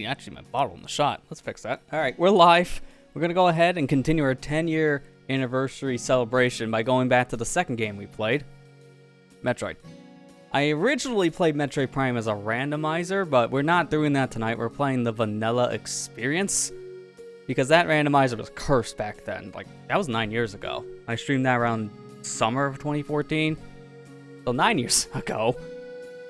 Actually, my bottle in the shot. Let's fix that. All right, we're live. We're going to go ahead and continue our 10-year anniversary celebration by going back to the second game we played, Metroid. I originally played Metroid Prime as a randomizer, but we're not doing that tonight. We're playing the vanilla experience because that randomizer was cursed back then. Like, that was 9 years ago. I streamed that around summer of 2014. So 9 years ago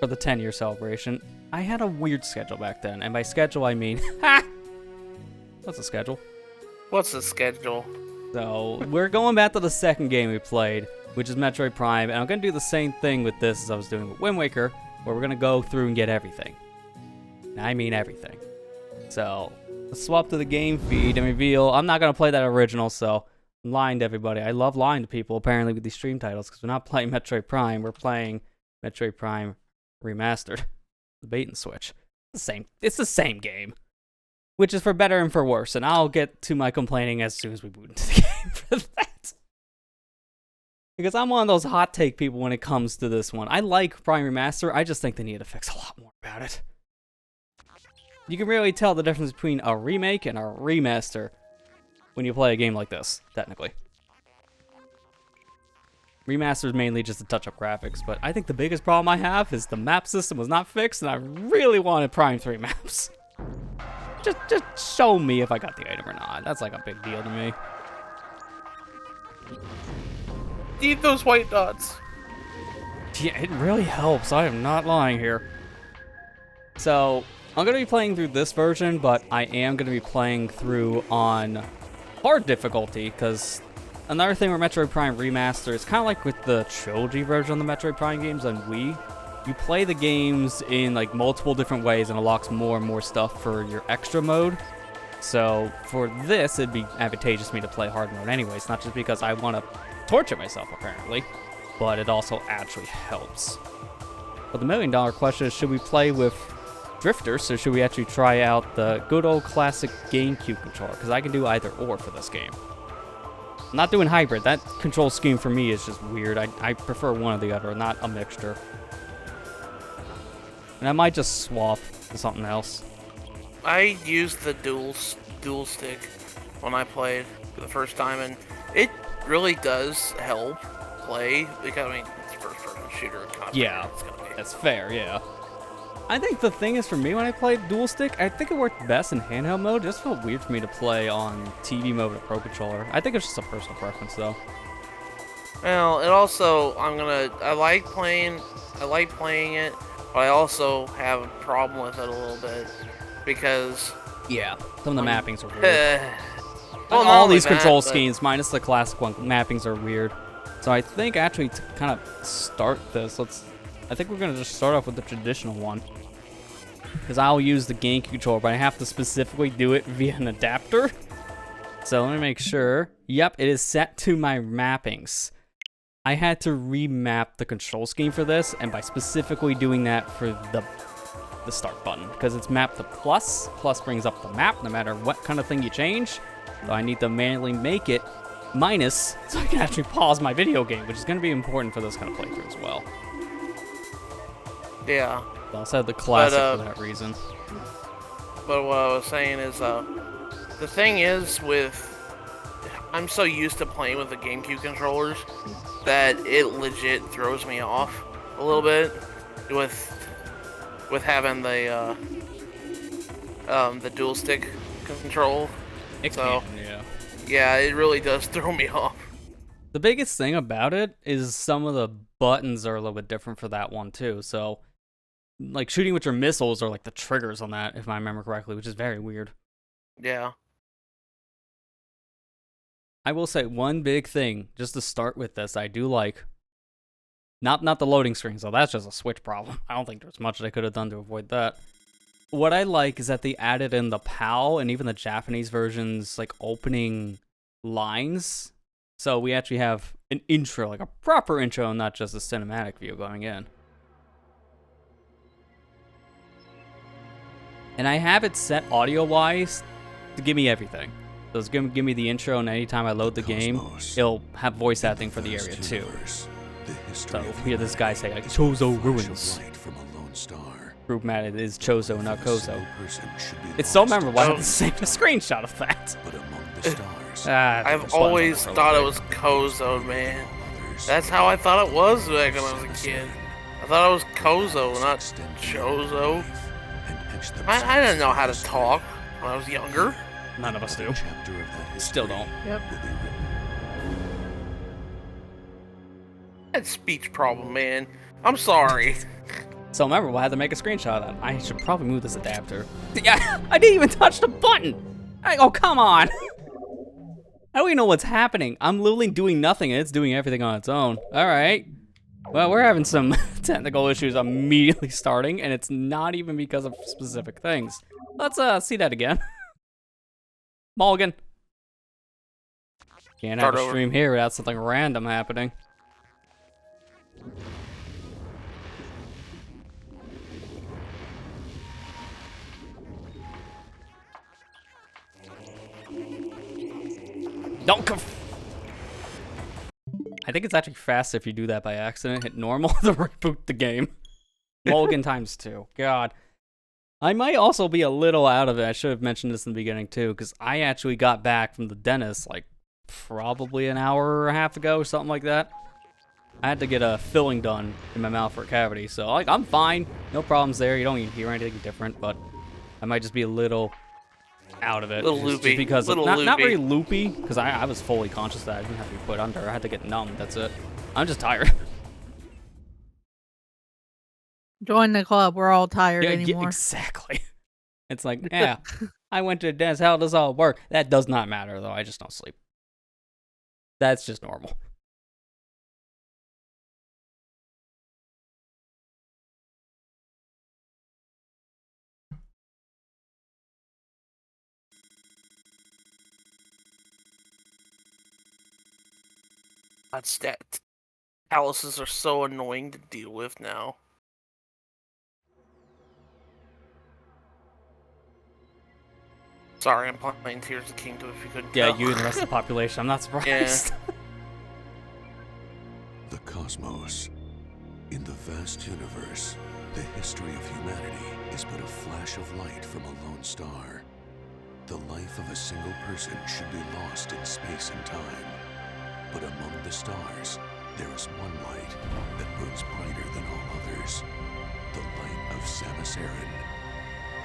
for the 10-year celebration. I had a weird schedule back then, and by schedule I mean, what's a schedule? What's the schedule? So, we're going back to the second game we played, which is Metroid Prime, and I'm going to do the same thing with this as I was doing with Wind Waker, where we're going to go through and get everything. And I mean everything. So, let's swap to the game feed and reveal, I'm not going to play that original, so I'm lying to everybody. I love lying to people, apparently, with these stream titles, because we're not playing Metroid Prime, we're playing Metroid Prime Remastered. The bait and switch. It's the same game. Which is for better and for worse, and I'll get to my complaining as soon as we boot into the game for that. Because I'm one of those hot take people when it comes to this one. I like Prime Remaster, I just think they need to fix a lot more about it. You can really tell the difference between a remake and a remaster when you play a game like this, technically. Remaster is mainly just to touch up graphics, but I think the biggest problem I have is the map system was not fixed, and I really wanted Prime 3 maps. Just show me if I got the item or not. That's like a big deal to me. Need those white dots. Yeah, it really helps. I am not lying here. So, I'm going to be playing through this version, but I am going to be playing through on hard difficulty, because another thing with Metroid Prime Remaster, it's kind of like with the trilogy version of the Metroid Prime games on Wii. You play the games in like multiple different ways and unlocks more and more stuff for your extra mode. So for this, it'd be advantageous for me to play hard mode anyways, not just because I want to torture myself apparently, but it also actually helps. But the million-dollar question is, should we play with drifters or should we actually try out the good old classic GameCube controller? Because I can do either or for this game. I'm not doing hybrid. That control scheme for me is just weird. I prefer one or the other, not a mixture. And I might just swap to something else. I used the dual stick when I played for the first time, and it really does help play because I mean it's first-person shooter. Yeah, that's fair. Yeah. I think the thing is, for me when I played dual stick, I think it worked best in handheld mode. It just felt weird for me to play on TV mode with a Pro Controller. I think it's just a personal preference, though. Well, it also I like playing it. But I also have a problem with it a little bit because yeah, some of the mappings are weird. Well, all these control schemes, minus the classic one, mappings are weird. So I think actually to kind of start this, I think we're gonna just start off with the traditional one, because I'll use the GameCube controller, but I have to specifically do it via an adapter. So let me make sure. Yep, it is set to my mappings. I had to remap the control scheme for this, and by specifically doing that for the start button, because it's mapped to plus. Plus brings up the map no matter what kind of thing you change. So I need to manually make it minus so I can actually pause my video game, which is going to be important for this kind of playthrough as well. Yeah. I also had the classic for that reason. But what I was saying is, the thing is I'm so used to playing with the GameCube controllers that it legit throws me off a little bit with having the dual stick control. Yeah, it really does throw me off. The biggest thing about it is some of the buttons are a little bit different for that one too. So, like shooting with your missiles are like the triggers on that, if I remember correctly, which is very weird. Yeah. I will say one big thing, just to start with this, I do like, not the loading screen, so that's just a Switch problem. I don't think there's much they could have done to avoid that. What I like is that they added in the PAL and even the Japanese versions, like opening lines. So we actually have an intro, like a proper intro, not just a cinematic view going in. And I have it set audio-wise to give me everything. So it's going to give me the intro, and anytime I load the game, it'll have voice acting for the area too. So hear this guy say, like, Chozo Ruins. group mat, it is Chozo, not Kozo. Person should be It's so lost memorable. I have Oh. to save a screenshot of that. but among the stars. I've always thought it was Kozo, man. Others That's how I thought it was back when I was a kid. I thought it was Kozo, not Chozo. I didn't know how to talk when I was younger. None of us do. Chapter of that Still history don't. Yep. will be written. I had speech problem, man. I'm sorry. So memorable, I had to make a screenshot of that. I should probably move this adapter. Yeah, I didn't even touch the button. Oh, come on. I don't even know what's happening. I'm literally doing nothing and it's doing everything on its own. All right. Well, we're having some technical issues immediately starting, and it's not even because of specific things. Let's see that again. Mulligan. Can't have Start a over. stream here without something random happening. Don't I think it's actually fast if you do that by accident. Hit normal to reboot the game. Mulligan times 2. God. I might also be a little out of it. I should have mentioned this in the beginning too, because I actually got back from the dentist like probably an hour and a half ago or something like that. I had to get a filling done in my mouth for a cavity, so like I'm fine. No problems there. You don't even hear anything different, but I might just be a little out of it. Little just loopy. because Little not loopy. very loopy, because I was fully conscious that I didn't have to be put under. I had to get numb. That's it. I'm just tired. Join the club. We're all tired Yeah, anymore. exactly. It's like, yeah, I went to the dentist. How does all work? That does not matter, though. I just don't sleep. That's just normal. That palaces are so annoying to deal with now. Sorry, I'm playing Tears of the Kingdom if you couldn't Yeah, tell. you and the rest of the population. I'm not surprised. The cosmos. In the vast universe, the history of humanity is but a flash of light from a lone star. The life of a single person should be lost in space and time. But among the stars, there is one light that burns brighter than all others. The light of Samus Aran.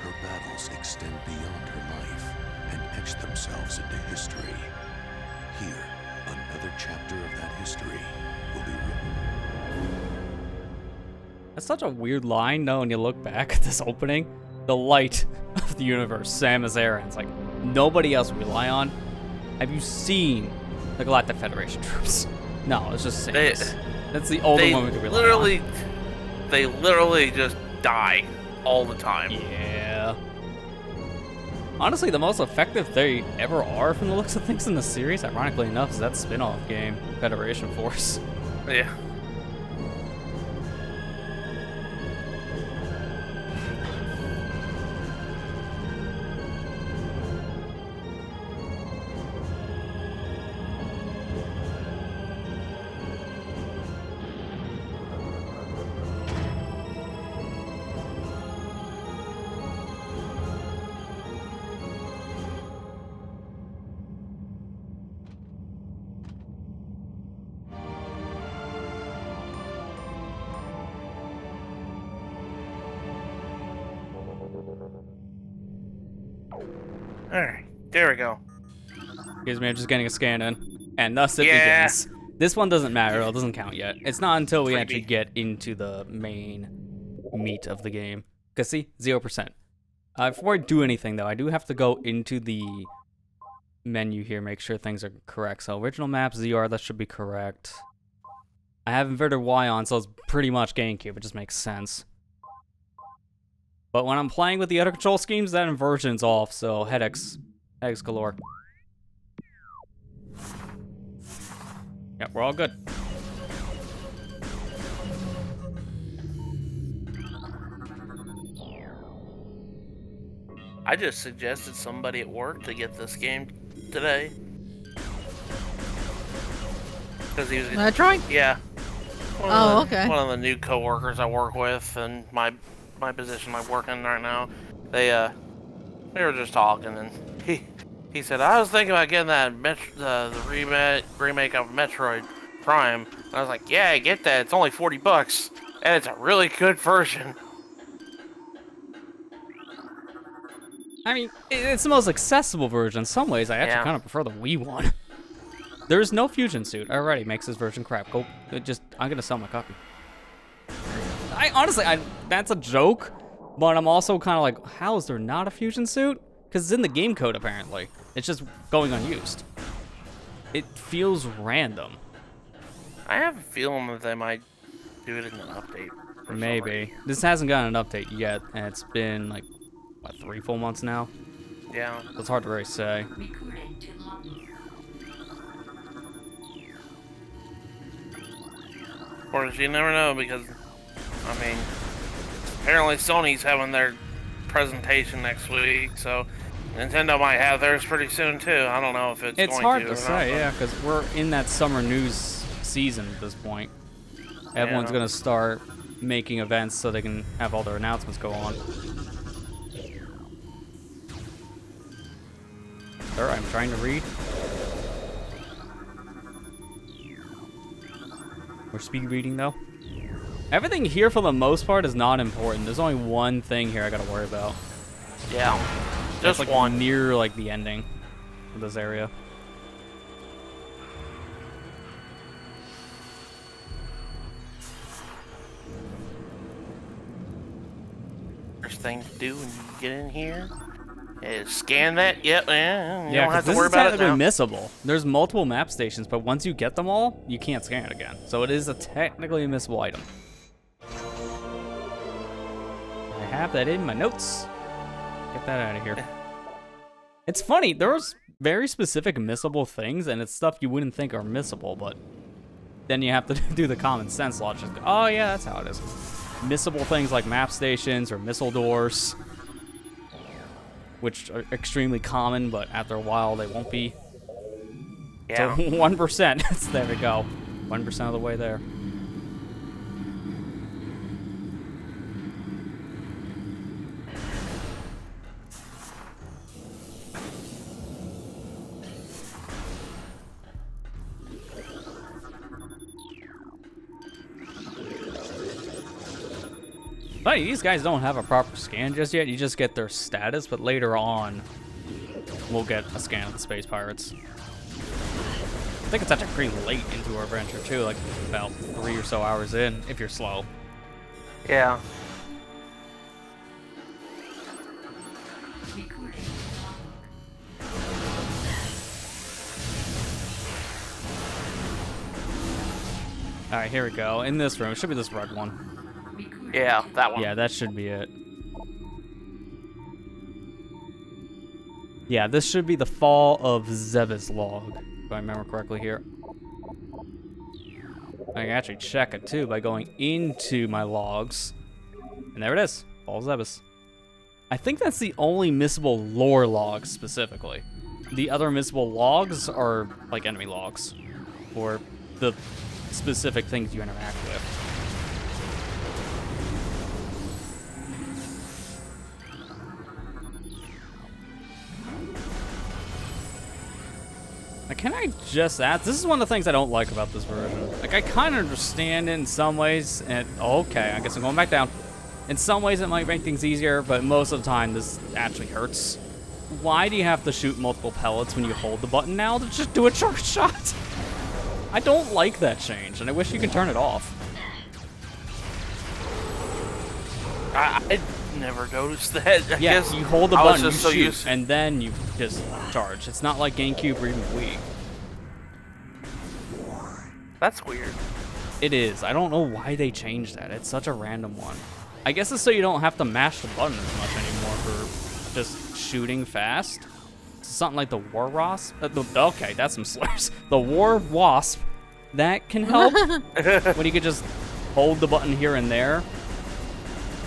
Her battles extend beyond her life and etch themselves into history. Here, another chapter of that history will be written. That's such a weird line, though, when you look back at this opening. The light of the universe, Samus Aran. It's like, nobody else we rely on. Have you seen the Galactic Federation troops? No, it's just Samus. That's the only one we can rely on. They literally just die all the time. Yeah. Honestly, the most effective they ever are from the looks of things in the series, ironically enough, is that spin-off game, Federation Force. Yeah. Alright, there we go. Excuse me, I'm just getting a scan in. And thus it Yeah. begins. This one doesn't matter, it doesn't count yet. It's not until we Freebie. actually get into the main meat of the game. Because see, 0%. Before I do anything though, I do have to go into the menu here, make sure things are correct. So original map, ZR, that should be correct. I have inverted Y on, so it's pretty much GameCube, it just makes sense. But when I'm playing with the other control schemes, that inversion's off, so headaches galore. Yep, we're all good. I just suggested somebody at work to get this game today. Because he was, Metroid? yeah. Oh, okay. One of the new coworkers I work with, and my my position, like working right now, they were just talking, and he said, I was thinking about getting that the remake of Metroid Prime. And I was like, yeah, I get that. It's only $40, and it's a really good version. I mean, it's the most accessible version. In some ways, I actually kind of prefer the Wii one. There's no fusion suit. Already makes this version crap. I'm gonna sell my copy. Honestly, that's a joke, but I'm also kind of like, how is there not a fusion suit? Because it's in the game code, apparently. It's just going unused. It feels random. I have a feeling that they might do it in an update. Maybe. This hasn't gotten an update yet, and it's been like, what, 3 full months now? Yeah. It's hard to really say. Of course, you never know, because, I mean, apparently Sony's having their presentation next week, so Nintendo might have theirs pretty soon too. I don't know if it's going to. It's hard to say, yeah, because we're in that summer news season at this point. Everyone's going to start making events so they can have all their announcements go on. Sir, I'm trying to read. We're speed reading, though. Everything here, for the most part, is not important. There's only one thing here I gotta worry about. Yeah. Just Just like one. near like the ending of this area. First thing to do when you get in here is scan that. Yep. You Yeah, don't have to this worry is about it technically now. missable. There's multiple map stations, but once you get them all, you can't scan it again. So it is a technically missable item. I have that in my notes. Get that out of here. It's funny, there's very specific missable things, and it's stuff you wouldn't think are missable, but then you have to do the common sense logic. Oh yeah, that's how it is. Missable things like map stations or missile doors, which are extremely common, but after a while they won't be. Yeah. So 1%, there we go. 1% of the way there. Funny, these guys don't have a proper scan just yet. You just get their status, but later on, we'll get a scan of the space pirates. I think it's actually pretty late into our adventure too, like about 3 or so hours in, if you're slow. Yeah. All right, here we go. In this room, it should be this red one. Yeah, that one. Yeah, that should be it. Yeah, this should be the fall of Zeb's log, if I remember correctly here. I can actually check it too by going into my logs. And there it is, Fall of Zeb's. I think that's the only missable lore log specifically. The other missable logs are like enemy logs, or the specific things you interact with. Can I just ask? This is one of the things I don't like about this version. Like, I kind of understand it in some ways, and okay, I guess I'm going back down. In some ways, it might make things easier, but most of the time, this actually hurts. Why do you have to shoot multiple pellets when you hold the button now to just do a charge shot? I don't like that change, and I wish you could turn it off. I never noticed that. I Yeah, guess you hold the I was button, you just so shoot, used- and then you just charge. It's not like GameCube or even Wii. That's weird. It is. I don't know why they changed that. It's such a random one. I guess it's so you don't have to mash the button as much anymore for just shooting fast. Something like the War Wasp. Okay, that's some slurs. The War Wasp. That can help when you could just hold the button here and there.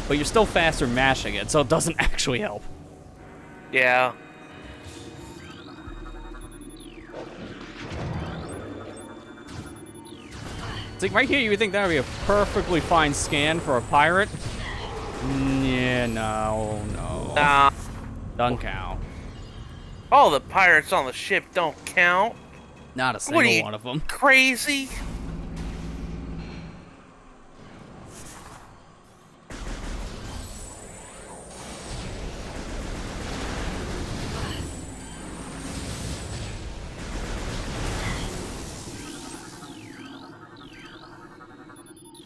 But you're still faster mashing it, so it doesn't actually help. Yeah. It's like right here, you would think that would be a perfectly fine scan for a pirate. Yeah, no, no. Nah. Doesn't count. All the pirates on the ship don't count. Not a What single are you, one of them. crazy?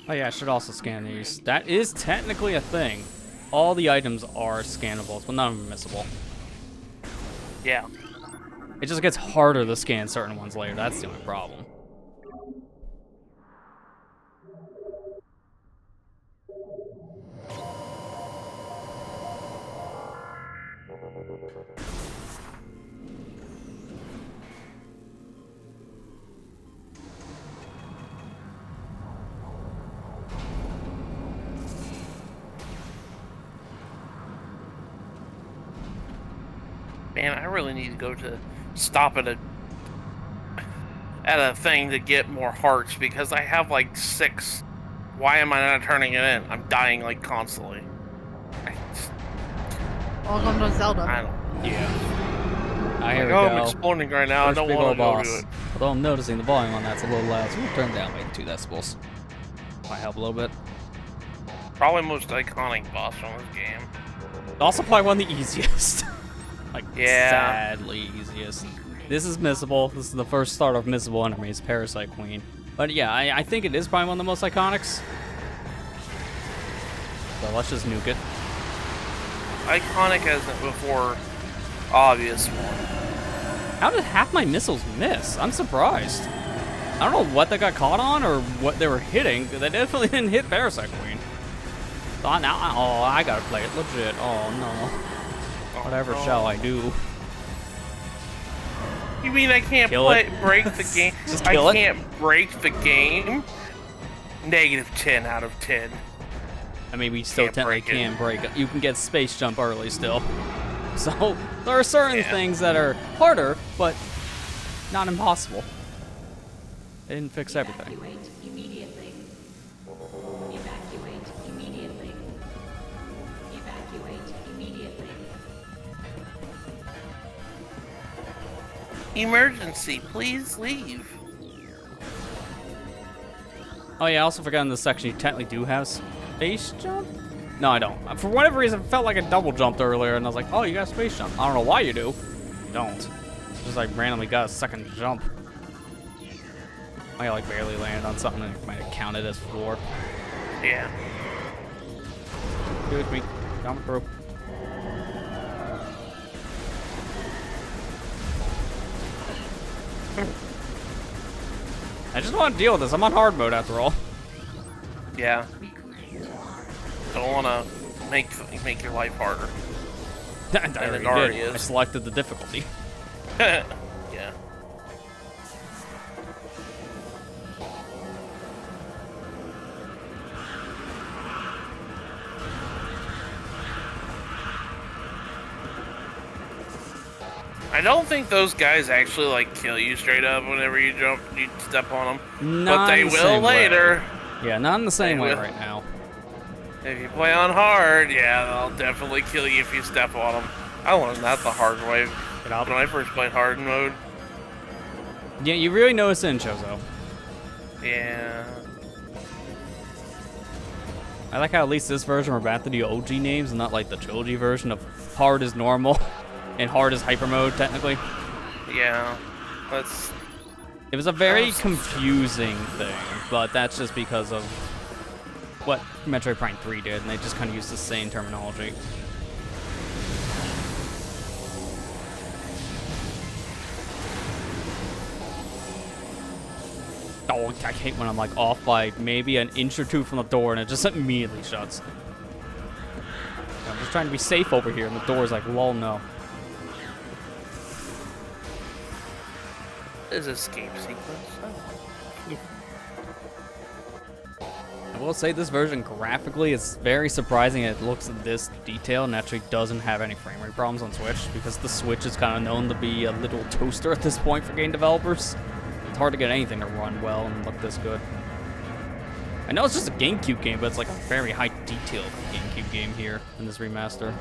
Oh yeah, I should also scan these. That is technically a thing. All the items are scannables, but none of them are missable. Yeah. It just gets harder to scan certain ones later. That's the only problem. Man, I really need to go to stop at a thing to get more hearts because I have like 6. Why am I not turning it in? I'm dying like constantly. Welcome to Zelda. I don't. Yeah. Here we I'm go. exploding right now. First I don't big want old to go boss. to it. Although I'm noticing the volume on that's a little loud, so we'll turn it down by 2 decibels. Might help a little bit. Probably most iconic boss from this game. Also probably one of the easiest. Like, Yeah. sadly easiest. This is missable. This is the first start of missable enemies, Parasite Queen. But yeah, I think it is probably one of the most iconics. So let's just nuke it. Iconic as before, obvious one. How did half my missiles miss? I'm surprised. I don't know what they got caught on or what they were hitting. They definitely didn't hit Parasite Queen. So I gotta play it legit. Oh no. Whatever shall I do? You mean I can't Kill it. break the game? Just I kill it. can't break the game? Negative 10 out of 10. I mean, we still Can't technically break it. can break it. You can get space jump early still. So there are certain things that are harder, but not impossible. They didn't fix everything. Evacuate immediately. Evacuate immediately. Evacuate immediately. Emergency, please leave. Oh yeah, I also forgot in this section you technically do have space jump? No, I don't. For whatever reason, it felt like I double jumped earlier, and I was like, oh, you got space jump. I don't know why you do. You don't. Just like randomly got a second jump. I like barely landed on something and it might have counted as 4. Yeah. Give it to me. Come through. I just want to deal with this. I'm on hard mode after all. Yeah. Don't want to make your life harder. I already already did. I is. selected the difficulty. Yeah. I don't think those guys actually like kill you straight up whenever you step on them. Not But they in the will same way. later. Yeah, not in the same They way will. right now. If you play on hard, yeah, they'll definitely kill you if you step on them. I learned that the hard way Get out. when I first played hard mode. Yeah, you really notice it in Chozo. Yeah. I like how at least this version we're back to the OG names and not like the trilogy version of hard is normal and hard is hyper mode technically. Yeah. That's It was a very confusing thing, but that's just because of what Metroid Prime 3 did, and they just kind of used the same terminology. Oh, I hate when I'm like off by maybe an inch or 2 from the door and it just immediately shuts. I'm just trying to be safe over here and the door's like, lol, no. is escape sequence. I will say this version graphically is very surprising. It looks this detailed and actually doesn't have any frame rate problems on Switch because the Switch is kind of known to be a little toaster at this point for game developers. It's hard to get anything to run well and look this good. I know it's just a GameCube game, but it's like a very high detail GameCube game here in this remaster.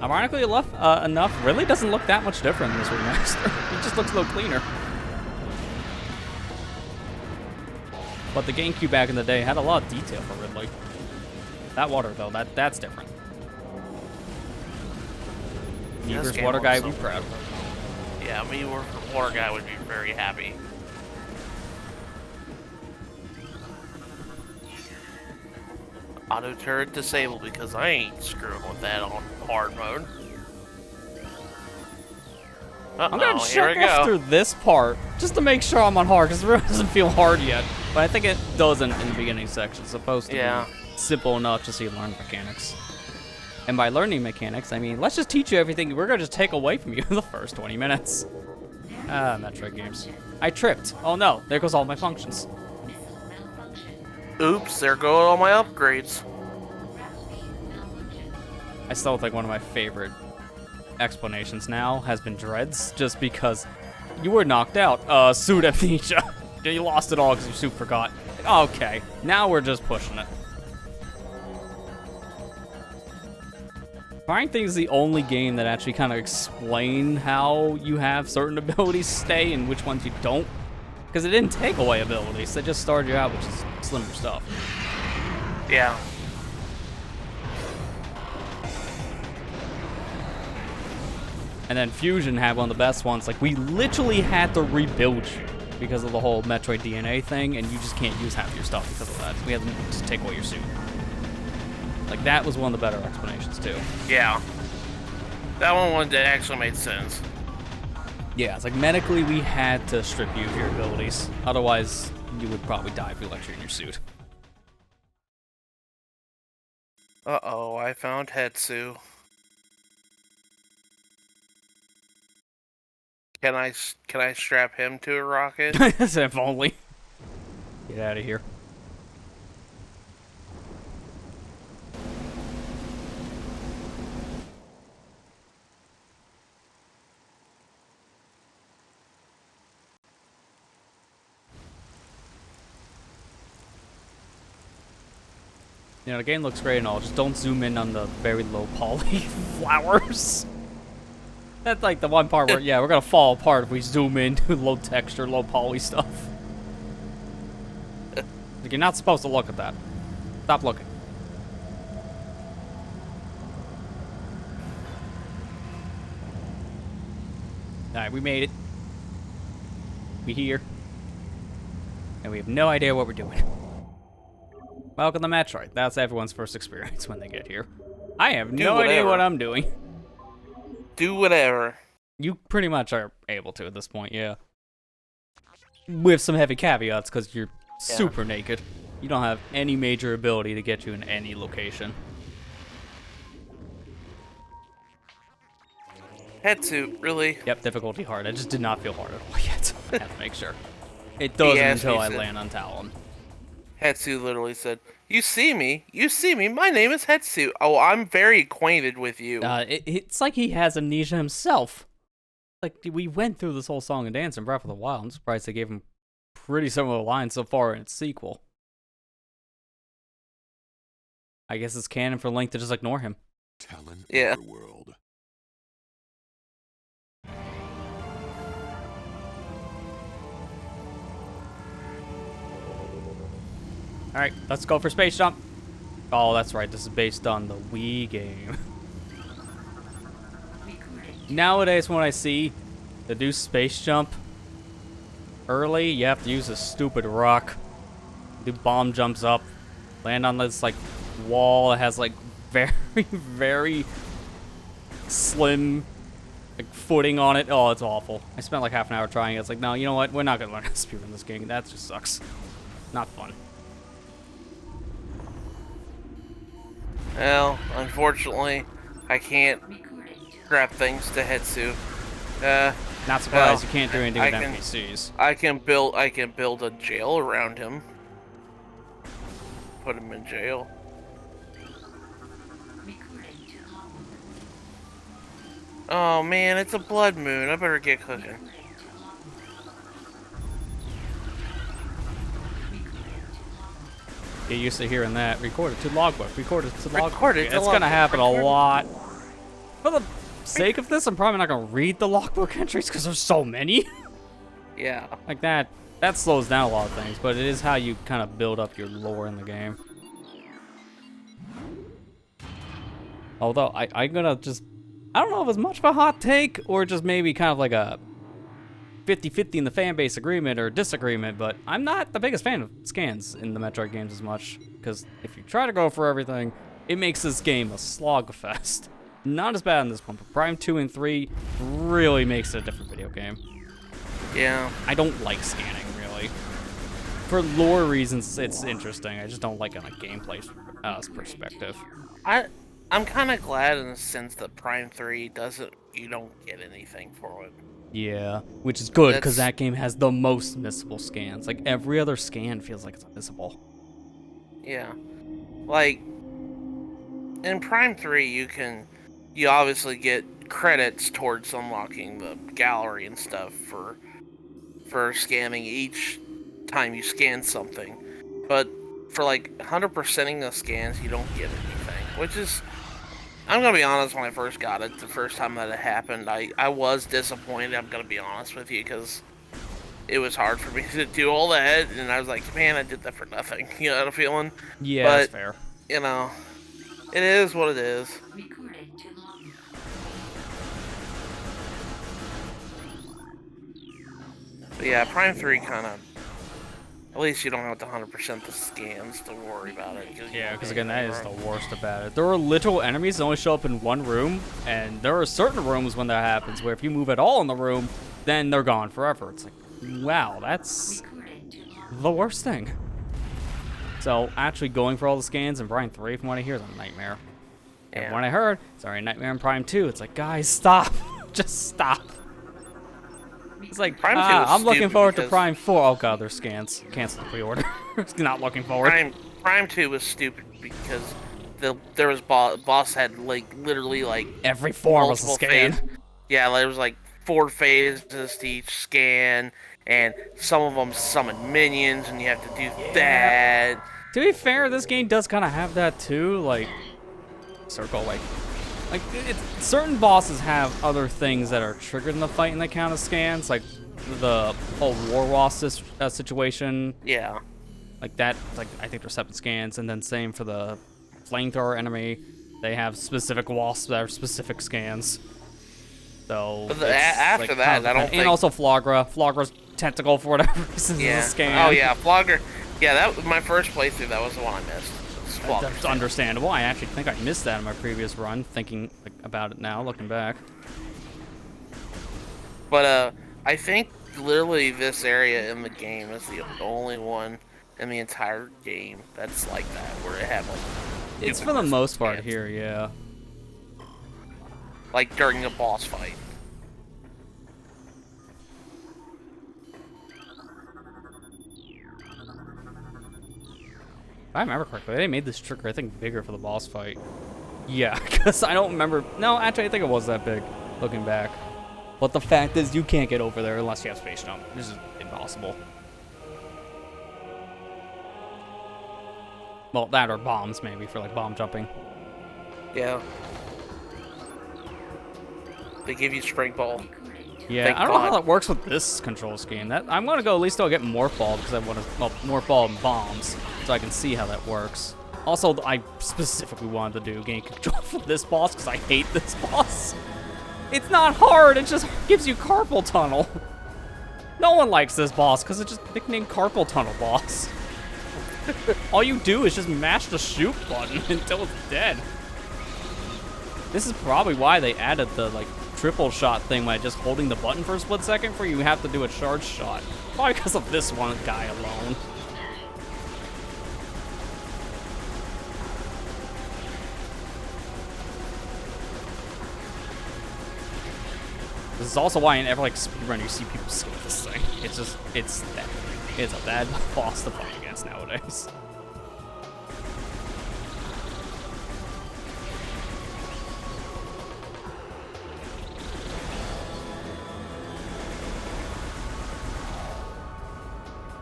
Ironically enough, really doesn't look that much different in this remaster. It just looks a little cleaner. But the GameCube back in the day had a lot of detail for Ridley. That water, though, that's different. Beaver's water guy would be proud. Yeah, me, water guy would be very happy. Auto turret disabled because I ain't screwing with that on hard mode. I'm gonna Here we check go. after this part just to make sure I'm on hard because it really doesn't feel hard yet. But I think it does in the beginning section. It's supposed to be simple enough just so you learn mechanics. And by learning mechanics, I mean let's just teach you everything we're gonna just take away from you in the first 20 minutes. Ah, Metroid games. I tripped. Oh no, there goes all my functions. Oops, there go all my upgrades. I still think one of my favorite explanations now has been Dreads, just because you were knocked out. Suit amnesia. You lost it all because your suit forgot. Okay, now we're just pushing it. Firing Things is the only game that actually kind of explain how you have certain abilities stay and which ones you don't. Because it didn't take away abilities, they just started you out with just slimmer stuff. Yeah. And then Fusion had one of the best ones. Like, we literally had to rebuild you because of the whole Metroid DNA thing, and you just can't use half your stuff because of that. We had to just take away your suit. Like, that was one of the better explanations, too. Yeah. That one that actually made sense. Yeah, it's like medically we had to strip you of your abilities. Otherwise, you would probably die if we let you in your suit. Uh-oh, I found Hetsu. Can I strap him to a rocket? If only. Get out of here. You know, the game looks great and all, just don't zoom in on the very low poly flowers. That's like the one part where, yeah, we're gonna fall apart if we zoom into low texture, low poly stuff. Like, you're not supposed to look at that. Stop looking. Alright, we made it. We here. And we have no idea what we're doing. Welcome to Metroid. That's everyone's first experience when they get here. I have no idea what I'm doing. Do whatever. You pretty much are able to at this point, yeah. With some heavy caveats, because you're super naked. You don't have any major ability to get you in any location. Hetsu, really? Yep, difficulty hard. I just did not feel hard at all yet. I have to make sure. It doesn't until I land on Talon. Hetsu literally said, you see me, my name is Hetsu. Oh, I'm very acquainted with you. It's like he has amnesia himself. Like, we went through this whole song and dance in Breath of the Wild. I'm surprised they gave him pretty similar lines so far in its sequel. I guess it's canon for Link to just ignore him. Talon Yeah. Overworld. Alright, let's go for Space Jump. Oh, that's right. This is based on the Wii game. Nowadays, when I see to do Space Jump early, you have to use a stupid rock. Do bomb jumps up. Land on this, like, wall that has, like, very, very slim, like, footing on it. Oh, it's awful. I spent, like, half an hour trying it. It's like, no, you know what? We're not going to learn how to speedrun this game. That just sucks. Not fun. Well, unfortunately, I can't grab things to Hetsu. Not surprised well, you can't do anything I with can- NPCs. I can build a jail around him. put him in jail. Oh man, it's a blood moon. I better get cooking. Get used to hearing that. Recorded to logbook. Recorded to logbook. Recorded to It's gonna logbook, happen a recorded. lot. For the sake of this, I'm probably not gonna read the logbook entries because there's so many. Yeah. Like that slows down a lot of things, but it is how you kind of build up your lore in the game. Although I'm gonna just, I don't know if it's much of a hot take or just maybe kind of like a 50-50 in the fan base agreement or disagreement, but I'm not the biggest fan of scans in the Metroid games as much, because if you try to go for everything, it makes this game a slogfest. Not as bad in this one, but Prime 2 and 3 really makes it a different video game. Yeah. I don't like scanning, really. For lore reasons, it's interesting. I just don't like it on a gameplay perspective. I'm kind of glad in the sense that Prime 3 you don't get anything for it. Yeah, which is good because That's- that game has the most missable scans. Like every other scan feels like it's unmissable. Yeah. Like, in Prime 3, you obviously get credits towards unlocking the gallery and stuff for scanning each time you scan something. But for like 100%ing the scans, you don't get anything, which is, I'm gonna be honest, when I first got it, the first time that it happened, I was disappointed, I'm gonna be honest with you, because it was hard for me to do all that, and I was like, man, I did that for nothing, you know what I'm feeling? Yeah, But, that's fair. you know, it is what it is. But yeah, Prime 3 kind of, at least you don't have to 100% the scans to worry about it. Yeah, because again, that is the worst about it. There are literal enemies that only show up in one room, and there are certain rooms when that happens where if you move at all in the room, then they're gone forever. It's like, wow, that's the worst thing. So actually going for all the scans in Prime 3, from what I hear, is a nightmare. And Yeah. when I heard, sorry, Nightmare in Prime 2, it's like, guys, stop. Just stop. It's like, Prime 2 is I'm looking stupid forward to because- Prime 4. Oh god, there's scans. Cancel the pre-order. Not looking forward. Prime 2 was stupid because there was boss had like literally like Every form was a multiple scan. Yeah, there was like 4 phases to each scan, and some of them summon minions, and you have to do that. To be fair, this game does kind of have that too. Like, circle, like certain bosses have other things that are triggered in the fight and they count as scans, like the whole War Wasp situation. Yeah. Like that, like I think there's 7 scans, and then same for the flamethrower enemy. They have specific wasps that are specific scans. So But it's, after like, that, kind of I don't and think- also Flagra's tentacle for whatever reason is a scan. Oh yeah, Flogger. Yeah, that was my first playthrough. That was the one I missed. Was Flogger's That's tail. understandable. I actually think I missed that in my previous run, thinking about it now, looking back. But I think literally this area in the game is the only one in the entire game that's like that, where it had like. It's stupid for the most part scans. here, yeah. Like during a boss fight. If I remember correctly, they made this trigger, I think, bigger for the boss fight. Yeah, because I don't remember. No, actually, I think it was that big, looking back. But the fact is, you can't get over there unless you have space jump. This is impossible. Well, that or bombs, maybe, for like bomb jumping. Yeah. They give you spring ball. Yeah, Thank I don't know how God. that works with this control scheme. I'm gonna go at least till I get morph ball because I want to morph ball and bombs, so I can see how that works. Also, I specifically wanted to do game control for this boss because I hate this boss. It's not hard. It just gives you carpal tunnel. No one likes this boss because it's just nicknamed carpal tunnel boss. All you do is just mash the shoot button until it's dead. This is probably why they added the like triple shot thing by just holding the button for a split second for you have to do a charge shot. Probably because of this one guy alone. This is also why in every like speedrun you see people skip this thing. It's a bad boss to fight against nowadays.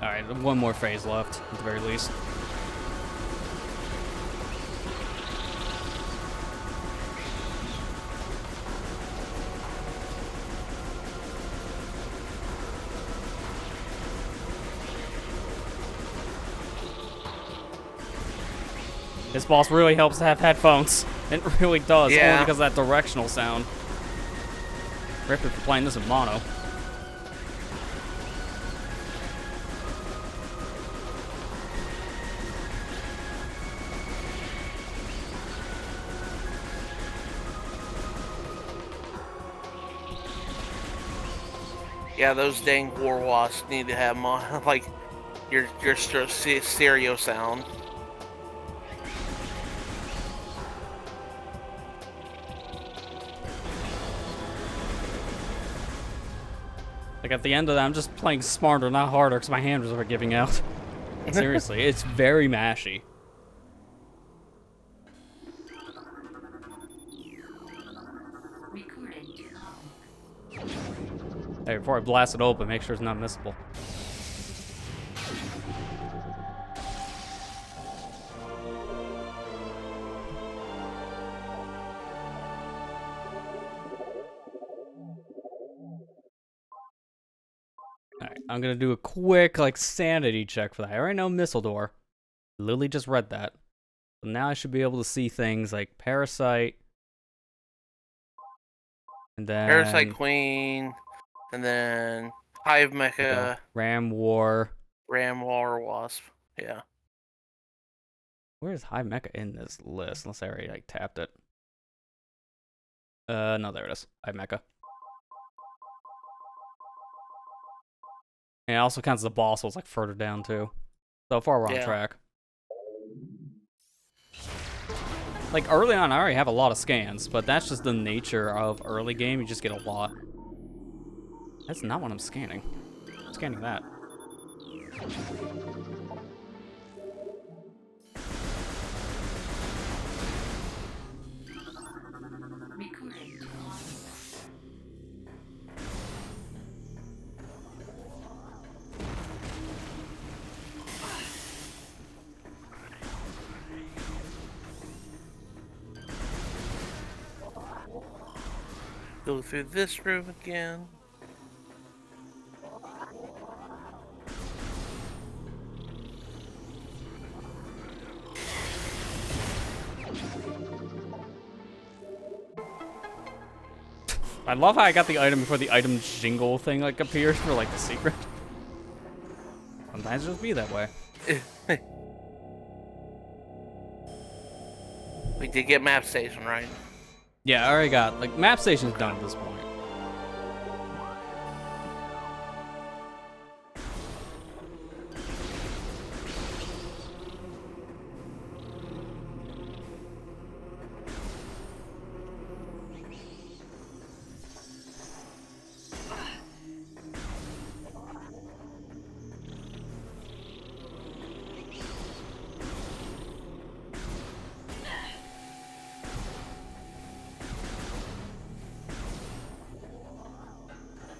Alright, one more phase left, at the very least. This boss really helps to have headphones. It really does, Yeah. only because of that directional sound. Rip if you're playing this in mono. Yeah, those dang war wasps need to have like your stereo sound. Like at the end of that, I'm just playing smarter, not harder, because my hand was giving out. Seriously, it's very mashy. Recording to Hey, before I blast it open, make sure it's not missable. Alright, I'm gonna do a quick, like, sanity check for that. I already know Missile Door. Lily just read that. So now I should be able to see things like Parasite. And then... Parasite Queen, and then Hive Mecha, Ram War. Ram War Wasp. Yeah. Where's Hive Mecha in this list? Unless I already, like, tapped it. No, there it is. Hive Mecha. And it also counts as a boss, so it's like further down too. So far we're on Yeah. track. Like early on, I already have a lot of scans, but that's just the nature of early game. You just get a lot. That's not what I'm scanning. I'm scanning that. recording to Go through this room again. I love how I got the item before the item jingle thing like appears for like the secret. Sometimes it just be that way. We did get map station, right? Yeah, I already got like map station's done at this point.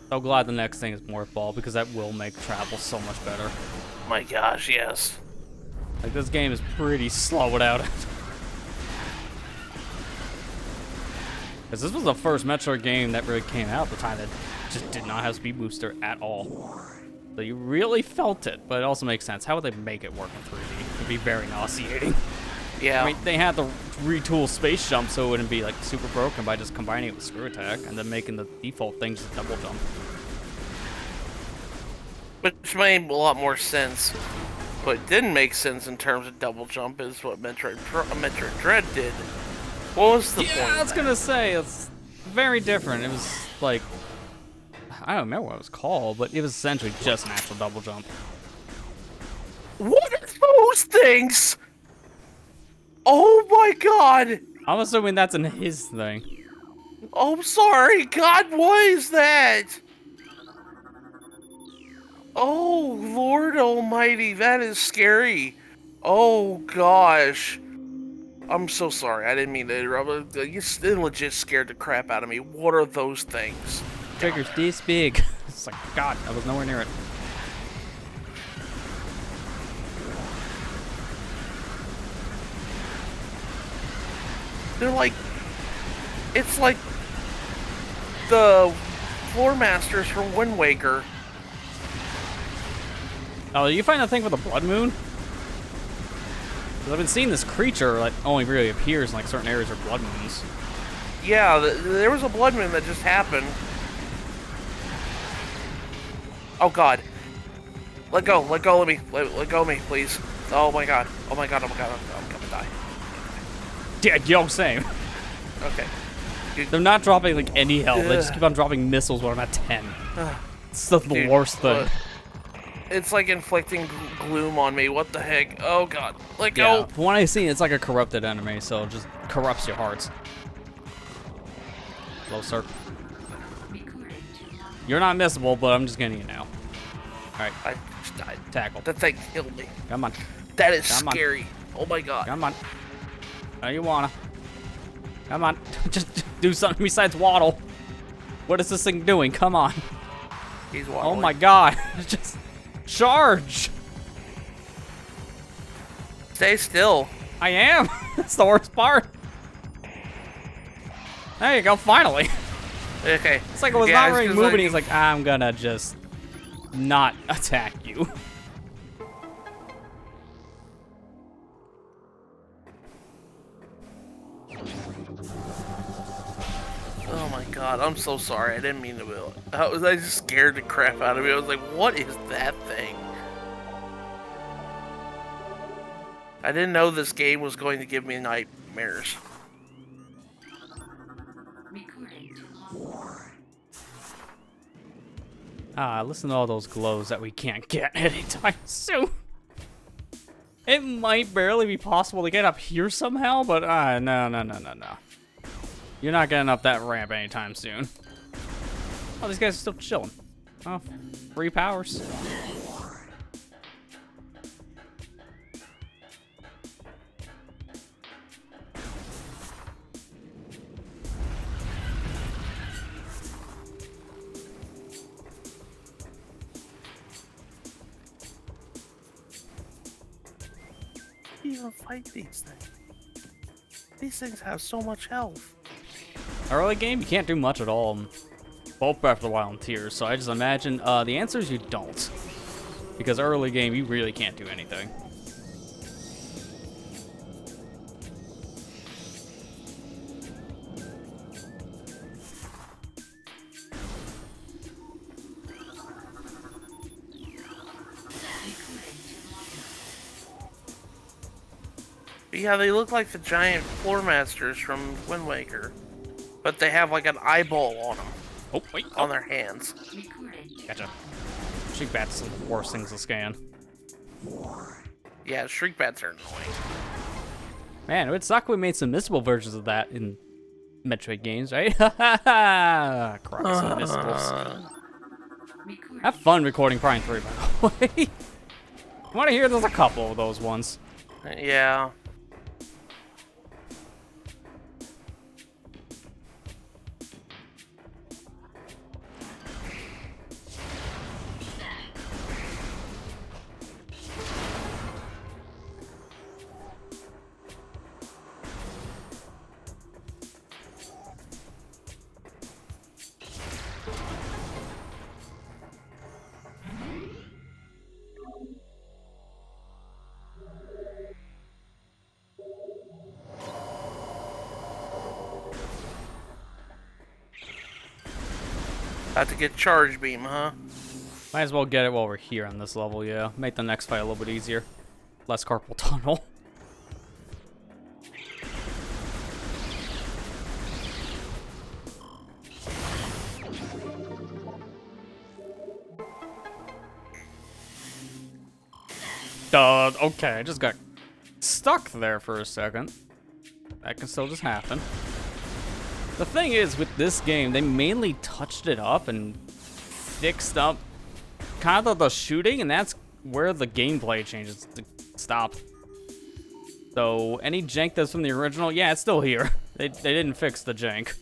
So glad the next thing is Morph Ball because that will make travel so much better. My gosh, yes. Like this game is pretty slow without it. Because this was the first Metroid game that really came out at the time that just did not have Speed Booster at all. So you really felt it, but it also makes sense. How would they make it work in 3D? It'd be very nauseating. Yeah. I mean, they had to retool Space Jump so it wouldn't be like super broken by just combining it with Screw Attack and then making the default thing just double jump. Which made a lot more sense. What didn't make sense in terms of double jump is what Metroid Dread did. What was the point? Yeah, I was of gonna say, it's very different. It was like, I don't remember what it was called, but it was essentially just natural double jump. that? What are those things? Oh my god! I'm assuming that's in his thing. Oh, sorry, God, what is that? Oh, Lord Almighty, that is scary. Oh gosh. I'm so sorry, I didn't mean to interrupt. You legit scared the crap out of me. What are those things? Trigger's this big. It's like, God, I was nowhere near it. They're like, it's like the floor masters from Wind Waker. Oh, you find that thing with a blood moon? 'Cause I've been seeing this creature that only really appears in like certain areas where blood moons. Yeah, there was a blood moon that just happened. Oh god. Let go of me. Let go of me, please. Oh my god. Oh my god, I'm gonna die. Yeah, yo, same. Okay. They're not dropping like any health. They just keep on dropping missiles when I'm at 10. It's the Dude, worst thing. It's like inflicting gloom on me. What the heck? Oh god. Let Yeah, go. from what I've seen, it's like a corrupted enemy, so it just corrupts your hearts. Hello, sir. You're not missable, but I'm just getting you now. Alright, I just died. tackle. That thing killed me. Come on. That is Come on. scary. Oh my god. Come on. How you wanna? Come on. just do something besides waddle. What is this thing doing? Come on. He's Oh waddling. my god. Just charge. Stay still. I am. That's the worst part. There you go, finally. Okay. It's like it was Yeah, not it's really 'cause, moving. like, He's like, I'm gonna just not attack you. Oh my god, I'm so sorry. I didn't mean to. I just scared the crap out of me. I was like, what is that thing? I didn't know this game was going to give me nightmares. Listen to all those glows that we can't get anytime soon. It might barely be possible to get up here somehow, but no. You're not getting up that ramp anytime soon. Oh, these guys are still chilling. Oh, free powers. You don't fight these things. These things have so much health. Early game, you can't do much at all. Both Breath of the Wild and Tears, so I just imagine the answer is you don't. Because early game, you really can't do anything. But yeah, they look like the giant floor masters from Wind Waker. But they have like an eyeball on them, Oh, wait. on their hands. Gotcha. Shriek Bat's the worst things to scan. Yeah, shriek bats are annoying. Man, it would suck if we made some missable versions of that in Metroid games, right? Crux and missibles. Have fun recording Prime 3, by the way. I want to hear there's a couple of those ones. Yeah. About to get charge beam, huh? Might as well get it while we're here on this level, yeah. Make the next fight a little bit easier. Less carpal tunnel. Okay, I just got stuck there for a second. That can still just happen. The thing is, with this game, they mainly touched it up and fixed up kind of the shooting, and that's where the gameplay changes to stop. So any jank that's from the original, yeah, it's still here. They didn't fix the jank.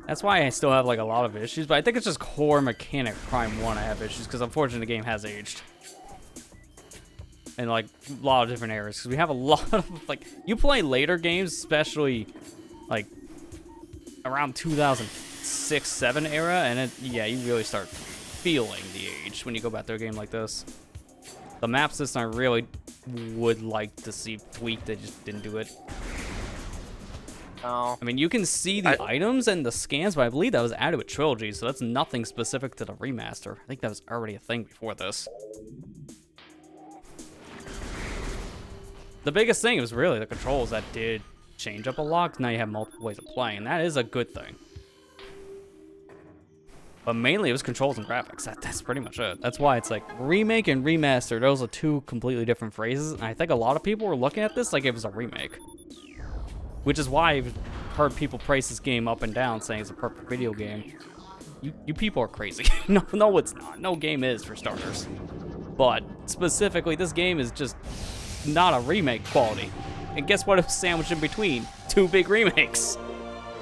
That's why I still have like a lot of issues, but I think it's just core mechanic Prime 1 I have issues, because unfortunately the game has aged. in like a lot of different areas because we have a lot of like you play later games, especially like around 2006-7 era, and yeah, you really start feeling the age when you go back to a game like this. The map system I really would like to see tweaked. They just didn't do it. Oh. I mean, you can see the items and the scans, but I believe that was added with Trilogy, so that's nothing specific to the remaster. I think that was already a thing before this. The biggest thing was really the controls that did change up a lot, 'cause now you have multiple ways of playing, and that is a good thing. But mainly it was controls and graphics. That's pretty much it. That's why it's like remake and remaster. Those are two completely different phrases, and I think a lot of people were looking at this like it was a remake. Which is why I've heard people praise this game up and down, saying it's a perfect video game. You people are crazy. No, it's not. No game is, for starters. But specifically, this game is just not a remake quality. And guess what? It was sandwiched in between two big remakes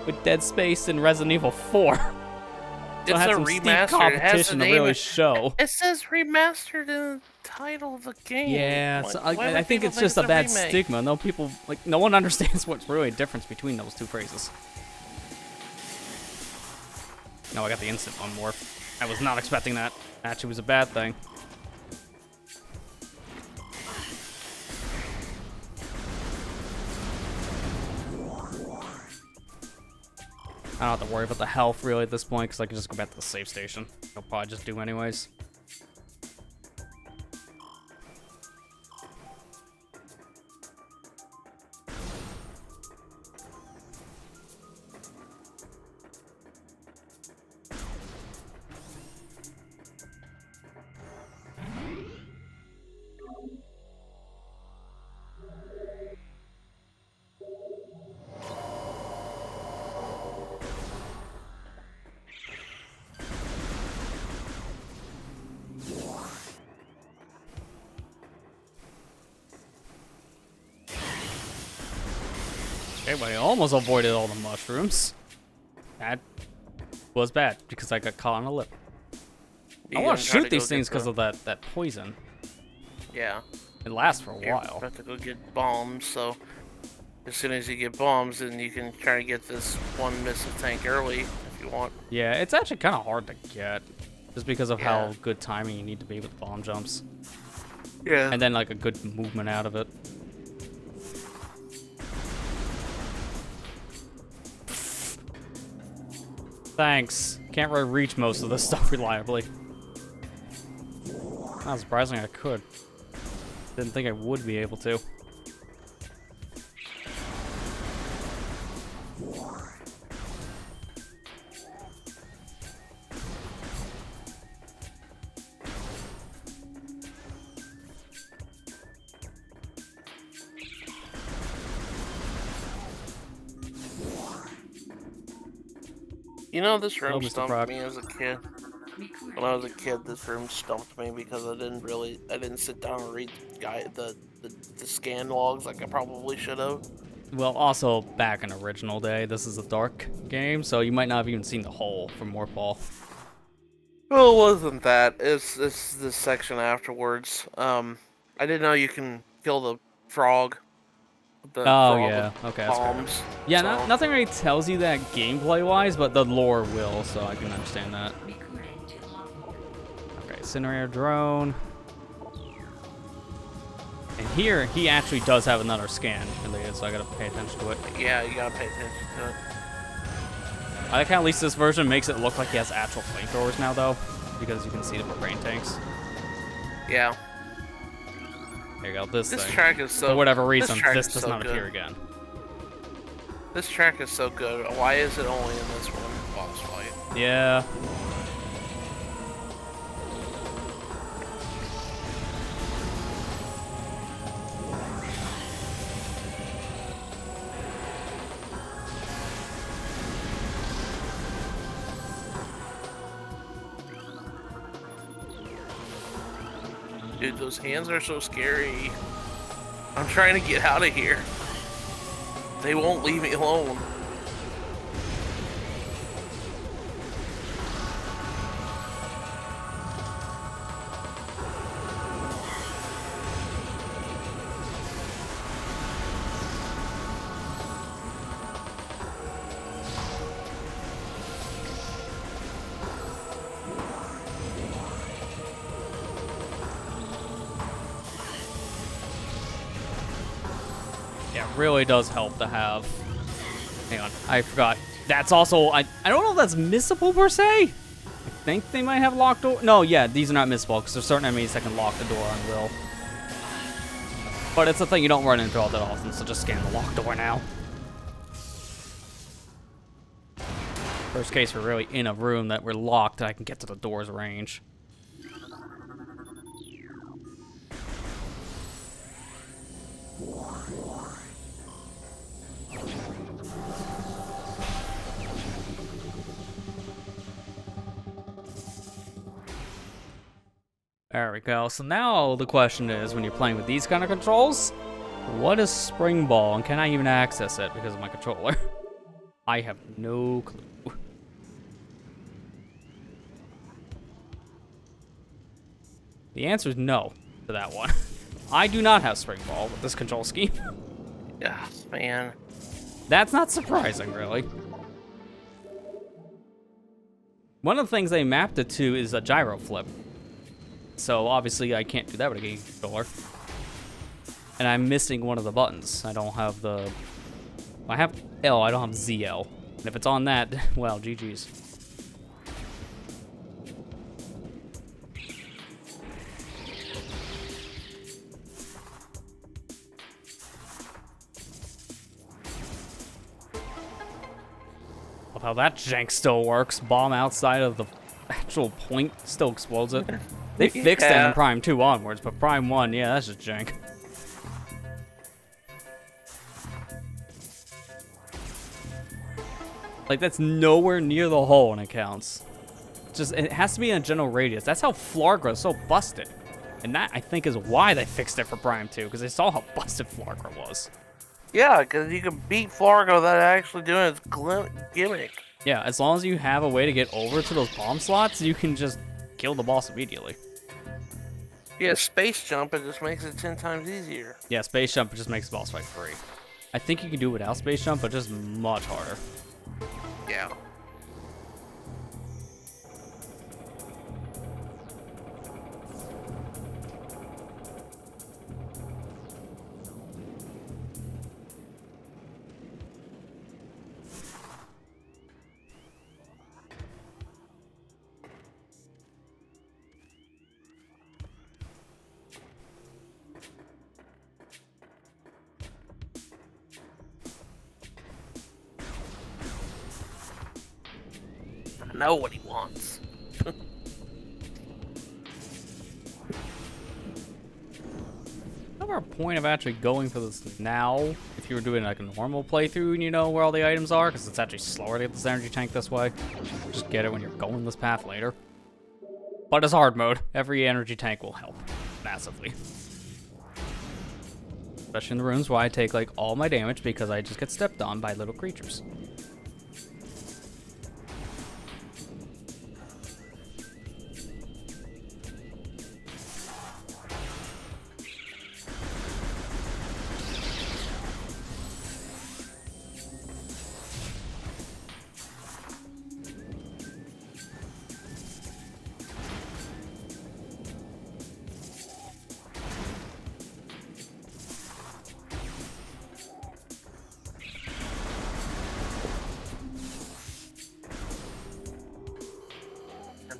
with Dead Space and Resident Evil 4. So It's it had a some steep remaster. It has the competition to name really of- show. It says remastered in the title of the game. Yeah, Like, so why would I think people it's just a it's bad remake? stigma. No people, like, no one understands what's really a difference between those two phrases. No, I got the instant one more. I was not expecting that. Actually, was a bad thing. I don't have to worry about the health really at this point because I can just go back to the save station. I'll probably just do anyways. Okay, but I almost avoided all the mushrooms. That was bad because I got caught on a lip. I want to shoot these things because of that poison. Yeah. It lasts for a You're while. about to go get bombs, so as soon as you get bombs, then you can try to get this one missile tank early if you want. Yeah, it's actually kind of hard to get just because of Yeah. how good timing you need to be with bomb jumps. Yeah. And then like a good movement out of it. Thanks. Can't really reach most of this stuff reliably. Not surprising I could. Didn't think I would be able to. You know, this room Hello, Mr. stumped Frog. me as a kid. When I was a kid, this room stumped me because I didn't sit down and read the scan logs like I probably should have. Well, also, back in original day, this is a dark game, so you might not have even seen the hole from Morphle. Well, it wasn't that. It's this section afterwards. I didn't know you can kill the frog. The Oh, frog yeah. with Okay, that's fair. bombs. Yeah, so- nothing really tells you that gameplay-wise, but the lore will, so I can understand that. Recruiting to logbook. Okay, incinerator drone. And here, he actually does have another scan, so I gotta pay attention to it. Yeah, you gotta pay attention to it. I like how at least this version makes it look like he has actual flamethrowers now, though, because you can see the propane tanks. Yeah. There you go, this This thing. track is so. For whatever reason, track this is does so not good. appear again. This track is so good. Why is it only in this one boss fight? Yeah. Dude, those hands are so scary. I'm trying to get out of here. They won't leave me alone. Yeah, it really does help to have... Hang on, I forgot. That's also... I don't know if that's missable per se. I think they might have locked door. No, yeah, these are not missable because there's certain enemies that can lock the door on will. But it's a thing you don't run into all that often, so just scan the locked door now. Worst case, we're really in a room that we're locked and I can get to the door's range. There we go. So now the question is, when you're playing with these kind of controls, what is Spring Ball and can I even access it because of my controller? I have no clue. The answer is no to that one. I do not have Spring Ball with this control scheme. Yeah, man. That's not surprising, really. One of the things they mapped it to is a gyro flip. So obviously I can't do that with a game controller. And I'm missing one of the buttons. I don't have the... I have L, I don't have ZL. And if it's on that, well, GG's. Love how that jank still works. Bomb outside of the actual point still explodes it. They fixed that in Prime 2 onwards, but Prime 1, yeah, that's just jank. Like, that's nowhere near the hole when it counts. Just, it has to be in a general radius. That's how Flargra is so busted. And that, I think, is why they fixed it for Prime 2, because they saw how busted Flargra was. Yeah, because you can beat Flargo without actually doing its gimmick. Yeah, as long as you have a way to get over to those bomb slots, you can just kill the boss immediately. Yeah, space jump, it just makes it 10 times easier. Yeah, space jump just makes the boss fight free. I think you can do it without space jump, but just much harder. Yeah. I know what he wants. Another point of actually going for this now, if you were doing like a normal playthrough and you know where all the items are, because it's actually slower to get this energy tank this way. Just get it when you're going this path later. But it's hard mode. Every energy tank will help massively. Especially in the rooms where I take like all my damage because I just get stepped on by little creatures.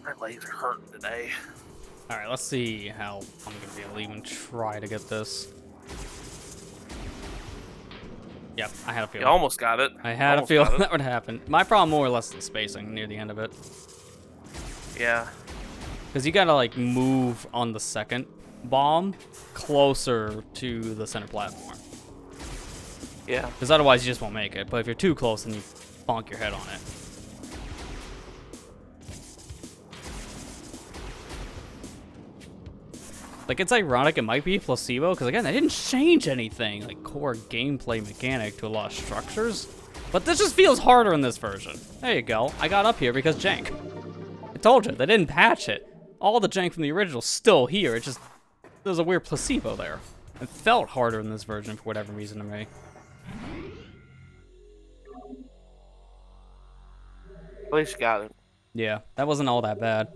My legs are hurting today. Alright, let's see how I'm going to be able to even try to get this. Yep, I had a feeling. You almost got it. I had a Almost feeling got it. that would happen. My problem more or less is the spacing near the end of it. Yeah. Because you gotta like move on the second bomb closer to the center platform. Yeah. Because otherwise you just won't make it. But if you're too close, then you bonk your head on it. Like, it's ironic it might be placebo, because again, they didn't change anything, like core gameplay mechanic to a lot of structures. But this just feels harder in this version. There you go. I got up here because jank. I told you, they didn't patch it. All the jank from the original's still here. It just, there's a weird placebo there. It felt harder in this version for whatever reason to me. At least you got it. Yeah, that wasn't all that bad.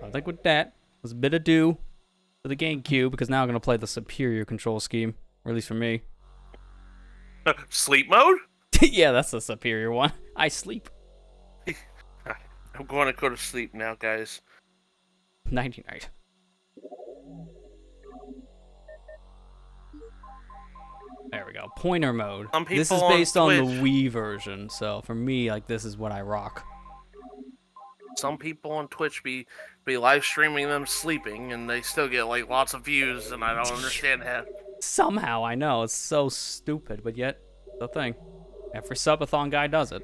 I think with that, was a bit ado. for the GameCube because now I'm going to play the superior control scheme, or at least for me. Sleep mode? Yeah, that's the superior one. I sleep. I'm going to go to sleep now, guys. Nighty night. There we go. Pointer mode. Some This is people on based on the Twitch- Wii version, so for me, like, this is what I rock. Some people on Twitch be live streaming them sleeping, and they still get like lots of views, and I don't understand that. Somehow, I know, it's so stupid, but yet, the thing. Every subathon guy does it.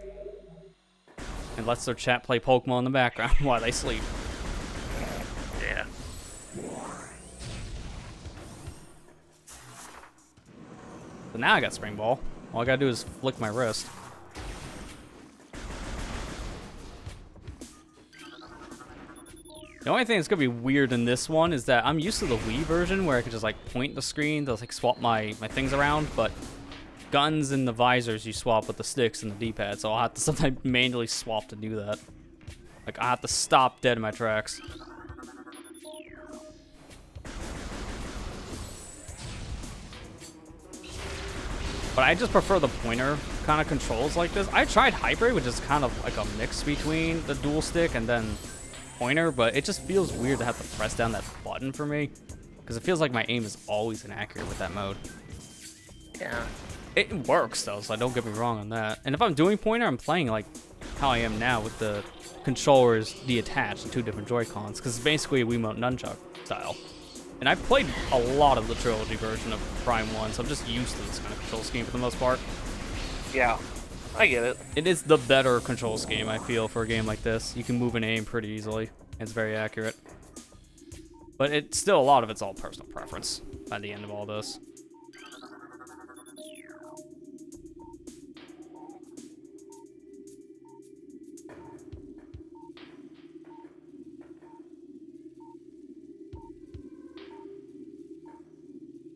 And lets their chat play Pokemon in the background while they sleep. Yeah. So now I got Spring Ball. All I gotta do is flick my wrist. The only thing that's gonna be weird in this one is that I'm used to the Wii version where I could just like point the screen to like swap my things around, but guns and the visors you swap with the sticks and the D-pad, so I'll have to sometimes manually swap to do that. Like I have to stop dead in my tracks. But I just prefer the pointer kind of controls like this. I tried hybrid, which is kind of like a mix between the dual stick and then pointer, but it just feels weird to have to press down that button for me, because it feels like my aim is always inaccurate with that mode. Yeah. It works though, so don't get me wrong on that. And if I'm doing pointer, I'm playing like how I am now with the controllers detached, the two different Joy-Cons, because it's basically a Wiimote nunchuck style. And I've played a lot of the trilogy version of Prime 1, so I'm just used to this kind of control scheme for the most part. Yeah. I get it. It is the better control scheme, I feel, for a game like this. You can move and aim pretty easily. It's very accurate. But it's still, a lot of it's all personal preference by the end of all this.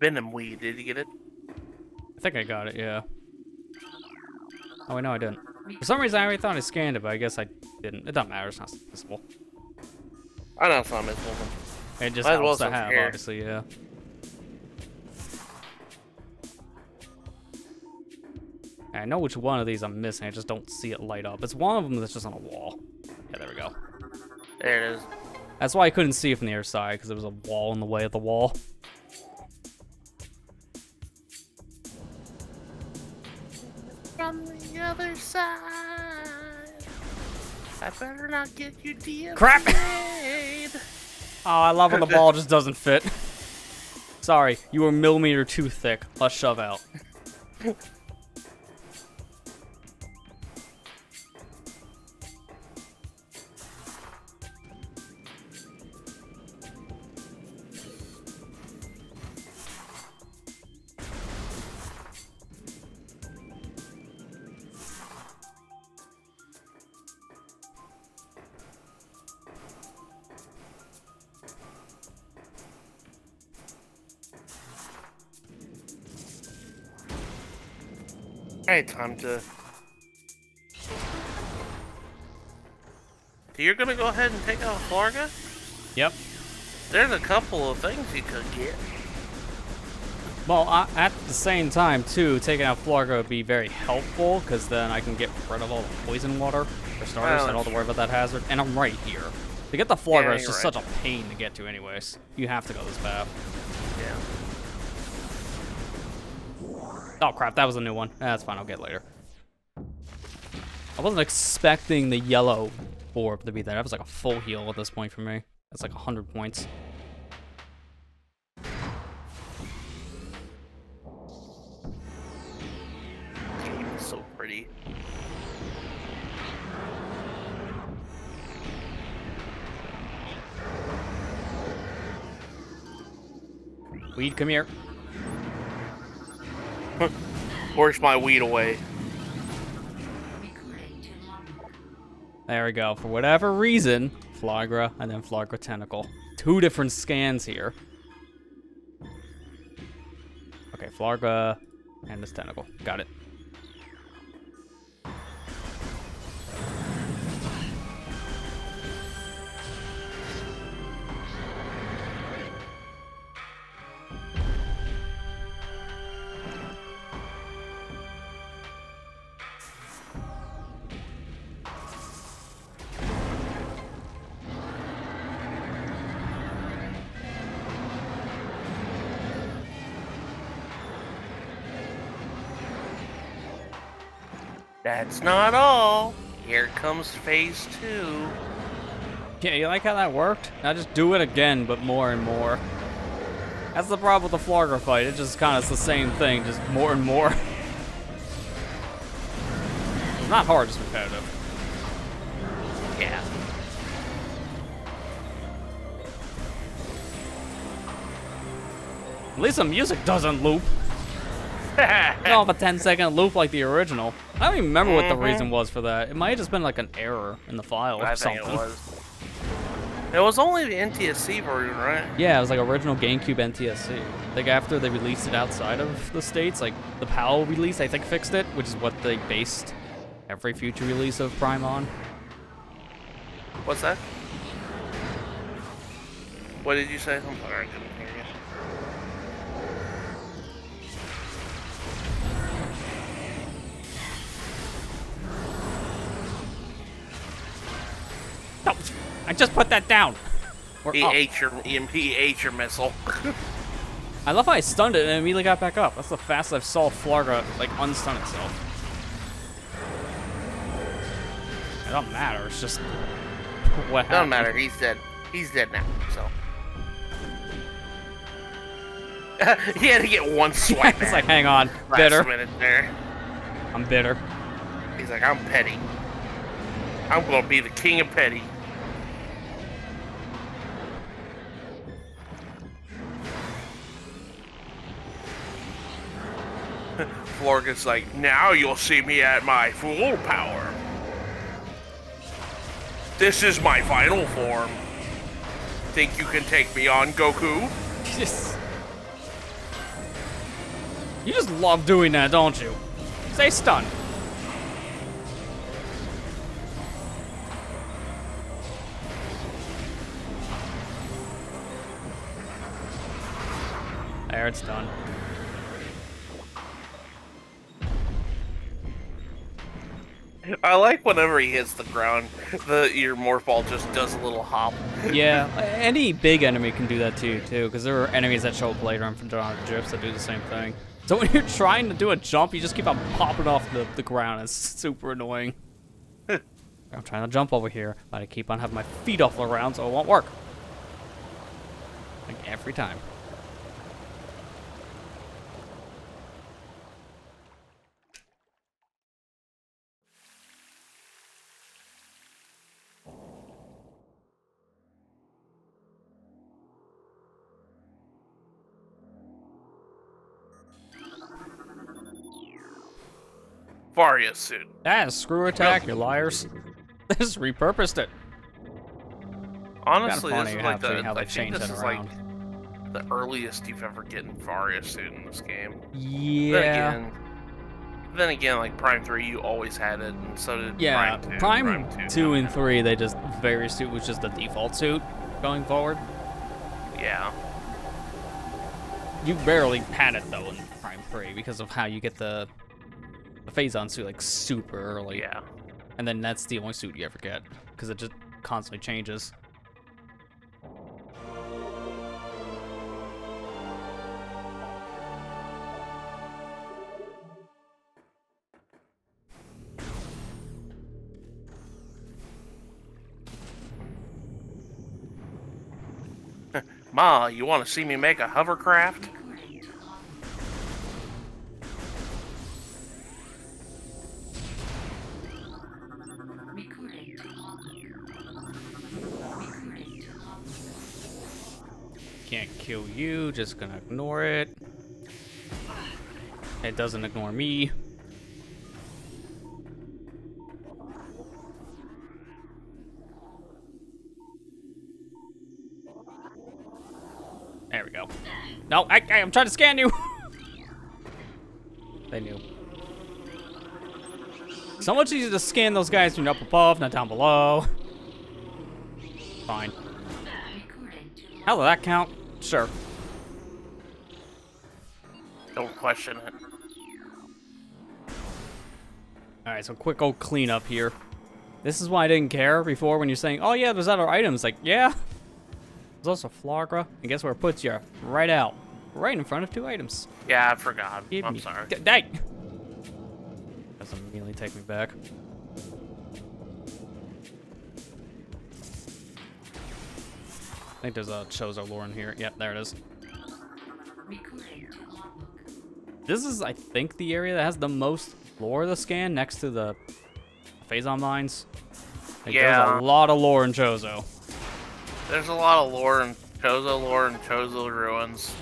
Venom weed, did you get it? I think I got it, yeah. Oh, wait, no, I didn't. For some reason, I already thought I scanned it, but I guess I didn't. It doesn't matter, it's not visible. I know it's not missable. It just Might as well helps to since have, you're here. obviously, yeah. I know which one of these I'm missing, I just don't see it light up. It's one of them that's just on a wall. Yeah, there we go. There it is. That's why I couldn't see it from the other side, because there was a wall in the way of the wall. From the other side. I better not get you DMCA'd. Crap! Oh, I love when the ball just doesn't fit. Sorry, you were a millimeter too thick. Let's shove out. Alright, time to... So you're gonna go ahead and take out Florga? Yep. There's a couple of things you could get. Well, at the same time, too, taking out Florga would be very helpful, because then I can get rid of all the poison water, for starters. I don't have to worry about that hazard. And I'm right here. To get the Florga Yeah, is just you're such a pain to get to anyways. You have to go this path. Yeah. Oh, crap, that was a new one. That's fine, I'll get it later. I wasn't expecting the yellow orb to be there. That was like a full heal at this point for me. That's like 100 points. Game is so pretty. Weed, come here. Where's my weed away? Recording to logbook. There we go. For whatever reason, Flagra and then Flagra Tentacle. Two different scans here. Okay, Flagra and this Tentacle. Got it. That's not all. Here comes phase 2. Yeah, you like how that worked? Now just do it again, but more and more. That's the problem with the Flogger fight. It just kind of is the same thing, just more and more. It's not hard, it's repetitive. Yeah. At least the music doesn't loop. No, a 10-second loop like the original. I don't even remember what the reason was for that. It might have just been like an error in the file or I something. think it was. It was only the NTSC version, right? Yeah, it was like original GameCube NTSC. Like after they released it outside of the States, like the PAL release, I think fixed it, which is what they based every future release of Prime on. What's that? What did you say? I'm sorry, I couldn't hear you. No, I just put that down. He We're up. ate your missile. I love how I stunned it and it immediately got back up. That's the fastest I've saw Flarga like unstun itself. It don't matter. It's just what happened. Doesn't matter. He's dead. He's dead now. So he had to get one swipe. It's like, hang on, last bitter. minute there. I'm bitter. He's like, I'm petty. I'm gonna be the king of petty. Florga's like, now you'll see me at my full power. This is my final form. Think you can take me on, Goku? You just love doing that, don't you? Say stun. There, it's done. I like whenever he hits the ground, your morph ball just does a little hop. Yeah, any big enemy can do that too, because there are enemies that show up later on from Drifts that do the same thing. So when you're trying to do a jump, you just keep on popping off the ground. It's super annoying. I'm trying to jump over here, but I keep on having my feet off the ground, so it won't work. Like every time. Varia suit. Ah, screw attack, you liars. They just repurposed it. Honestly, Kinda this funny is like how they I think changed this that is around. like the earliest you've ever gotten Varia suit in this game. Yeah. Then again, like Prime 3, you always had it, and so did Yeah, Prime 2. Prime 2 and 3, they just, Various suit was just the default suit going forward. Yeah. You barely had it though in Prime 3 because of how you get the phase-on suit like super early. Yeah. And then that's the only suit you ever get because it just constantly changes. Ma, you want to see me make a hovercraft? Recording to log. Recording to log. Recording to log. Can't kill you, just gonna ignore it. It doesn't ignore me. There we go. No, I'm trying to scan you. They knew. So much easier to scan those guys from up above, not down below. Fine. Recording to log. How will that count? Sure. Don't question it. Alright, so quick old cleanup here. This is why I didn't care before when you're saying, oh yeah, there's other items. Like, yeah. There's also Flagra, and guess where it puts you? Right out. Right in front of two items. Yeah, I forgot. Give I'm me- sorry. Dang! Doesn't really take me back. I think there's a Chozo lore in here. Yep, there it is. Recording to logbook. This is, I think, the area that has the most lore to scan next to the Phazon mines. Like, Yeah. There's a lot of lore in Chozo. There's a lot of lore and Chozo ruins.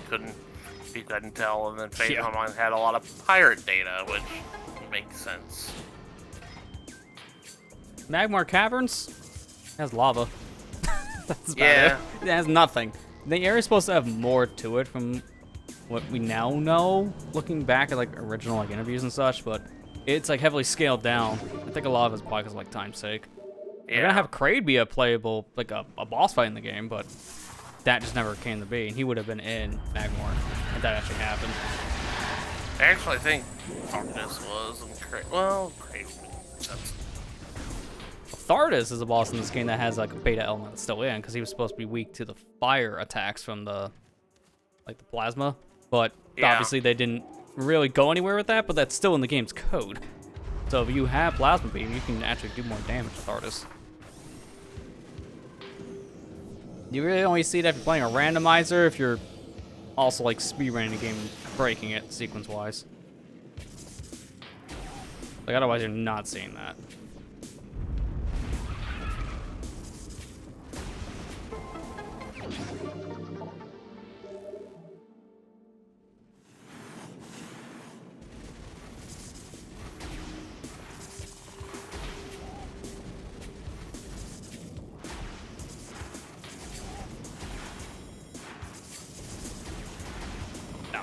You couldn't tell, and then Phase Yeah. Online had a lot of pirate data, which makes sense. Magmar Caverns has lava. That's about Yeah. it. It has nothing. The area's supposed to have more to it from what we now know, looking back at like original like interviews and such, but it's like heavily scaled down. I think a lot of it's probably because of like time's sake. Yeah. They're gonna have Kraid be a playable, like a boss fight in the game, but that just never came to be, and he would have been in Magmor if that actually happened. I actually think Darkness was and Kraid makes sense. Thardus is a boss in this game that has like a beta element still in, because he was supposed to be weak to the fire attacks from the plasma, but Yeah. obviously they didn't really go anywhere with that, but that's still in the game's code. So if you have plasma beam, you can actually do more damage to Thardus. You really only see that if you're playing a randomizer, if you're also like speedrunning the game, breaking it sequence-wise. Like otherwise you're not seeing that.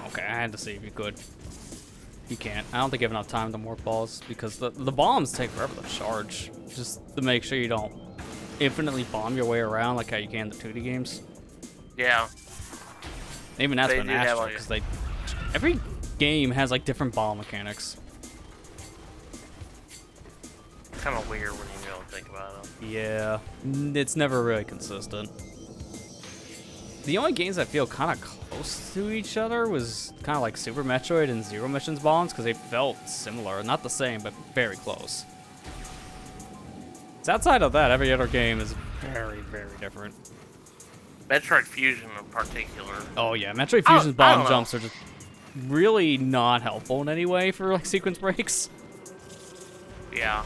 Okay, I had to see if you could. You can't. I don't think you have enough time to morph balls because the bombs take forever to charge. Just to make sure you don't infinitely bomb your way around like how you can in the 2D games. Yeah. Even that's They been do have, Astro like- because every game has like different bomb mechanics. Kind of weird when you don't think about it. Yeah, it's never really consistent. The only games that feel kind of close to each other was kind of like Super Metroid and Zero Missions bombs because they felt similar. Not the same, but very close. So outside of that, every other game is very, very different. Metroid Fusion in particular. Oh yeah, Metroid I don't- Fusion's I bomb don't know. jumps are just really not helpful in any way for like sequence breaks. Yeah.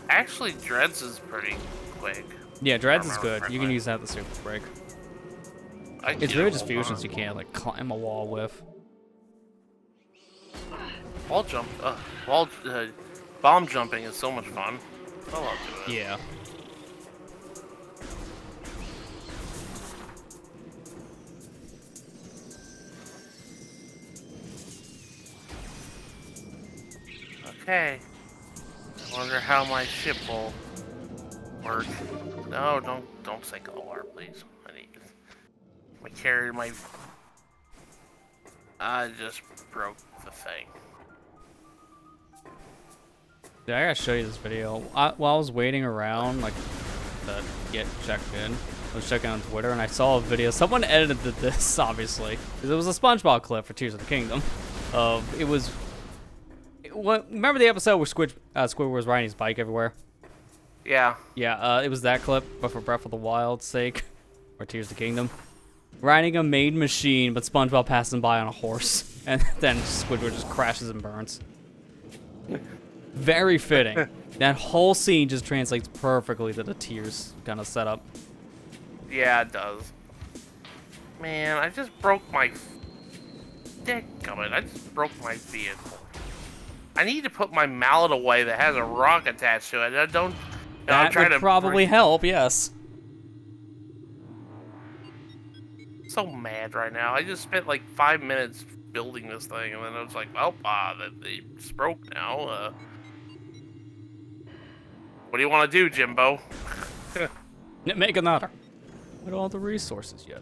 Actually, Dreads is pretty quick. Yeah, Dreads is Remember good. You can use that the sequence break. I It's get really it just all fusions the you can't like climb a wall with. time. Bomb jumping is so much fun. I love doing it. Yeah. Okay. I wonder how my ship will work. No, don't sink in the water, please. I carried my. I just broke the thing. Yeah, I gotta show you this video. While I was waiting around, like, to get checked in, I was checking on Twitter, and I saw a video. Someone edited this, obviously. 'Cause it was a SpongeBob clip for Tears of the Kingdom. Remember the episode where Squidward was riding his bike everywhere? Yeah. Yeah, it was that clip, but for Breath of the Wild's sake, or Tears of the Kingdom. Riding a maid machine, but SpongeBob passing by on a horse, and then Squidward just crashes and burns. Very fitting. That whole scene just translates perfectly to the Tears kind of setup. Yeah, it does. Man, I just broke my. Dadgummit, I just broke my vehicle. I need to put my mallet away that has a rock attached to it. I don't. I'm That trying would to probably help, yes. so mad right now. I just spent like 5 minutes building this thing, and then I was like, well, it's broke now. What do you want to do, Jimbo? Make another. We don't have the resources yet.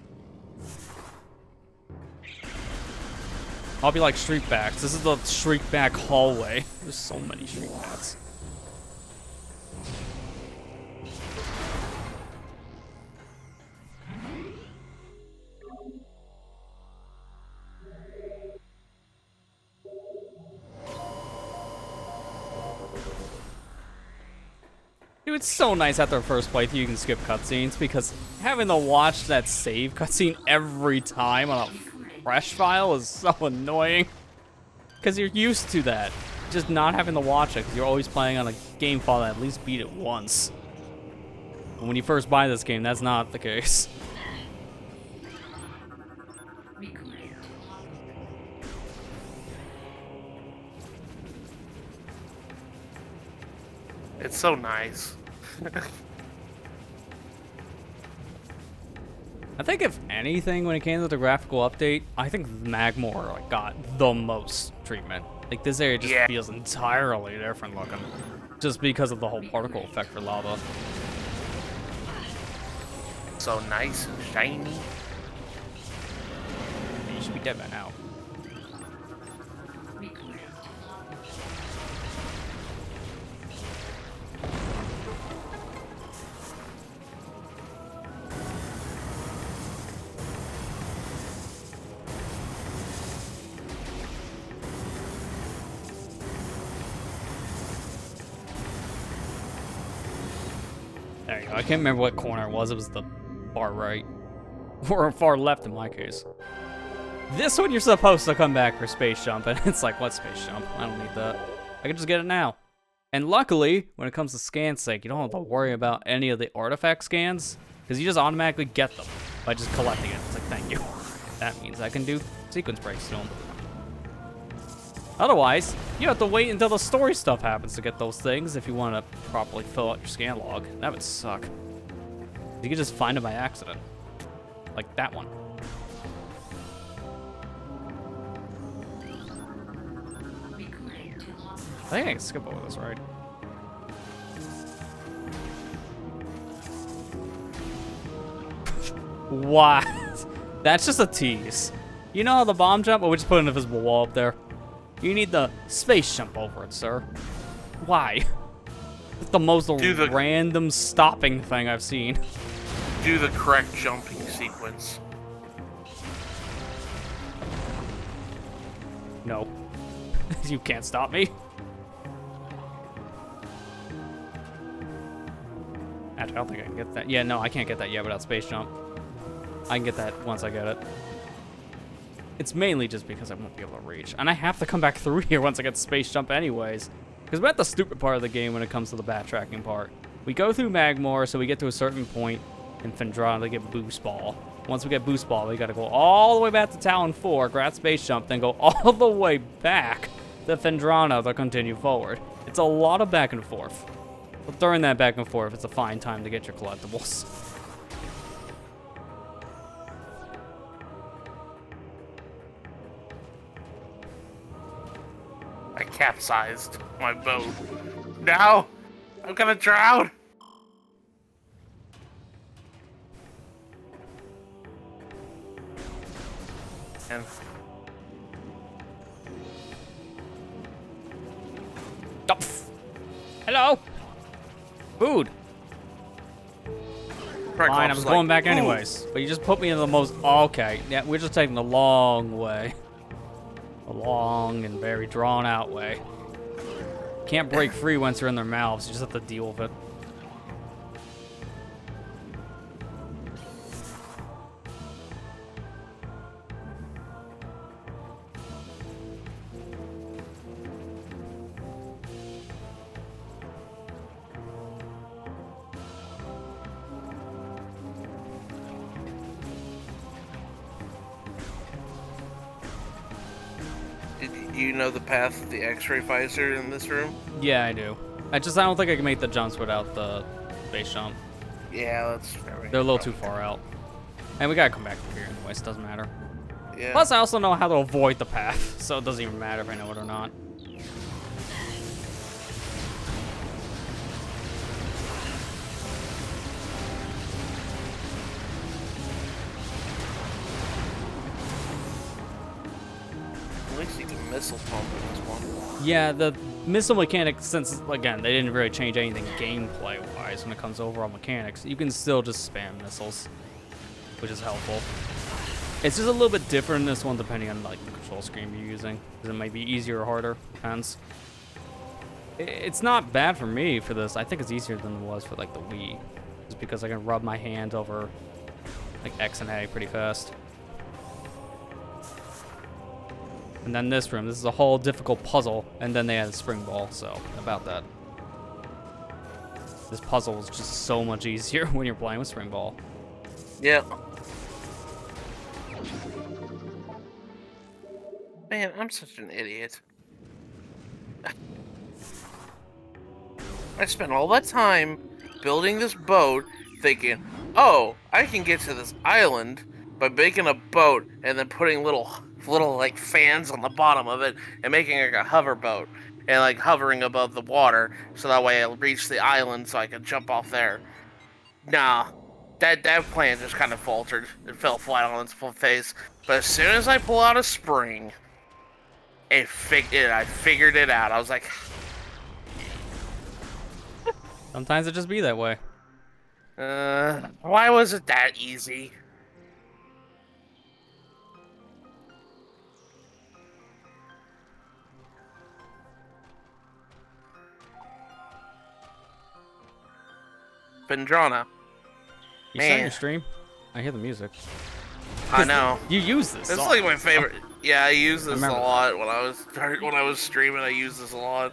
I'll be like Shriekbacks. This is the Shriekback hallway. There's so many Shriekbacks. Dude, it's so nice after the first playthrough you can skip cutscenes, because having to watch that save cutscene every time on a fresh file is so annoying. Because you're used to that. Just not having to watch it, because you're always playing on a game file that at least beat it once. And when you first buy this game, that's not the case. It's so nice. I think if anything, when it came to the graphical update, I think Magmore like, got the most treatment. Like, this area just feels entirely different looking. Just because of the whole particle effect for lava. So nice and shiny. You should be dead by now. There you go. I can't remember what corner it was. It was the far right. Or far left in my case. This one you're supposed to come back for space jump, and it's like, what space jump? I don't need that. I can just get it now. And luckily, when it comes to scan sync, you don't have to worry about any of the artifact scans, because you just automatically get them by just collecting it. It's like, thank you. That means I can do sequence breaks to them. Otherwise, you have to wait until the story stuff happens to get those things if you want to properly fill out your scan log. That would suck. You could just find it by accident. Like that one. I think I can skip over this, right? What? That's just a tease. You know how the bomb jump? Well, we just put an invisible wall up there. You need the space jump over it, sir. Why? It's the most random stopping thing I've seen. Do the correct jumping sequence. No. You can't stop me. Actually, I don't think I can get that. Yeah, no, I can't get that yet without space jump. I can get that once I get it. It's mainly just because I won't be able to reach. And I have to come back through here once I get space jump anyways. Because we're at the stupid part of the game when it comes to the backtracking part. We go through Magmore, so we get to a certain point in Phendrana to get Boost Ball. Once we get Boost Ball, we gotta go all the way back to Talon 4, grab space jump, then go all the way back to Phendrana to continue forward. It's a lot of back and forth. But during that back and forth, it's a fine time to get your collectibles. I capsized my boat. Now I'm gonna drown. And Oh, hello? Food. Fine, I was going back anyways. But you just put me in the most... Oh, okay. Yeah, we're just taking the long way. A long and very drawn out way. Can't break free once you're in their mouths. You just have to deal with it. do you know the path of the X-ray visor in this room? Yeah, I do. I don't think I can make the jumps without the base jump. Yeah, that's very. They're a little too far out. And we gotta come back from here anyways, doesn't matter. Yeah. Plus, I also know how to avoid the path, so it doesn't even matter if I know it or not. At least you can missile pump in this one. Yeah, the missile mechanic, since, again, they didn't really change anything gameplay-wise when it comes to overall mechanics, you can still just spam missiles, which is helpful. It's just a little bit different in this one depending on like the control scheme you're using, because it might be easier or harder, depends. It's not bad for me for this. I think it's easier than it was for like the Wii. Just because I can rub my hand over like X and A pretty fast. And then this room, this is a whole difficult puzzle, and then they had a spring ball, so about that. This puzzle is just so much easier when you're playing with spring ball. Yeah. Man, I'm such an idiot. I spent all that time building this boat thinking, oh, I can get to this island by making a boat and then putting little like fans on the bottom of it and making like a hover boat and like hovering above the water so that way I'll reach the island so I can jump off there. Nah, that plan just kind of faltered. It fell flat on its face. But as soon as I pull out a spring, I figured it out. I was like, Sometimes it just be that way. why was it that easy? Bendrana. You starting Man. your stream? I hear the music. I know. You use this It's song. like my favorite. Yeah, I use this a remember. lot when I was streaming. I use this a lot.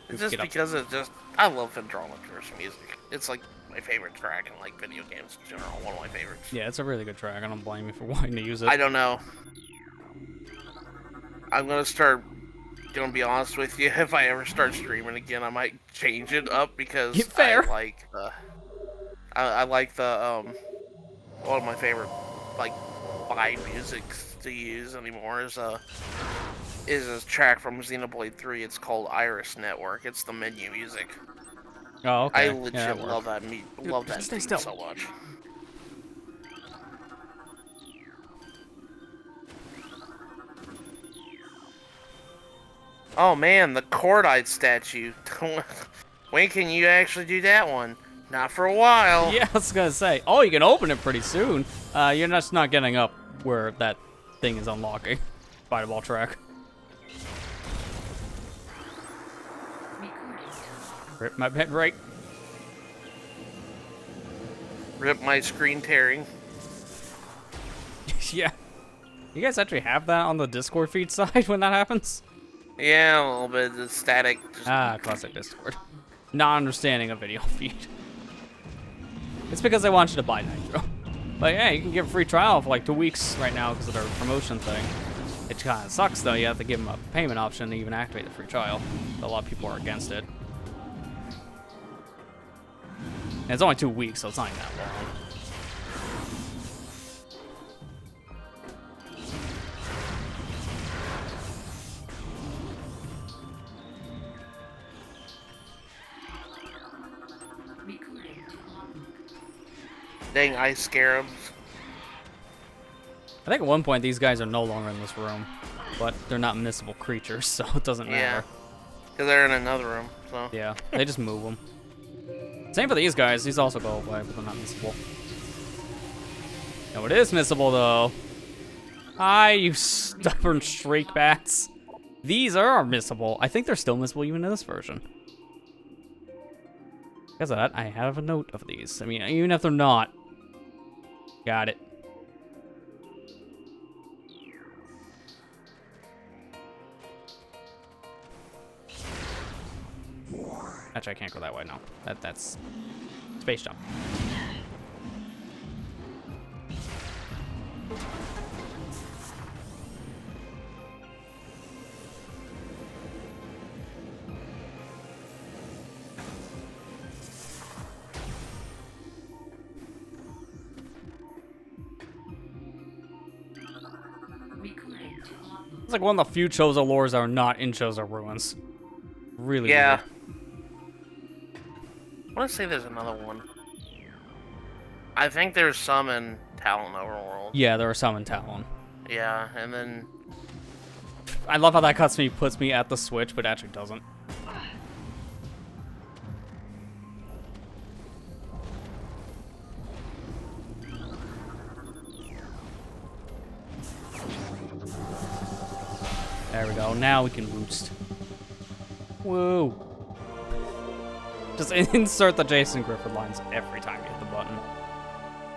Just Just get up. because I love Vendrana's music. It's like my favorite track in like video games in general. One of my favorites. Yeah, it's a really good track. I don't blame you for wanting to use it. I don't know. I'm gonna be honest with you. If I ever start streaming again, I might change it up because Fair. I like the one of my favorite like vibe music to use anymore is a track from Xenoblade 3. It's called Iris Network. It's the menu music. Oh, okay. I legit love that stay theme still. so much. Oh man, the Cordite statue. When can you actually do that one? Not for a while. Yeah, I was gonna say. Oh, you can open it pretty soon. You're just not getting up where that thing is unlocking. Fireball track. Rip my bed right. Rip my screen tearing. Yeah. You guys actually have that on the Discord feed side when that happens? Yeah, a little bit of static. Classic Discord. Not understanding a video feed. It's because they want you to buy Nitro. But yeah, you can give a free trial for like 2 weeks right now because of their promotion thing. It kind of sucks though. You have to give them a payment option to even activate the free trial. A lot of people are against it. And it's only 2 weeks, so it's not even that long. Dang ice scarabs. I think at one point these guys are no longer in this room, but they're not missable creatures, so it doesn't Yeah. matter. Because they're in another room, so. Yeah, they just move them. Same for these guys. These also go away, but they're not missable. No, it is missable, though. Hi, you stubborn shrike bats. These are missable. I think they're still missable even in this version. Because of that, I have a note of these. I mean, even if they're not. Got it. Actually, I can't go that way, no. That's space jump. It's like one of the few Chozo lores that are not in Chozo Ruins. Really Yeah. weird. I want to say there's another one. I think there's some in Talon Overworld. Yeah, there are some in Talon. Yeah, and then I love how that puts me at the switch, but actually doesn't. There we go. Now we can roost. Woo. Just insert the Jason Griffith lines every time you hit the button.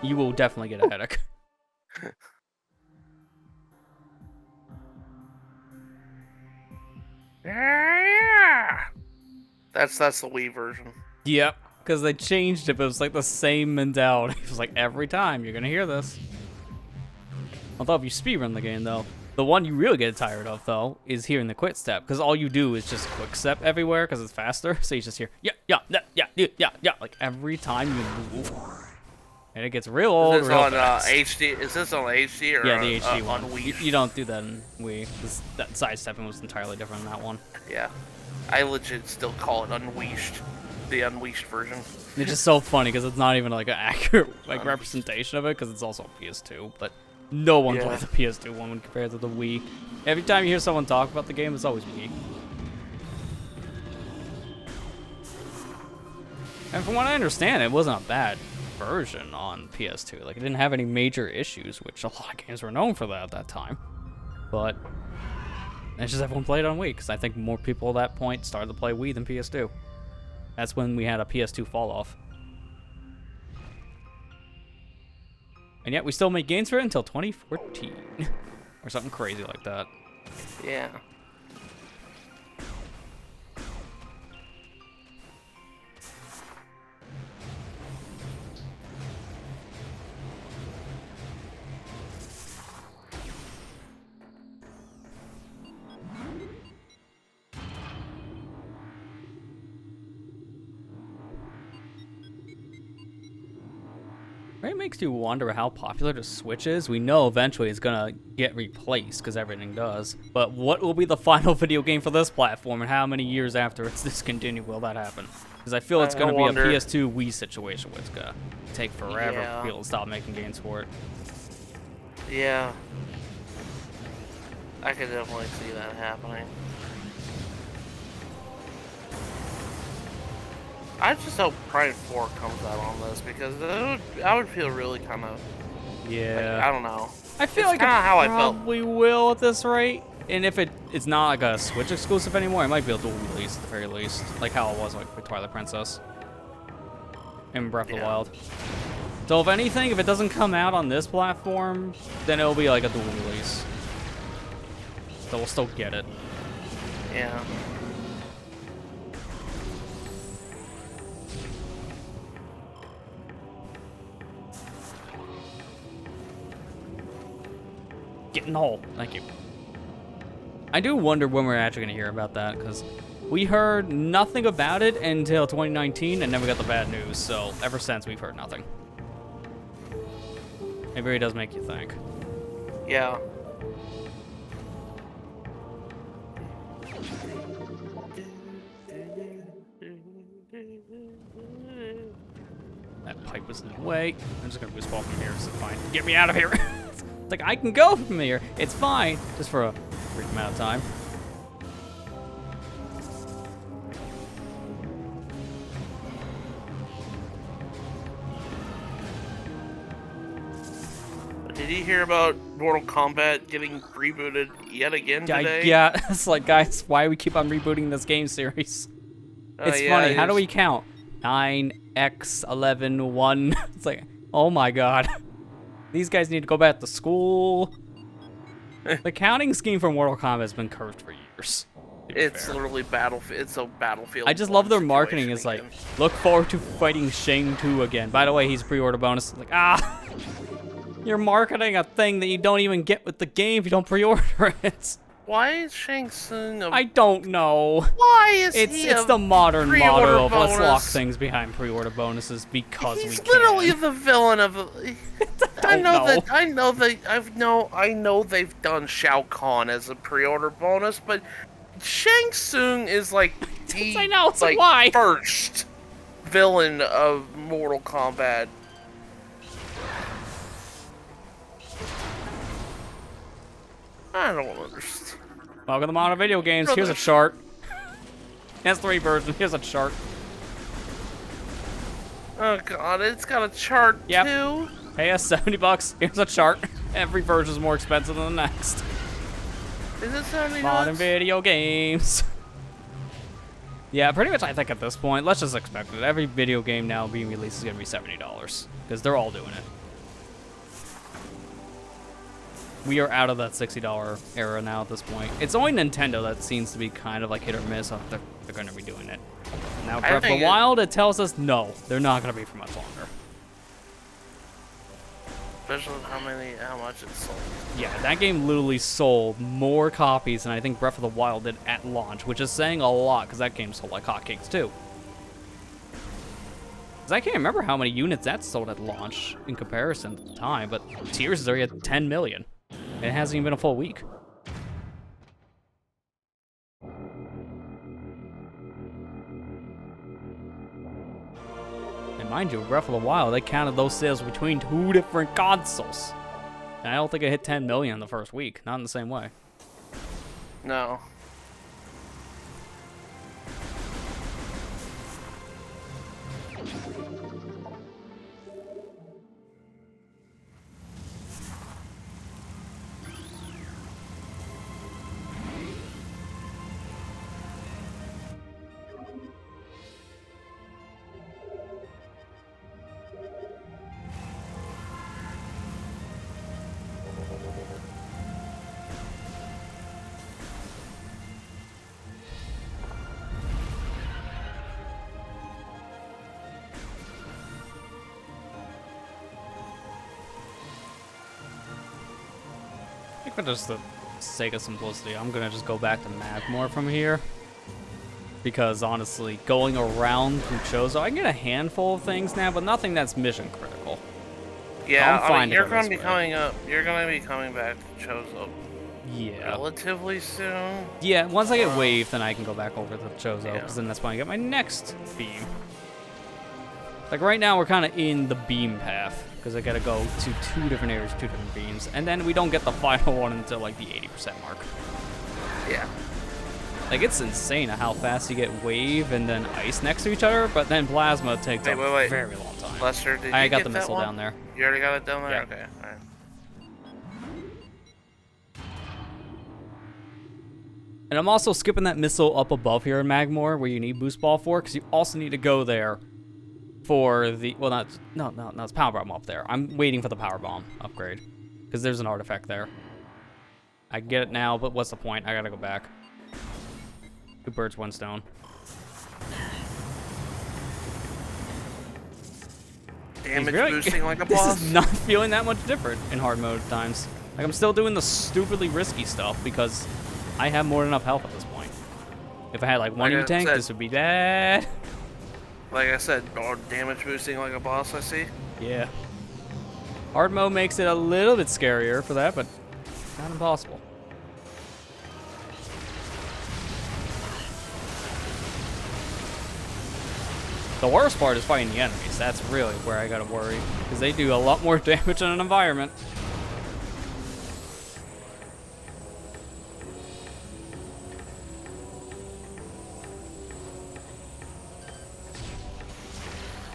You will definitely get a headache. Yeah. That's the Wii version. Yep, because they changed it, but it was like the same mentality. It was like every time you're gonna hear this. Although if you speedrun the game, though, the one you really get tired of, though, is hearing the quick step, because all you do is just quick step everywhere, because it's faster. So you just hear yeah, like every time you move, and it gets real old. Is this real on fast. HD? Is this on HD or Yeah, the HD one. on Wii? You don't do that in Wii. That sidestepping was entirely different in that one. Yeah, I legit still call it Unleashed, the Unleashed version. It's just so funny because it's not even like an accurate like representation of it, because it's also a PS2. But no one plays the PS2 one when compared to the Wii. Every time you hear someone talk about the game, it's always Wii. And from what I understand, it wasn't a bad version on PS2. Like, it didn't have any major issues, which a lot of games were known for that at that time. But it's just everyone played on Wii, because I think more people at that point started to play Wii than PS2. That's when we had a PS2 fall off. And yet we still make games for it until 2014. Or something crazy like that. Yeah. It makes you wonder how popular the Switch is. We know eventually it's gonna get replaced, because everything does. But what will be the final video game for this platform, and how many years after it's discontinued will that happen? Because I feel it's gonna be a PS2 Wii situation where it's gonna take forever for people to stop making games for it. Yeah. I could definitely see that happening. I just hope Prime 4 comes out on this, because I would feel really kind of... Yeah. Like, I don't know. I feel It's like it kinda how I felt. probably will at this rate. And if it's not like a Switch exclusive anymore, it might be a dual release at the very least. Like how it was like with Twilight Princess and Breath of the Wild. So if anything, if it doesn't come out on this platform, then it'll be like a dual release. So we'll still get it. Yeah. Get in the hole. Thank you. I do wonder when we're actually going to hear about that, because we heard nothing about it until 2019, and then we got the bad news, so ever since we've heard nothing. It really does make you think. Yeah. That pipe was in the way. I'm just going to boost ball from here, so fine. Get me out of here! It's like, I can go from here. It's fine. Just for a brief amount of time. Did you hear about Mortal Kombat getting rebooted yet again today? Yeah, it's like, guys, why do we keep on rebooting this game series? It's funny. How do we count? 9, X, 11, 1. It's like, oh my god. These guys need to go back to school. The counting scheme for Mortal Kombat has been cursed for years. It's literally Battlefield. It's a Battlefield. I just love their marketing. It's like, look forward to fighting Shang 2 again. By the way, he's pre-order bonus. Like, you're marketing a thing that you don't even get with the game if you don't pre-order it. Why is Shang Tsung I don't know. Why is It's the modern motto of let's lock things behind pre-order bonuses because we can. He's literally the villain of. I know they've done Shao Kahn as a pre-order bonus, but Shang Tsung is like the I know, it's like, why? first villain of Mortal Kombat. I don't understand. Welcome to modern video games. Here's a chart. S3 version. Here's a chart. Oh god, it's got a chart too. Pay us $70. Here's a chart. Every version is more expensive than the next. Is it $70? Modern video games. Yeah, pretty much I think at this point, let's just expect it. Every video game now being released is going to be $70, because they're all doing it. We are out of that $60 era now at this point. It's only Nintendo that seems to be kind of like hit or miss. Oh, they're going to be doing it. Now, Breath of the Wild, it tells us no, they're not going to be for much longer. Especially with how much it's sold. Yeah, that game literally sold more copies than I think Breath of the Wild did at launch, which is saying a lot, because that game sold like hotcakes too. Because I can't remember how many units that sold at launch in comparison at the time, but Tears is already at 10 million. And it hasn't even been a full week. And mind you, Breath of the Wild, they counted those sales between 2 different consoles. And I don't think it hit 10 million in the first week. Not in the same way. No. I think for just the sake of simplicity, I'm gonna just go back to Magmore from here. Because honestly, going around through Chozo, I can get a handful of things now, but nothing that's mission critical. Yeah, I'm fine I mean, to you're go gonna this be way. coming up. You're gonna be coming back to Chozo Yeah. relatively soon. Yeah, once I get waved, then I can go back over to Chozo, Yeah. because then that's when I get my next beam. Like right now, we're kind of in the beam path, because I gotta go to 2 different areas, 2 different beams, and then we don't get the final one until like the 80% mark. Yeah. Like, it's insane how fast you get wave and then ice next to each other, but then plasma takes a Wait. very long time. Lester, did I you got get the that missile one? down there. You already got it down there? Yeah. Okay, alright. And I'm also skipping that missile up above here in Magmore, where you need Boost Ball for, because you also need to go there for the, well, no, it's Power Bomb up there. I'm waiting for the Power Bomb upgrade, because there's an artifact there. I get it now, but what's the point? I gotta go back. 2 birds, 1 stone. Damage Really- boosting like a This boss. is not feeling that much different in hard mode times. Like, I'm still doing the stupidly risky stuff because I have more than enough health at this point. If I had like one Like I E-Tank, said- this would be bad. Like I said, damage boosting like a boss, I see. Yeah. Hard mode makes it a little bit scarier for that, but not impossible. The worst part is fighting the enemies. That's really where I gotta worry, because they do a lot more damage in an environment.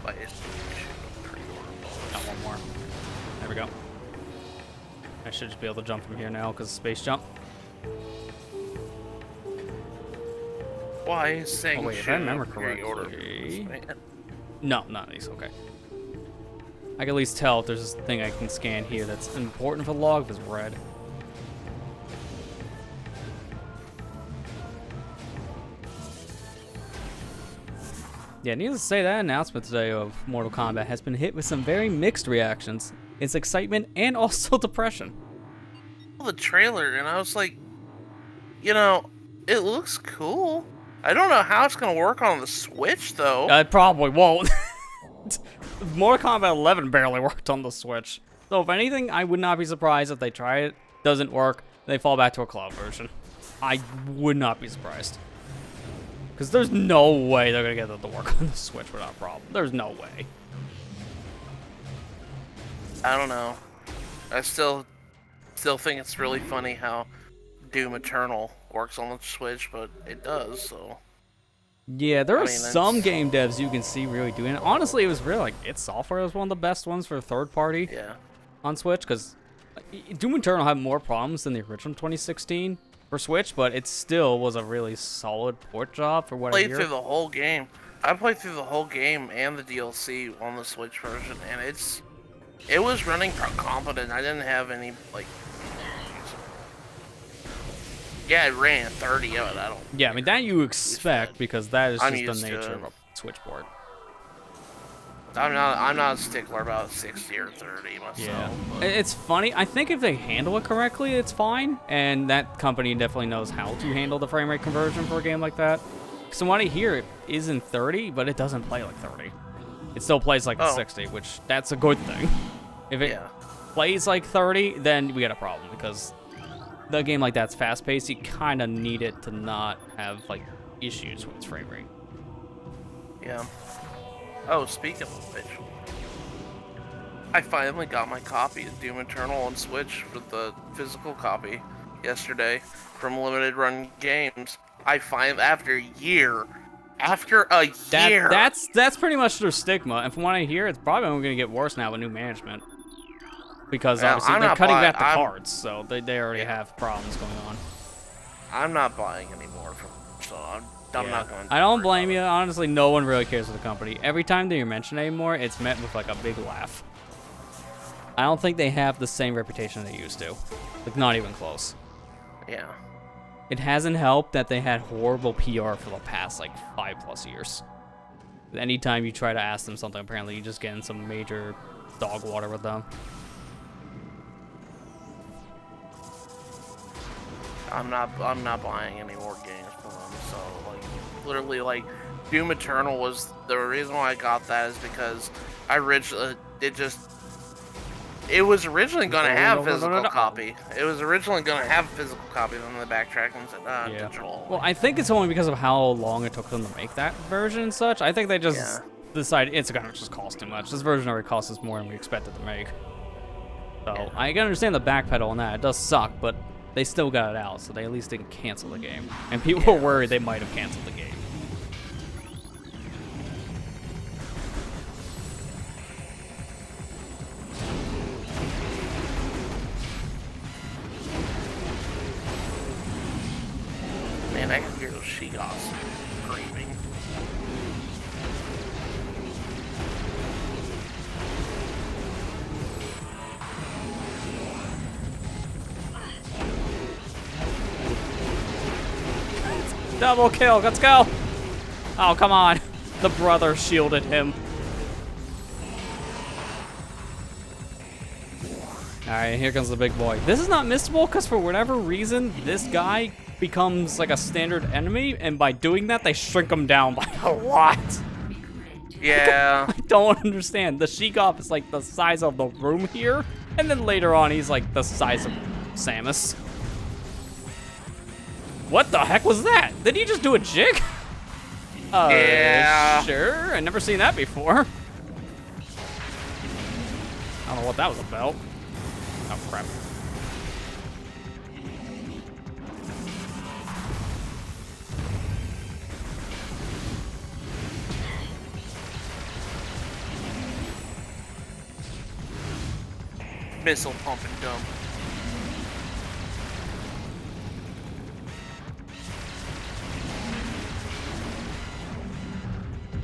Like, it's pretty horrible. Got one more. There we go. I should just be able to jump from here now because space jump. Why is saying Oh wait, if I shit remember upgrade order? correctly. Man. No, not these. Okay. I can at least tell if there's this thing I can scan here that's important for the log if it's red. Yeah, needless to say, that announcement today of Mortal Kombat has been hit with some very mixed reactions. It's excitement and also depression. The trailer, and I was like, you know, it looks cool. I don't know how it's gonna work on the Switch though. I probably won't. Mortal Kombat 11 barely worked on the Switch. So if anything, I would not be surprised if they try it, doesn't work, they fall back to a cloud version. I would not be surprised. Because there's no way they're going to get that to work on the Switch without a problem. There's no way. I don't know. I still think it's really funny how Doom Eternal works on the Switch, but it does, so. Yeah, there are mean, some that's- game devs you can see really doing it. Honestly, it was really like, its software was one of the best ones for third party Yeah. on Switch, because Doom Eternal had more problems than the original 2016, for Switch, but it still was a really solid port job for what I Played hear. through the whole game. I played through the whole game and the DLC on the Switch version, and it was running competent. I didn't have any like. Yeah, it ran 30 of it. I don't. Yeah, I mean that you expect because that is I'm just used the to nature it. of a Switch port. I'm not a stickler about 60 or 30 myself. Yeah, but- it's funny. I think if they handle it correctly, it's fine. And that company definitely knows how to handle the frame rate conversion for a game like that. So what I hear, it isn't 30, but it doesn't play like 30. It still plays like 60, which that's a good thing. If it plays like 30, then we got a problem because the game like that's fast-paced. You kind of need it to not have like issues with its frame rate. Yeah. Oh, speaking of which, I finally got my copy of Doom Eternal on Switch for the physical copy yesterday from Limited Run Games. After a year. That's pretty much their stigma, and from what I hear, it's probably only going to get worse now with new management. Because obviously they're cutting back the cards, so they already have problems going on. I'm not buying anymore from them, so I'm not going to. I don't blame you. Honestly, no one really cares for the company. Every time they mention it anymore, it's met with like a big laugh. I don't think they have the same reputation they used to. Like, not even close. Yeah. It hasn't helped that they had horrible PR for the past like 5+ years. Anytime you try to ask them something, apparently you just get in some major dog water with them. I'm not buying any more games from them. So like, literally, like, Doom Eternal was the reason why I got that is because it was originally going to have physical copy. It was originally going to have physical copy, then they backtracked and said, digital. Well, I think it's only because of how long it took them to make that version and such. I think they just decided it's going to just cost too much. This version already costs us more than we expected to make. So I can understand the backpedal on that. It does suck, but they still got it out, so they at least didn't cancel the game. And people were worried they might have canceled the game. Man, I can hear those she-goths screaming. Double kill, let's go! Oh, come on. The brother shielded him. Alright, here comes the big boy. This is not missable because for whatever reason, this guy becomes like a standard enemy, and by doing that, they shrink him down by a lot. Yeah. I don't understand. The Sheegoth is like the size of the room here, and then later on, he's like the size of Samus. What the heck was that? Did he just do a jig? Yeah. Sure. I've never seen that before. I don't know what that was about. Oh, crap. Missile pump and dump.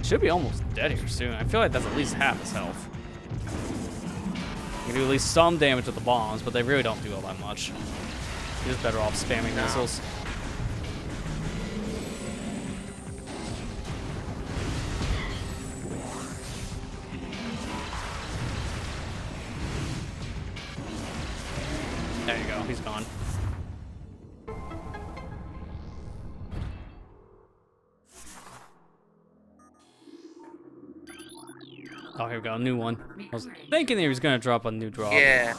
Should be almost dead here soon. I feel like that's at least half his health. You can do at least some damage with the bombs, but they really don't do all that much. You're just better off spamming missiles. There you go, he's gone. Oh, here we go, new one. I was thinking he was gonna drop a new drop. Yeah.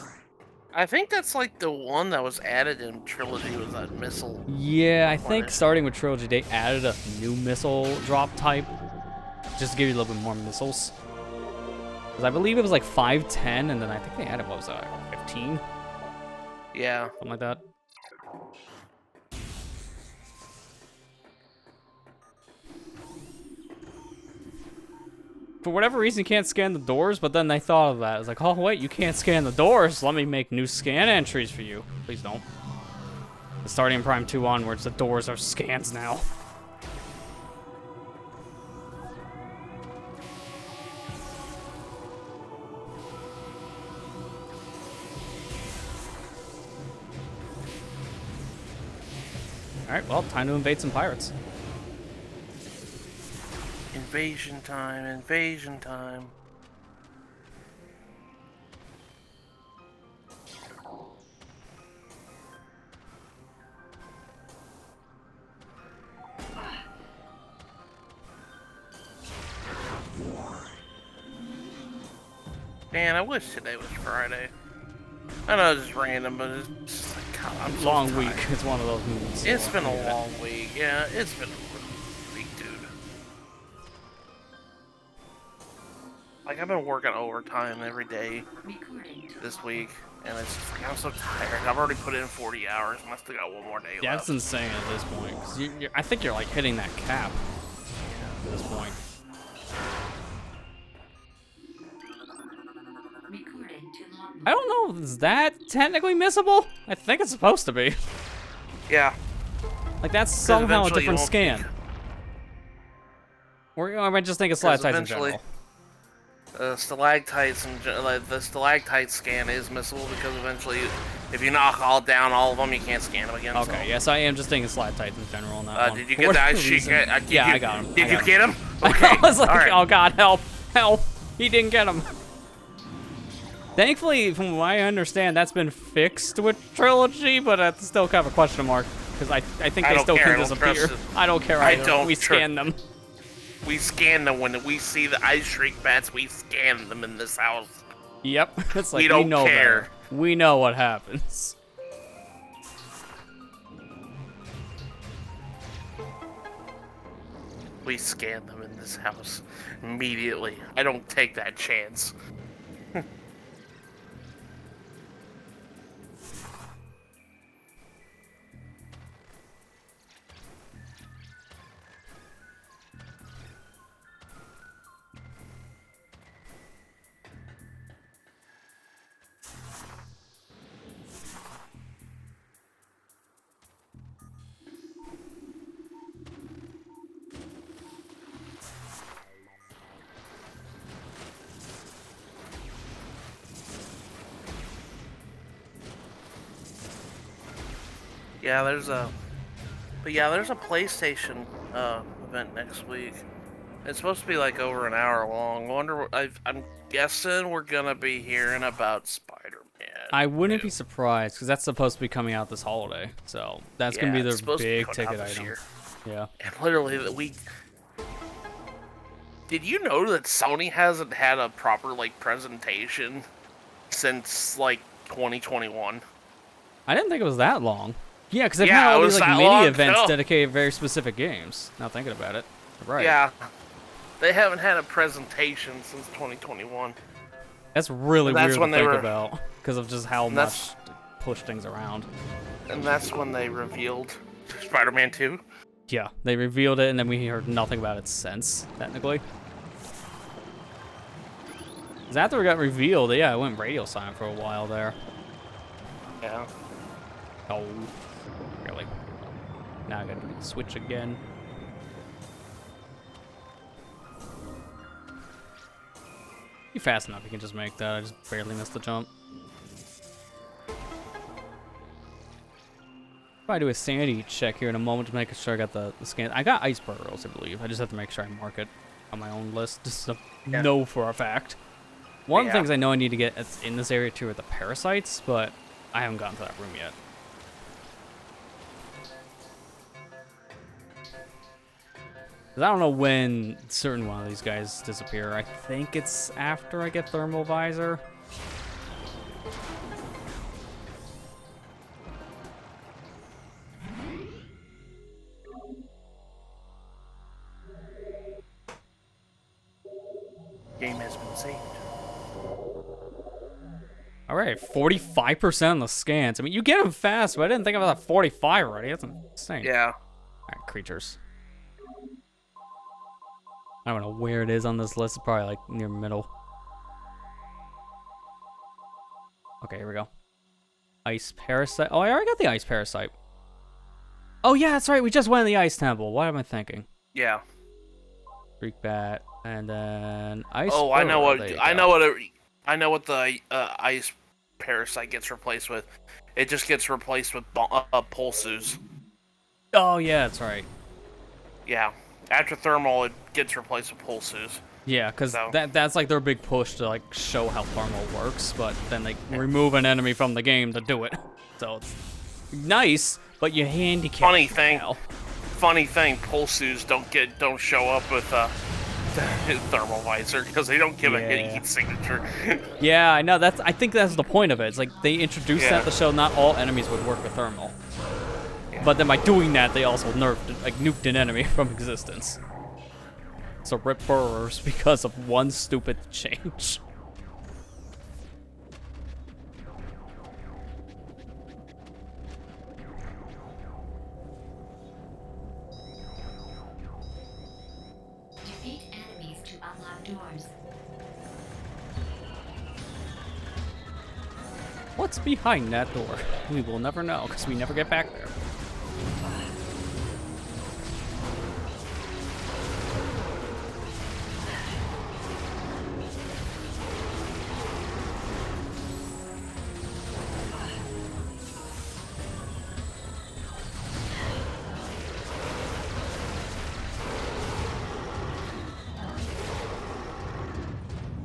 I think that's like the one that was added in Trilogy was that missile. Yeah, I think starting with Trilogy, they added a new missile drop type. Just to give you a little bit more missiles. Because I believe it was like 5, 10, and then I think they added, what was that, 15? Yeah. Something like that. For whatever reason, you can't scan the doors, but then they thought of that. It's like, oh, wait, you can't scan the doors. Let me make new scan entries for you. Please don't. Starting in Prime 2 onwards, the doors are scans now. Alright, well, time to invade some pirates. Invasion time, invasion time. Man, I wish today was Friday. I know it's just random, but it's just like, God, I'm so Long tired. week. It's one of those movies. It's been a long week. Yeah, it's been a week, dude. Like, I've been working overtime every day Recording to this week, and it's just like, I'm so tired. I've already put in 40 hours, and I still got one more day Yeah, left. that's insane at this point. 'Cause I think you're like hitting that cap at this point. recording to logbook. I don't know. Is that technically missable? I think it's supposed to be. Yeah. Like that's somehow a eventually different you won't scan. Or I might just think it's stalactites in eventually- general. Stalactites and like the stalactite scan is missable because eventually, if you knock down all of them, you can't scan them again. Okay, so. yes, I am just thinking stalactites in general on that one. Did you For get that whatever sheet? reason. Yeah, I got him. Did I you got get him? Okay. I was like, all right. oh god, help, help. He didn't get him. Thankfully, from what I understand, that's been fixed with Trilogy, but it's still kind of a question mark. Because I think I they don't still care, can I don't trust disappear. it. I don't care I either. don't We tr- scan them. We scan them when we see the ice shriek bats. We scan them in this house. Yep. It's like, We don't know care. better. We know what happens. We scan them in this house immediately. I don't take that chance. Yeah, there's a PlayStation event next week. It's supposed to be like over an hour long. I'm guessing we're gonna be hearing about Spider-Man. I wouldn't be surprised, because that's supposed to be coming out this holiday. So that's going to be it's the supposed to be big coming out ticket this item. year. Yeah. And literally, did you know that Sony hasn't had a proper like presentation since like 2021? I didn't think it was that long. Yeah, because they've Yeah, had all it these was like that mini long, events no. dedicated to very specific games. Now thinking about it. Right. Yeah, they haven't had a presentation since 2021. That's really And that's weird when to they think were- about because of just how and much that's- they push things around. And that's when they revealed Spider-Man 2. Yeah, they revealed it and then we heard nothing about it since, technically. 'Cause after it got revealed, yeah, it went radio silent for a while there. Yeah. Oh, really? Now I gotta do the switch again. You fast enough, you can just make that. I just barely missed the jump. Probably do a sanity check here in a moment to make sure I got the scan. I got iceberg rolls, I believe. I just have to make sure I mark it on my own list just to know for a fact. One of the Yeah. things I know I need to get that's in this area too are the parasites, but I haven't gotten to that room yet. 'Cause I don't know when certain one of these guys disappear. I think it's after I get thermal visor. Game has been saved. All right, 45% on the scans. I mean, you get them fast, but I didn't think about that 45 already. That's insane. Yeah. All right, creatures. I don't know where it is on this list. It's probably like near middle. Okay, here we go. Ice parasite. Oh, I already got the ice parasite. Oh yeah, that's right. We just went in the ice temple. What am I thinking? Yeah. Freak bat, and then ice. Oh, I know Burrow, what there you I go. know what I know what the ice parasite gets replaced with. It just gets replaced with pulses. Oh yeah, that's right. Yeah. After thermal, it gets replaced with pulses. Yeah, because So- that's like their big push to like show how thermal works, but then they remove an enemy from the game to do it. So it's nice, but you handicap. Funny thing, pulses don't show up with his thermal visor because they don't give a Yeah. heat signature. Yeah, I know. I think that's the point of it. It's like they introduced Yeah. that to show not all enemies would work with thermal. But then by doing that, they also nuked an enemy from existence. So rip burrowers because of one stupid change. Defeat enemies to unlock doors. What's behind that door? We will never know because we never get back there.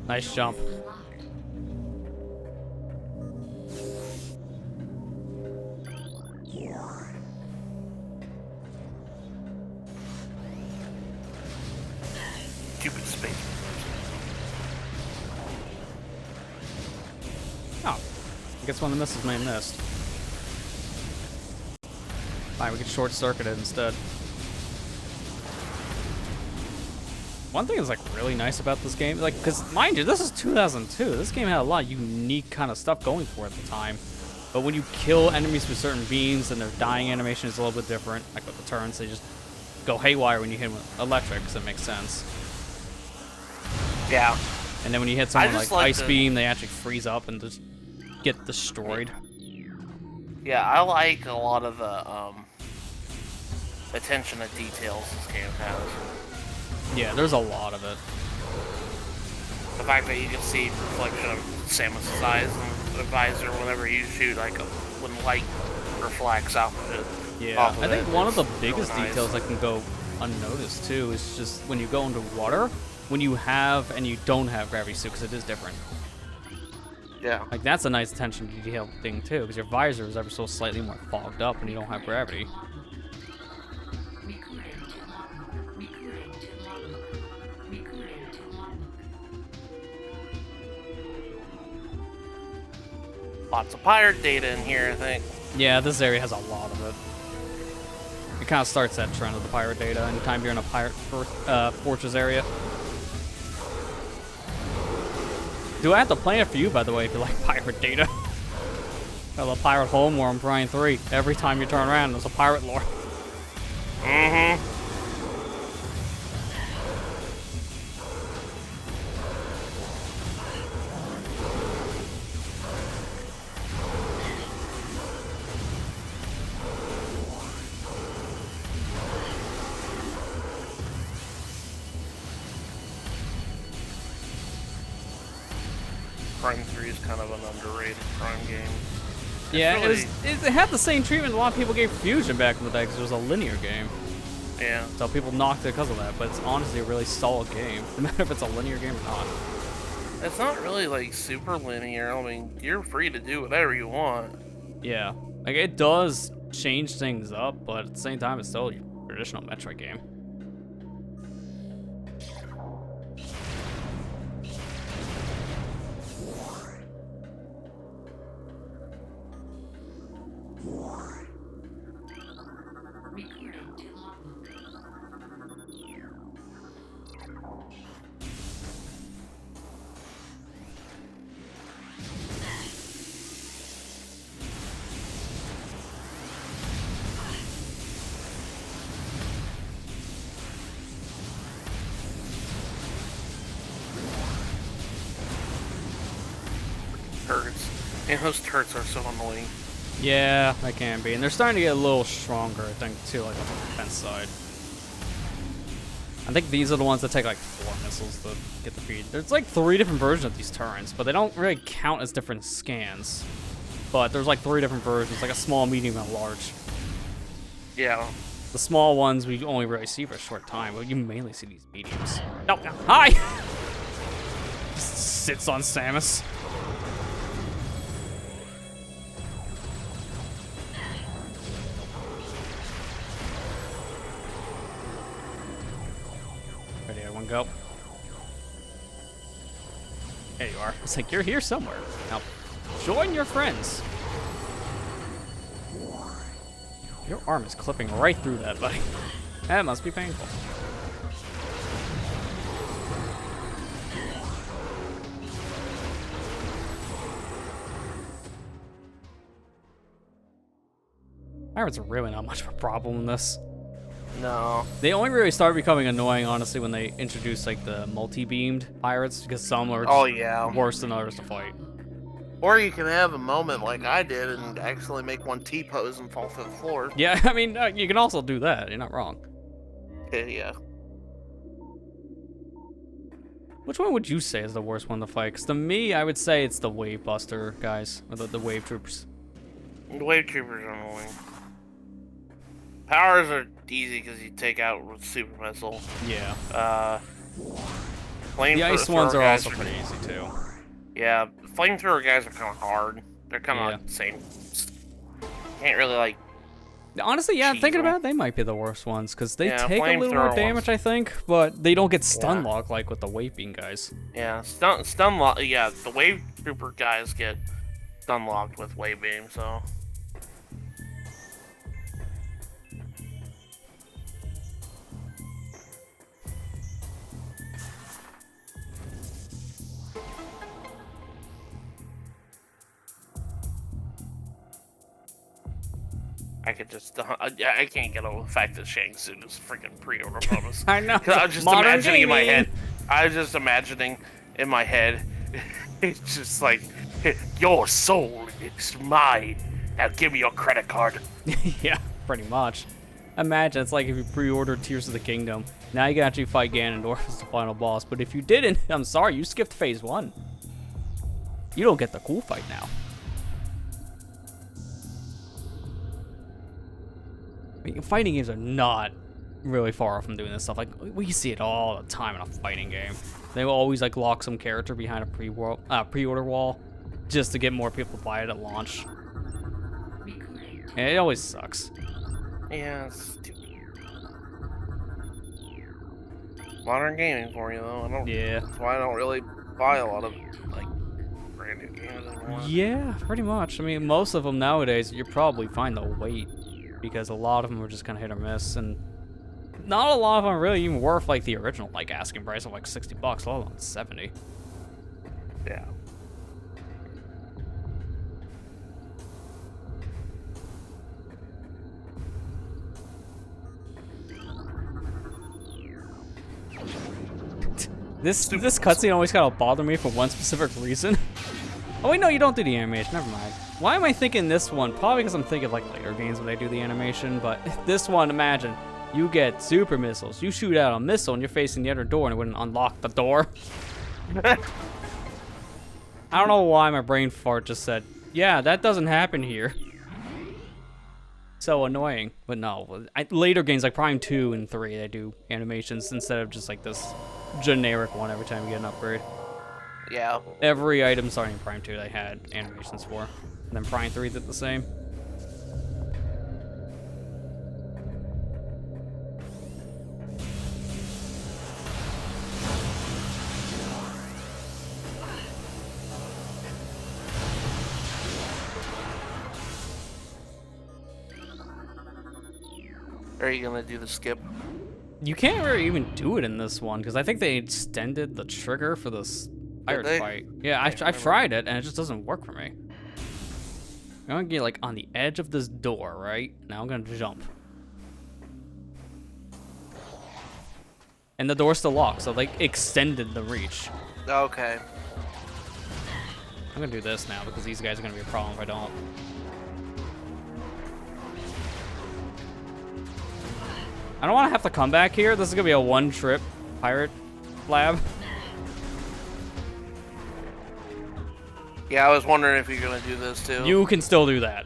Nice jump. Unlocked. Stupid space. Oh, I guess one of the misses may have missed. Fine, we could short circuit it instead. One thing that's like really nice about this game, like, because mind you, this is 2002. This game had a lot of unique kind of stuff going for it at the time. But when you kill enemies with certain beams, and their dying animation is a little bit different. Like with the turns, they just go haywire when you hit them with electric, because it makes sense. Yeah. And then when you hit someone just like like Ice the- Beam, they actually freeze up and just get destroyed. Yeah, I like a lot of the attention to details this game has. Yeah, there's a lot of it. The fact that you can see reflection of Samus's eyes in the visor whenever you shoot, like when light reflects off of it. Yeah, off of I think it, one of the it's biggest really nice. details that can go unnoticed too is just when you go into water, when you have and you don't have gravity suit, because it is different. Yeah. Like that's a nice attention to detail thing too, because your visor is ever so slightly more fogged up when you don't have gravity. Recording to logbook. Recording to logbook. Recording to logbook. Lots of pirate data in here, I think. Yeah, this area has a lot of it. It kind of starts that trend of the pirate data anytime you're in a pirate fortress area. Do I have to plan it for you, by the way, if you like pirate data? Got a pirate home where I'm Brian 3. Every time you turn around, there's a pirate lore. Mm-hmm. Prime 3 is kind of an underrated Prime game. Yeah, really- it had the same treatment a lot of people gave Fusion back in the day because it was a linear game. Yeah. So people knocked it because of that, but it's honestly a really solid game, no matter if it's a linear game or not. It's not really like super linear. I mean, you're free to do whatever you want. Yeah, like it does change things up, but at the same time, it's still a traditional Metroid game. Recording to logbook. Turrets. And those turrets are so annoying. Yeah, that can be. And they're starting to get a little stronger, I think, too, like on the defense side. I think these are the ones that take like 4 missiles to get the feed. There's like 3 different versions of these turrets, but they don't really count as different scans. But there's like 3 different versions, like a small, medium, and a large. Yeah. The small ones we only really see for a short time, but you mainly see these mediums. No, no. Hi! Just sits on Samus. Ready, everyone go. There you are. It's like, you're here somewhere. Now, join your friends. Your arm is clipping right through that, buddy. That must be painful. Pirates are really not much of a problem in this. No. They only really started becoming annoying, honestly, when they introduced like the multi-beamed pirates, because some are just worse than others to fight. Or you can have a moment like I did and actually make one T-pose and fall to the floor. Yeah, I mean, you can also do that. You're not wrong. Yeah. Which one would you say is the worst one to fight? Because to me, I would say it's the Wave Buster guys, or the Wave Troopers. The Wave Troopers are annoying. Powers are easy because you take out with Super Missile. Yeah. The ice ones are also pretty easy too. Yeah, flamethrower guys are kind of hard. They're kind of like the same. Can't really like. Honestly, yeah, thinking about it, they might be the worst ones because they take a little more damage, I think, but they don't get stun lock like with the wave beam guys. Yeah, stun lock. Yeah, the wave trooper guys get stun locked with wave beam, so. I could just, I can't get over the fact that Shang Tsung is freaking pre-order bonus. I know. I was just Modern imagining in my gaming. head. I was just imagining in my head. It's just like, your soul is mine. Now give me your credit card. Yeah, pretty much. Imagine it's like if you pre-ordered Tears of the Kingdom. Now you can actually fight Ganondorf as the final boss. But if you didn't, I'm sorry, you skipped phase 1. You don't get the cool fight now. I mean, fighting games are not really far off from doing this stuff. Like, we see it all the time in a fighting game. They will always like lock some character behind a pre-order wall just to get more people to buy it at launch. And it always sucks. Yeah, it's stupid. Modern gaming for you though. That's why I don't really buy a lot of like brand new games anymore. Yeah, pretty much. I mean, most of them nowadays you're probably fine to wait because a lot of them are just kind of hit or miss, and not a lot of them are really even worth like the original like asking price of like $60, let alone 70. Yeah. This cutscene always kind of bothered me for one specific reason. Oh wait, no, you don't do the animation. Never mind. Why am I thinking this one? Probably because I'm thinking like later games when they do the animation. But this one, imagine you get super missiles. You shoot out a missile and you're facing the other door, and it wouldn't unlock the door. I don't know why my brain fart just said, "Yeah, that doesn't happen here." So annoying. But no, later games like Prime 2 and 3, they do animations instead of just like this generic one every time you get an upgrade. Yeah. Every item starting in Prime 2 they had animations for. And then Prime 3 did the same. Are you gonna do the skip? You can't really even do it in this one because I think they extended the trigger for this pirate fight. Yeah, I've tried it and it just doesn't work for me. I'm gonna get like on the edge of this door, right? Now I'm gonna jump. And the door's still locked, so they extended the reach. Okay. I'm gonna do this now because these guys are gonna be a problem if I don't. I don't want to have to come back here. This is gonna be a one-trip pirate lab. Yeah, I was wondering if you're gonna do this too. You can still do that.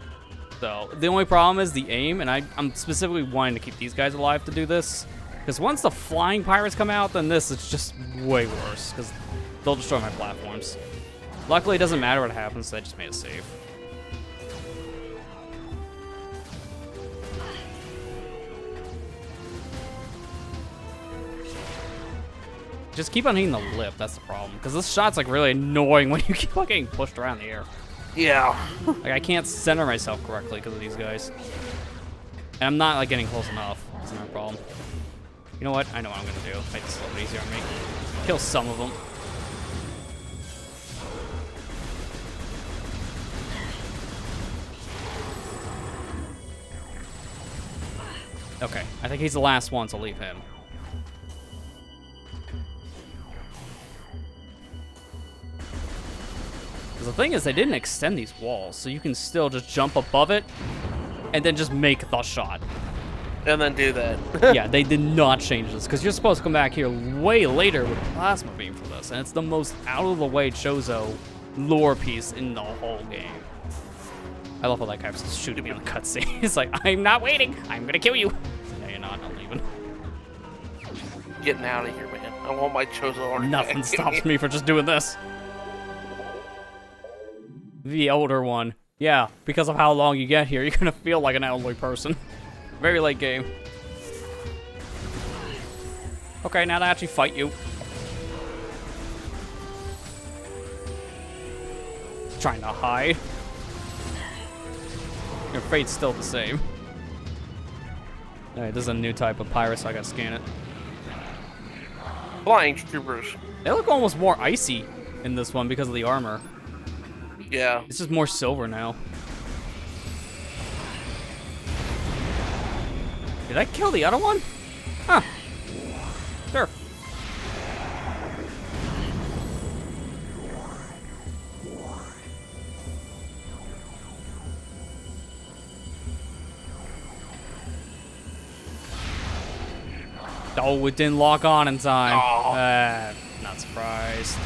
So the only problem is the aim, and I'm specifically wanting to keep these guys alive to do this. Because once the flying pirates come out, then this is just way worse. Because they'll destroy my platforms. Luckily, it doesn't matter what happens, so I just made it safe. Just keep on hitting the lip, that's the problem. Because this shot's like really annoying when you keep on getting pushed around the air. Yeah. Like I can't center myself correctly because of these guys. And I'm not like getting close enough. That's another problem. You know what? I know what I'm gonna do. Make this a little bit easier on me. Kill some of them. Okay, I think he's the last one, so leave him. Because the thing is, they didn't extend these walls, so you can still just jump above it and then just make the shot. And then do that. Yeah, they did not change this, because you're supposed to come back here way later with plasma beam for this, and it's the most out-of-the-way Chozo lore piece in the whole game. I love how that guy's just shooting me on the cutscene. He's like, I'm not waiting. I'm gonna kill you. No, you're not. I'm leaving. Getting out of here, man. I want my Chozo artifact. Nothing stops me from just doing this. The older one. Yeah, because of how long you get here, you're gonna feel like an elderly person. Very late game. Okay, now to actually fight you. Trying to hide. Your fate's still the same. Alright, this is a new type of pirate, so I gotta scan it. Flying troopers. They look almost more icy in this one because of the armor. Yeah. It's just more silver now. Did I kill the other one? Huh. Sure. Oh, it didn't lock on in time. Oh. Not surprised.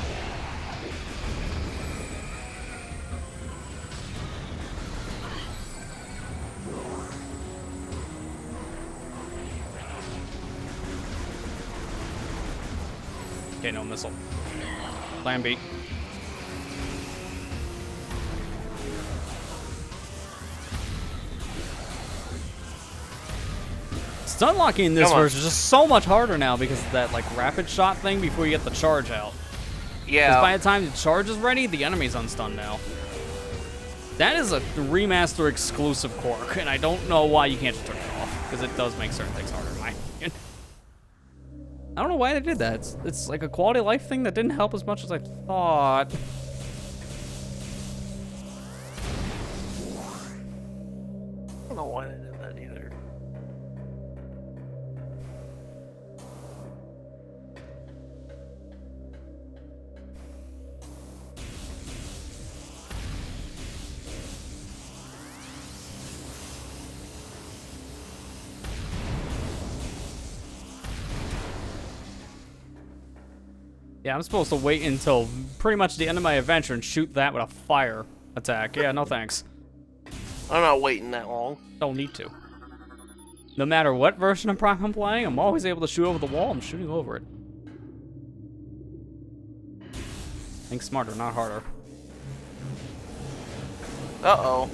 Okay, no missile. Plan B. Stun locking in this version is just so much harder now because of that like rapid shot thing before you get the charge out. Yeah. Because by the time the charge is ready, the enemy's unstunned now. That is a remaster exclusive quirk, and I don't know why you can't just turn it off, because it does make certain things harder in my opinion. I don't know why they did that. It's like a quality of life thing that didn't help as much as I thought. I don't know why they did that either. Yeah, I'm supposed to wait until pretty much the end of my adventure and shoot that with a fire attack. Yeah, no thanks. I'm not waiting that long. Don't need to. No matter what version of Prime I'm playing, I'm always able to shoot over the wall. I'm shooting over it. Think smarter, not harder. Uh-oh.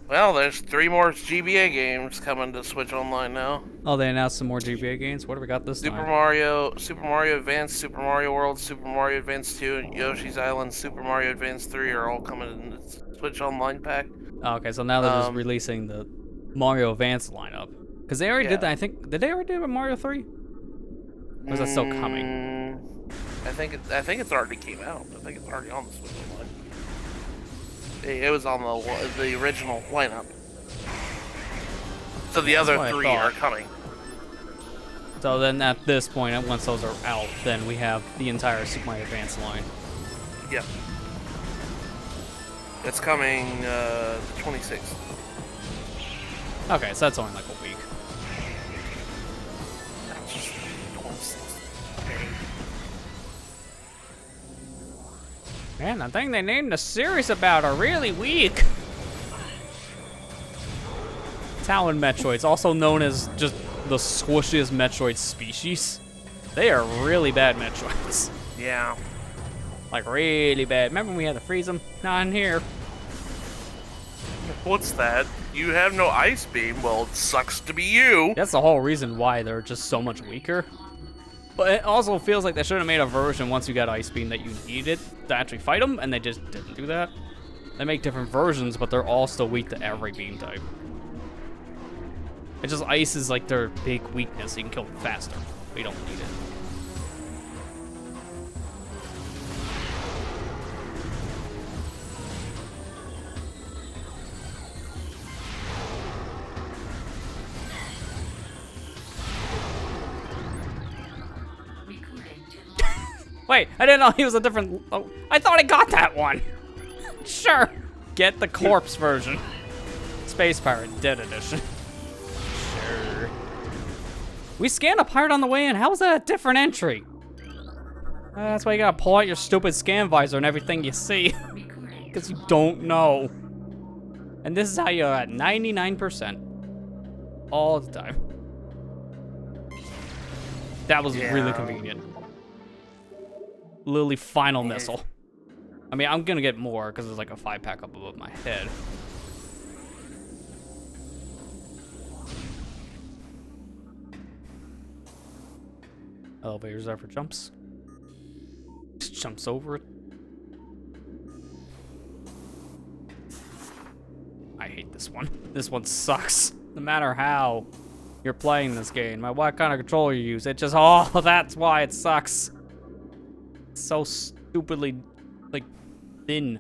Well, there's 3 more GBA games coming to Switch Online now. Oh, they announced some more GBA games? What do we got this Super time? Mario Advance, Super Mario World, Super Mario Advance 2, and Yoshi's Island, Super Mario Advance 3 are all coming in the Switch Online pack. Oh, okay, so now they're just releasing the Mario Advance lineup. Because they already did that, I think. Did they already do it with Mario 3? Or is that still coming? I think it's already came out. I think it's already on the Switch Online. It was on the original lineup. So the other 3 are coming. So then at this point, once those are out, then we have the entire Super Mario Advance line. Yep. It's coming the 26th. Okay, so that's only like a week. That's just okay. Man, the thing they named the series about are really weak. Talon Metroids, also known as just the squishiest Metroid species. They are really bad Metroids. Yeah. Like, really bad. Remember when we had to freeze them? Not in here. What's that? You have no ice beam? Well, it sucks to be you. That's the whole reason why they're just so much weaker. But it also feels like they should have made a version once you got Ice Beam that you needed to actually fight them, and they just didn't do that. They make different versions, but they're all still weak to every beam type. It's just Ice is like their big weakness. You can kill them faster, but you don't need it. Wait, I didn't know he was a different... Oh, I thought I got that one. Sure. Get the corpse version. Space Pirate Dead Edition. Sure. We scanned a pirate on the way in. How is that a different entry? That's why you gotta pull out your stupid scan visor and everything you see. Because you don't know. And this is how you're at 99%. All the time. That was really convenient. Literally final missile. I mean, I'm gonna get more because there's like a 5-pack up above my head. Elevators are for jumps. Just jumps over it. I hate this one. This one sucks. No matter how you're playing this game, what kind of controller you use, it just, oh, that's why it sucks. So stupidly, like, thin.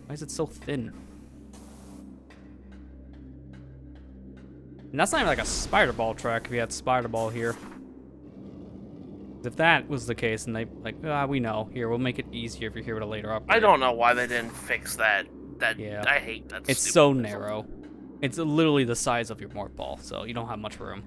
Why is it so thin? And that's not even like a spider ball track if you had spider ball here. If that was the case, and they like, we know. Here, we'll make it easier if you're here with a later upgrade. I don't know why they didn't fix that. Yeah. I hate that. It's so narrow. It's literally the size of your morph ball, so you don't have much room.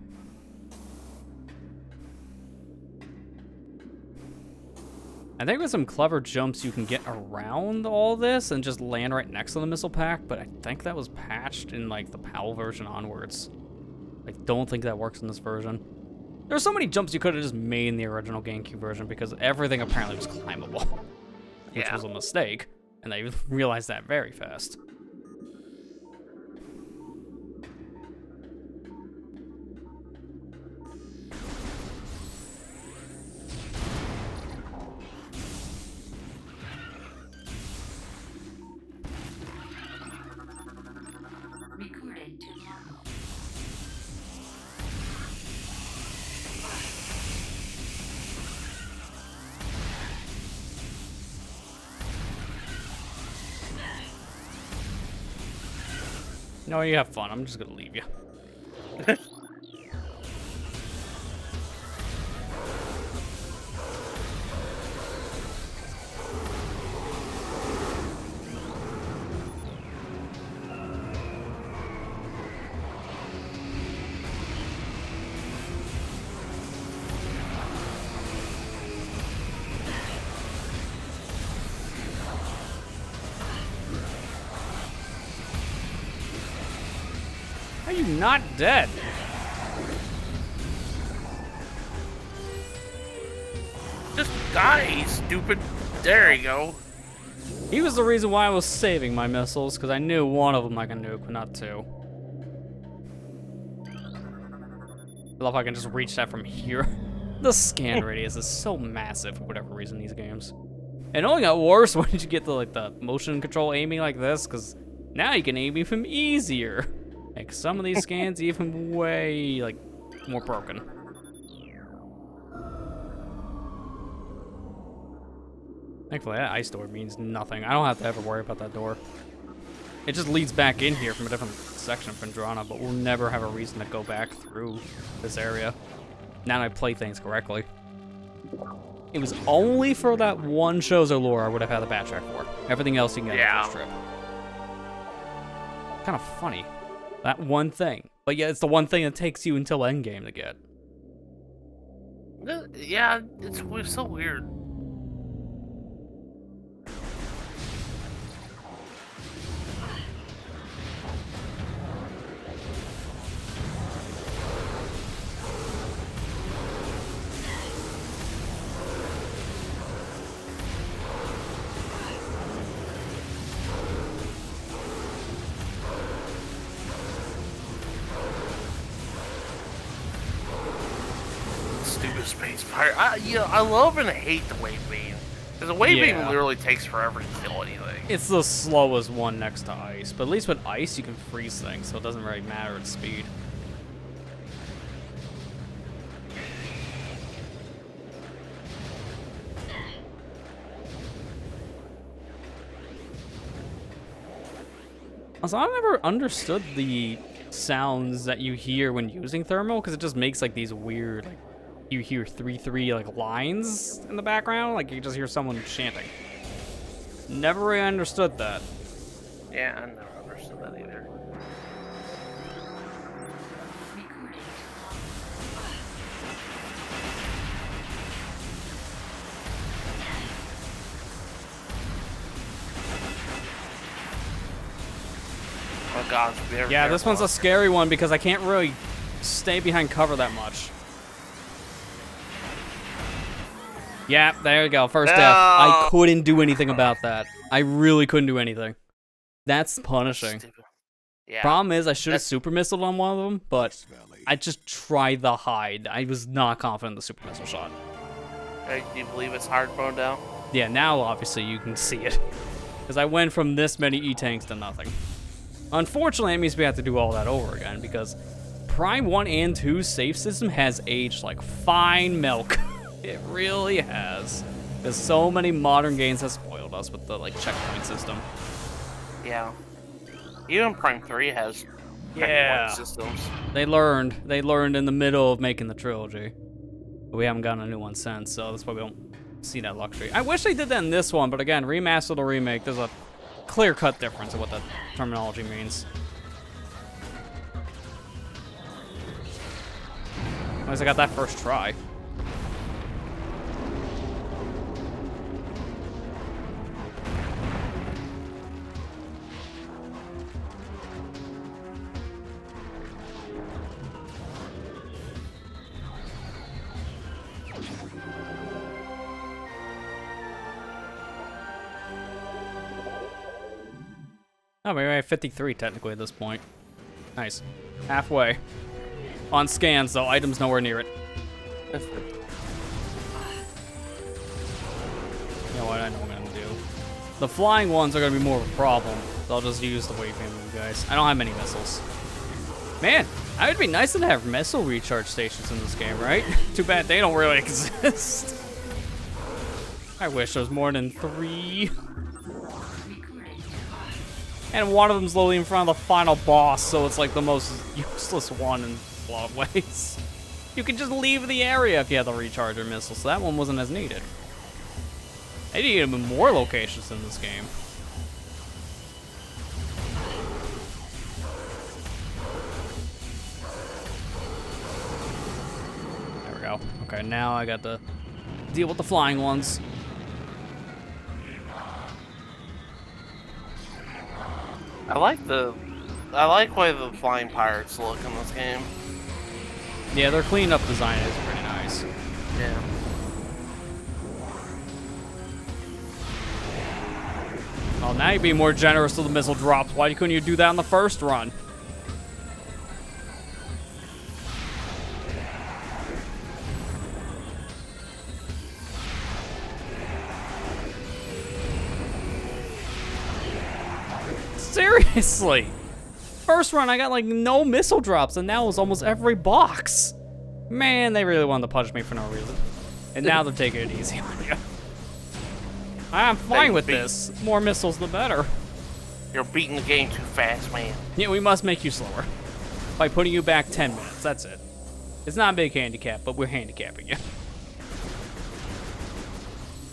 I think with some clever jumps you can get around all this and just land right next to the missile pack, but I think that was patched in like the PAL version onwards. I don't think that works in this version. There's so many jumps you could have just made in the original GameCube version because everything apparently was climbable, which was a mistake, and they realized that very fast. Recorded to normal. No, you have fun. I'm just gonna leave you. How are you not dead? Just die, stupid. There you go. He was the reason why I was saving my missiles, because I knew one of them I can nuke, but not two. I love how I can just reach that from here. The scan radius is so massive for whatever reason these games. It only got worse when you get the motion control aiming like this, because now you can aim even easier. Like some of these scans even way more broken. Thankfully that ice door means nothing. I don't have to ever worry about that door. It just leads back in here from a different section of Phendrana, but we'll never have a reason to go back through this area. Now that I play things correctly. It was only for that one Chozo lore I would have had the backtrack for. Everything else you can get on the first trip. Kind of funny. That one thing But yeah, it's the one thing that takes you until endgame to get. Yeah, it's so weird. Stupid space fire. I love and hate the wave beam. Because the wave beam Yeah. literally takes forever to kill anything. It's the slowest one next to ice, but at least with ice you can freeze things, so it doesn't really matter its speed. Also, I've never understood the sounds that you hear when using thermal, because it just makes like these weird, like, you hear three like lines in the background, like you just hear someone chanting. Never really understood that. Yeah, I never understood that either. Recording Oh god, be ever Yeah, this careful. one's a scary one because I can't really stay behind cover that much. Yeah, there you go. First death. I No. couldn't do anything about that. I really couldn't do anything. That's punishing. Stupid. Yeah. Problem is, I should have That's- super missiled on one of them, but Ice Valley. I just tried the hide. I was not confident in the super missile shot. Do you believe it's hard mode now? Yeah, now obviously you can see it. Because I went from this many E-tanks to nothing. Unfortunately, it means we have to do all that over again, because Prime 1 and 2's save system has aged like fine milk. It really has. Because so many modern games have spoiled us with the like checkpoint system. Yeah. Even Prime 3 has Yeah. checkpoint systems. They learned in the middle of making the trilogy. But we haven't gotten a new one since, so that's why we don't see that luxury. I wish they did that in this one, but again, remastered or remake, there's a clear-cut difference in what that terminology means. At least I got that first try. Oh, maybe I have 53 technically at this point. Nice. Halfway. On scans, though, items nowhere near it. You know what? I know what I'm gonna do. The flying ones are gonna be more of a problem, so I'll just use the wave beam with you guys. I don't have many missiles. Man, it would be nice to have missile recharge stations in this game, right? Too bad they don't really exist. I wish there was more than 3. And one of them's literally in front of the final boss, so it's like the most useless one in a lot of ways. You can just leave the area if you have the recharger missile, so that one wasn't as needed. They need even more locations in this game. There we go. Okay, now I got to deal with the flying ones. I like the way the flying pirates look in this game. Yeah, their cleaned up design is pretty nice. Yeah. Oh, now you're being more generous with the missile drops. Why couldn't you do that on the first run? Seriously! First run, I got like no missile drops, and now it's almost every box. Man, they really wanted to punish me for no reason. And now they're taking it easy on you. I'm fine with this. More missiles, the better. You're beating the game too fast, man. Yeah, we must make you slower. By putting you back 10 minutes, that's it. It's not a big handicap, but we're handicapping you.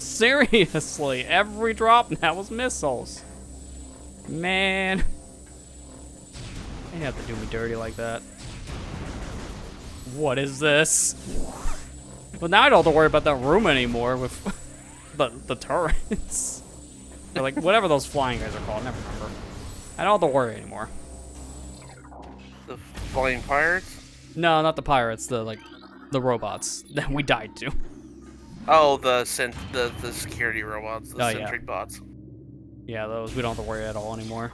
Seriously, every drop now was missiles. Man. They have to do me dirty like that. What is this? Well, now I don't have to worry about that room anymore with the turrets. Or like whatever those flying guys are called. Never remember. I don't have to worry anymore. The flying pirates? No, not the pirates. The robots that we died to. Oh, the security robots, the Oh, sentry yeah. bots. Yeah, those we don't have to worry at all anymore.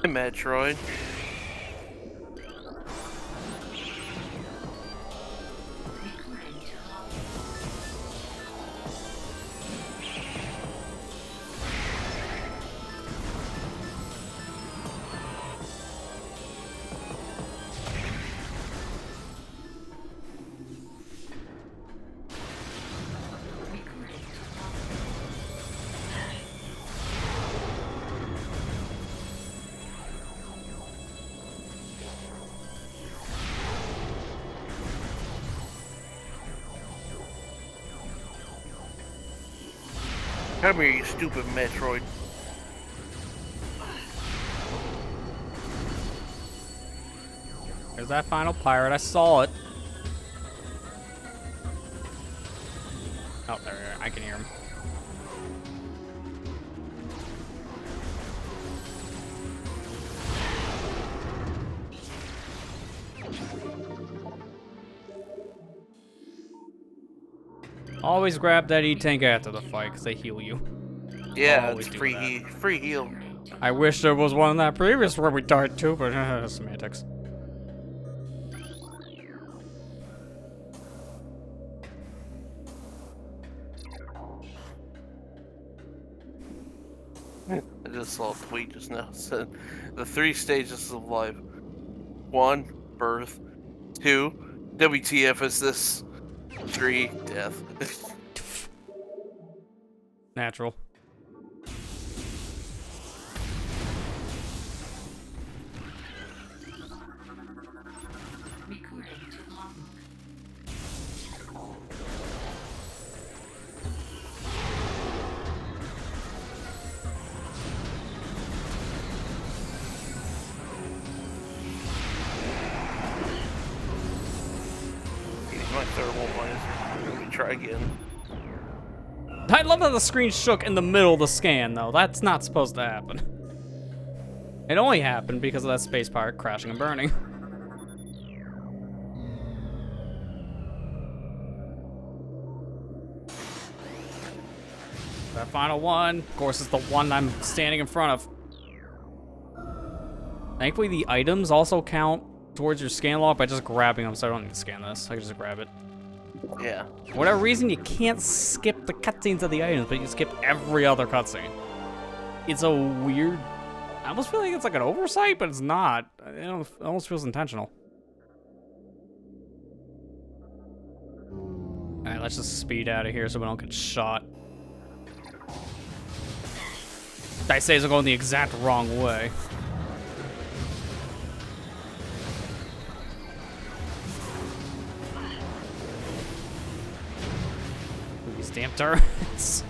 Metroid. Recording to log. Recording to log. Come here, you stupid Metroid. There's that final pirate. I saw it. Oh, there. I can hear him. Always grab that E-tank after the fight, because they heal you. Yeah, Always it's do free that. free heal. I wish there was one in that previous where we died too, but semantics. I just saw a tweet just now. It said the 3 stages of life. 1, birth. 2, WTF is this? 3, death. Natural. Recording to log. My thermal laser. Let me try again. I love that the screen shook in the middle of the scan, though. That's not supposed to happen. It only happened because of that space pirate crashing and burning. That final one, of course, is the one I'm standing in front of. Thankfully, the items also count towards your scan log by just grabbing them, so I don't need to scan this. I can just grab it. Yeah. For whatever reason, you can't skip the cutscenes of the items, but you can skip every other cutscene. It's a weird... I almost feel like it's like an oversight, but it's not. It almost feels intentional. Alright, let's just speed out of here so we don't get shot. Dice saves are going the exact wrong way. These damn turrets.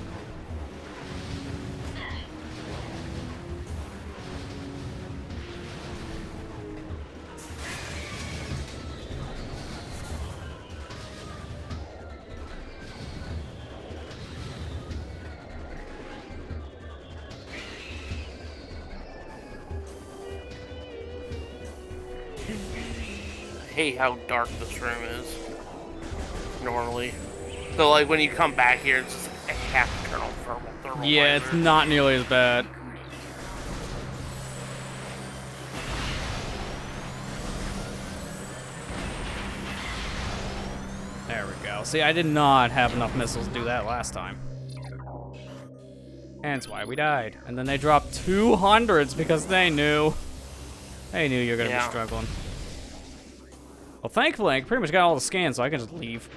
I hate how dark this room is. Normally. So like when you come back here, it's just like a half turn on thermal Yeah, it's laser. not nearly as bad. There we go. See, I did not have enough missiles to do that last time. And that's why we died. And then they dropped 200s because they knew. They knew you were gonna be struggling. Well, thankfully, I pretty much got all the scans, so I can just leave.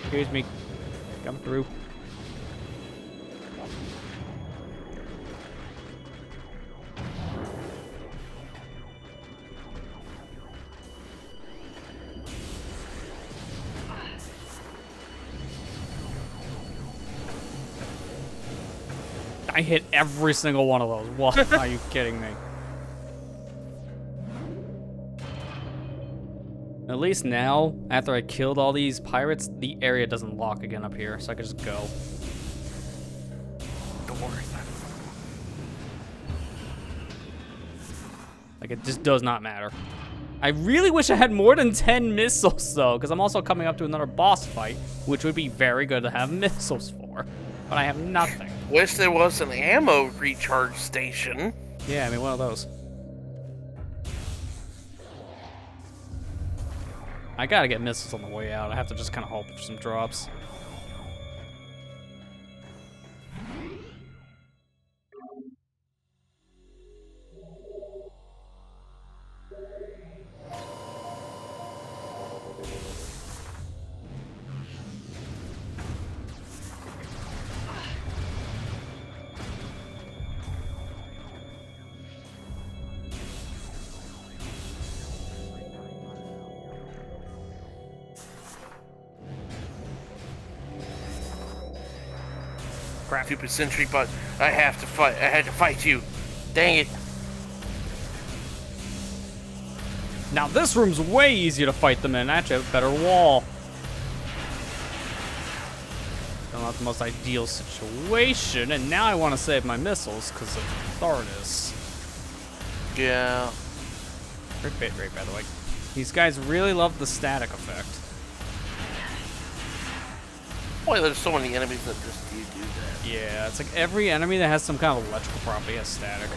Excuse me. Come through. I hit every single one of those. What? Are you kidding me? At least now, after I killed all these pirates, the area doesn't lock again up here, so I can just go. Like, it just does not matter. I really wish I had more than 10 missiles, though, because I'm also coming up to another boss fight, which would be very good to have missiles for. But I have nothing. Wish there was an ammo recharge station. Yeah, I mean, one of those. I gotta get missiles on the way out. I have to just kind of hope for some drops. Crap. Stupid sentry, but I have to fight. I had to fight you. Dang it. Now this room's way easier to fight them in. Actually, a better wall. Still not the most ideal situation, and now I want to save my missiles because of Thardis. Yeah. Great bit rate, by the way. These guys really love the static effect. Boy, there's so many enemies that just do that. Yeah, it's like every enemy that has some kind of electrical property has static.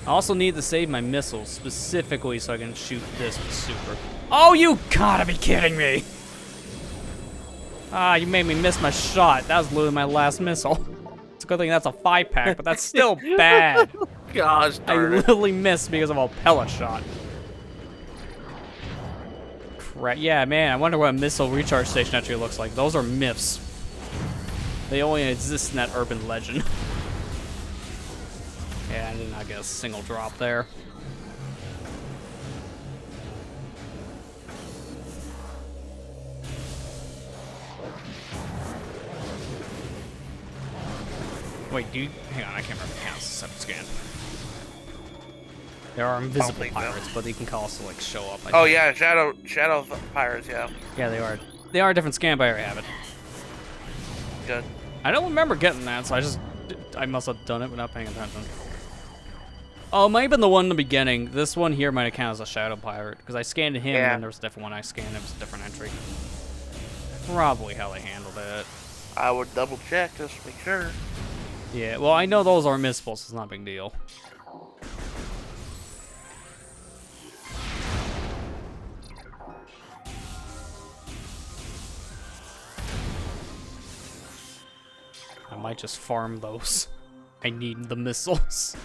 I also need to save my missiles specifically so I can shoot this with super. Oh, you gotta be kidding me! Ah, you made me miss my shot. That was literally my last missile. It's a good thing that's a 5-pack, but that's still bad. Gosh I darn it. literally missed because of a pellet shot. Crap. Yeah, man, I wonder what a missile recharge station actually looks like. Those are myths. They only exist in that urban legend. Yeah, I did not get a single drop there. Wait, dude, hang on, I can't remember the counts. Separate scan. There are invisible Probably, pirates, but they can also like show up. I Oh think. yeah, shadow pirates. Yeah. Yeah, they are. They are a different scan, but I already have it. Good. I don't remember getting that, so I must have done it without paying attention. Oh, it might have been the one in the beginning. This one here might have counted as a shadow pirate because I scanned him, Yeah. and then there was a different one I scanned. It was a different entry. Probably how they handled it. I would double check just to make sure. Yeah, well, I know those are misful, so it's not a big deal. I might just farm those. I need the missiles.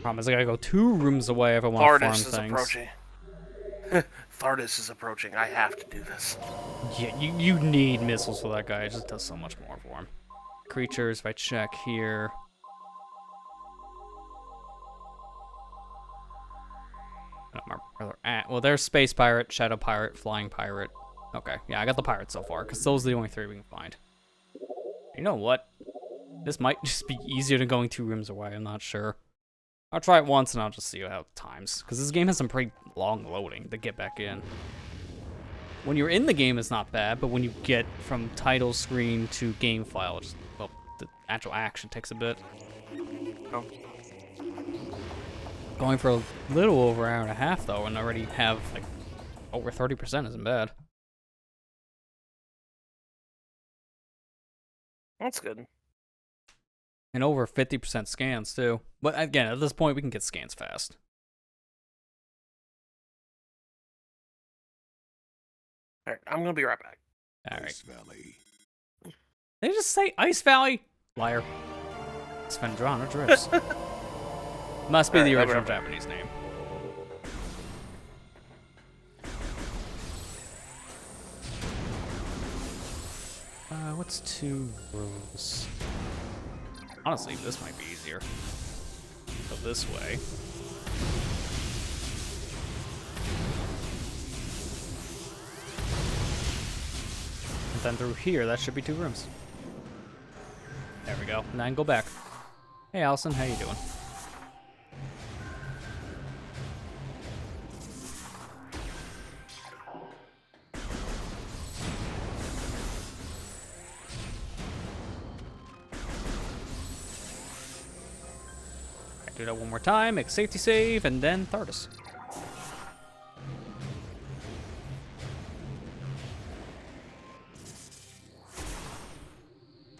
Promise, I gotta go 2 rooms away if I want to farm Thardis is things. approaching. Thardis is approaching. I have to do this. Yeah, you need missiles for that guy. It just does so much more for him. Creatures, if I check here. I don't remember where they're at. Well, there's Space Pirate, Shadow Pirate, Flying Pirate. Okay, yeah, I got the pirates so far, because those are the only 3 we can find. You know what? This might just be easier than going 2 rooms away, I'm not sure. I'll try it once and I'll just see how it times. Because this game has some pretty long loading to get back in. When you're in the game, it's not bad, but when you get from title screen to game file, just, well, the actual action takes a bit. Oh. Going for a little over an hour and a half, though, and already have, like, over 30% isn't bad. That's good. And over 50% scans, too. But again, at this point, we can get scans fast. Alright, I'm gonna be right back. Alright. Ice Valley. They just say Ice Valley? Liar. It's Vendrana Drips. Must be the Alright, original I'll be right Japanese name. What's 2 rooms? Honestly, this might be easier. Go this way. And then through here, that should be 2 rooms. There we go. And then go back. Hey, Allison, how you doing? Do that one more time, make a safety save, and then Thardus.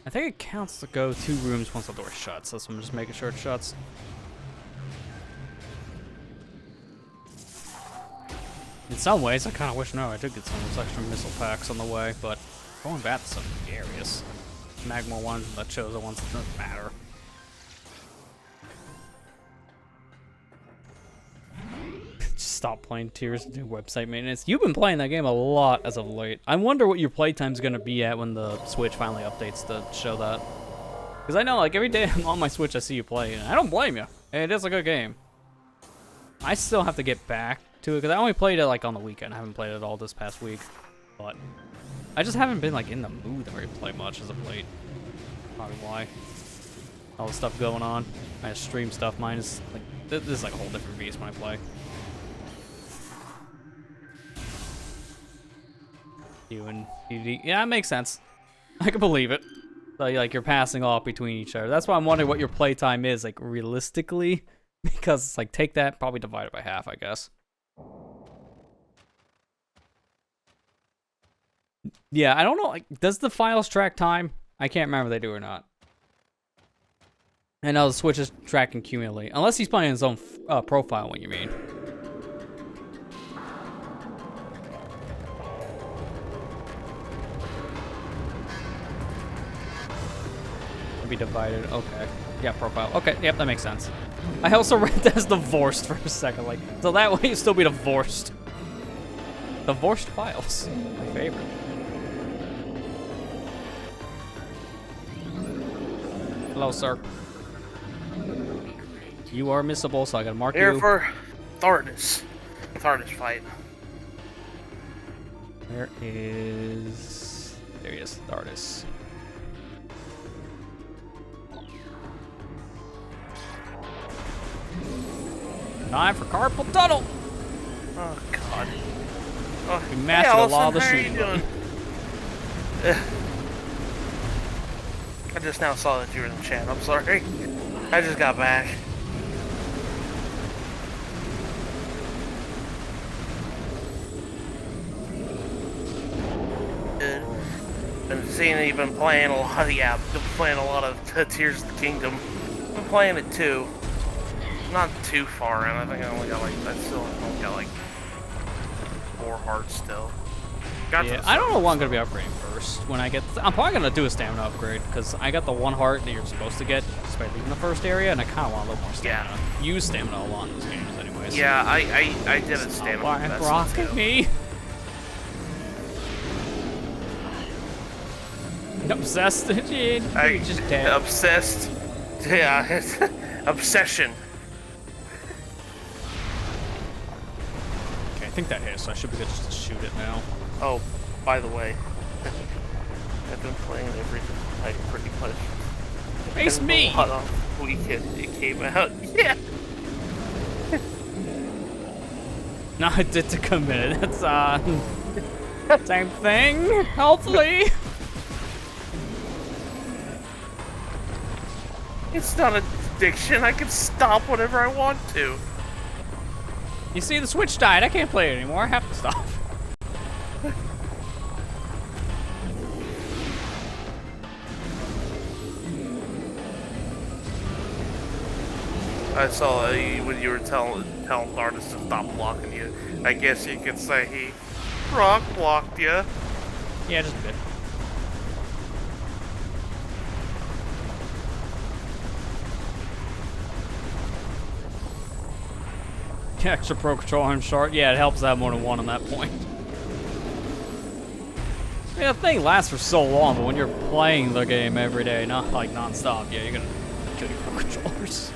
I think it counts to go 2 rooms once the door shuts, so I'm just making sure it shuts. In some ways, I kind of wish, I did get some of those extra missile packs on the way, but going back to some areas. Magma ones and the Chosen ones, it doesn't matter. Stop playing Tears and do website maintenance. You've been playing that game a lot as of late. I wonder what your playtime's gonna be at when the Switch finally updates to show that. Because I know, like, every day I'm on my Switch, I see you play, and I don't blame you. It is a good game. I still have to get back to it, because I only played it, like, on the weekend. I haven't played it all this past week. But I just haven't been, like, in the mood to really play much as of late. Probably why. All the stuff going on. I stream stuff. Mine is, like, this is, like, a whole different beast when I play. You and PvD. Yeah, it makes sense. I can believe it. So, like, you're passing off between each other. That's why I'm wondering what your playtime is, like, realistically. Because it's like, take that, probably divide it by half, I guess. Yeah, I don't know, like, does the files track time? I can't remember if they do or not. I know the Switch is tracking cumulatively. Unless he's playing his own profile, what you mean. Be divided. Okay. Yeah, profile. Okay, yep, that makes sense. I also read that as divorced for a second, like, so that way you still be divorced. Divorced files. My favorite. Hello, sir. You are missable, so I gotta mark you. Here for Thardus. Thardus fight. There he is, Thardus. Time for carpal tunnel. Oh God. Oh, We mastered a lot of the how are you shooting. doing? I just now saw that you were in the chat. I'm sorry. I just got back. Been seeing that you've been playing a lot of been playing a lot of Tears of the Kingdom. Been playing it too. Not too far in. I think I only got like I got like 4 hearts still. Yeah, I don't know what I'm gonna be upgrading first. When I get, I'm probably gonna do a stamina upgrade because I got the 1 heart that you're supposed to get just by leaving the first area, and I kind of want a little more stamina. Yeah. Use stamina a lot in those games, anyways. Yeah, I did a stamina. Why investment rocking too. me? Obsessed, dude. I You're just dead. obsessed. Yeah, obsession. Okay, I think that hits, so I should be good just to shoot it now. Oh, by the way, I've been playing everything like pretty much. Face And me! a lot of weekend it came out. Yeah. No, I did to commit. That's same thing. Hopefully. It's not an addiction. I can stop whenever I want to. You see, the Switch died. I can't play it anymore. I have to stop. I saw when you were telling Thardus to stop blocking you. I guess you could say he rock blocked you. Yeah, just a bit. Extra Pro Control arm short. Yeah, it helps to have more than one on that point. Yeah, the thing lasts for so long, but when you're playing the game every day, not like non-stop, yeah, you're gonna shitty pro controllers.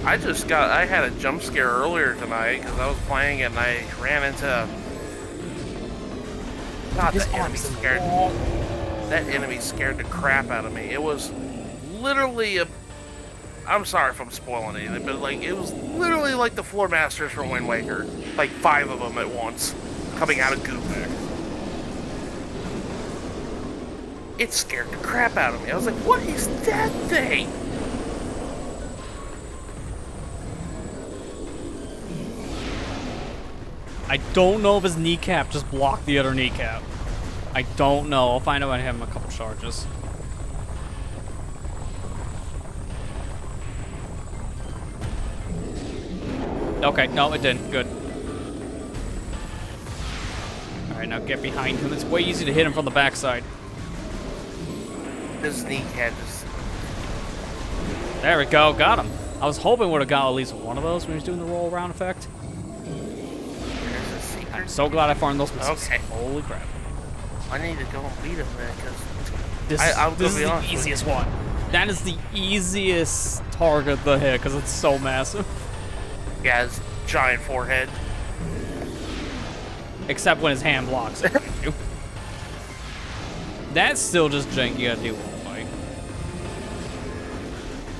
I had a jump scare earlier tonight because I was playing it and I ran into. God, that enemy scared the crap out of me. It was literally I'm sorry if I'm spoiling anything, but like it was literally like the Floor Masters from Wind Waker, like 5 of them at once, coming out of goop. It scared the crap out of me. I was like, "What is that thing?" I don't know if his kneecap just blocked the other kneecap. I don't know. I'll find out when I have him a couple charges. Okay, no, it didn't. Good. Alright, now get behind him. It's way easy to hit him from the backside. His kneecap just. There we go, got him. I was hoping would have got at least one of those when he was doing the roll around effect. There's a secret. I'm so glad I farmed those missiles. Okay. Holy crap. I need to go and beat him then, because This is the easiest one. That is the easiest target to hit because it's so massive. he has giant forehead. Except when his hand blocks it. That's still just jank you gotta deal with the fight.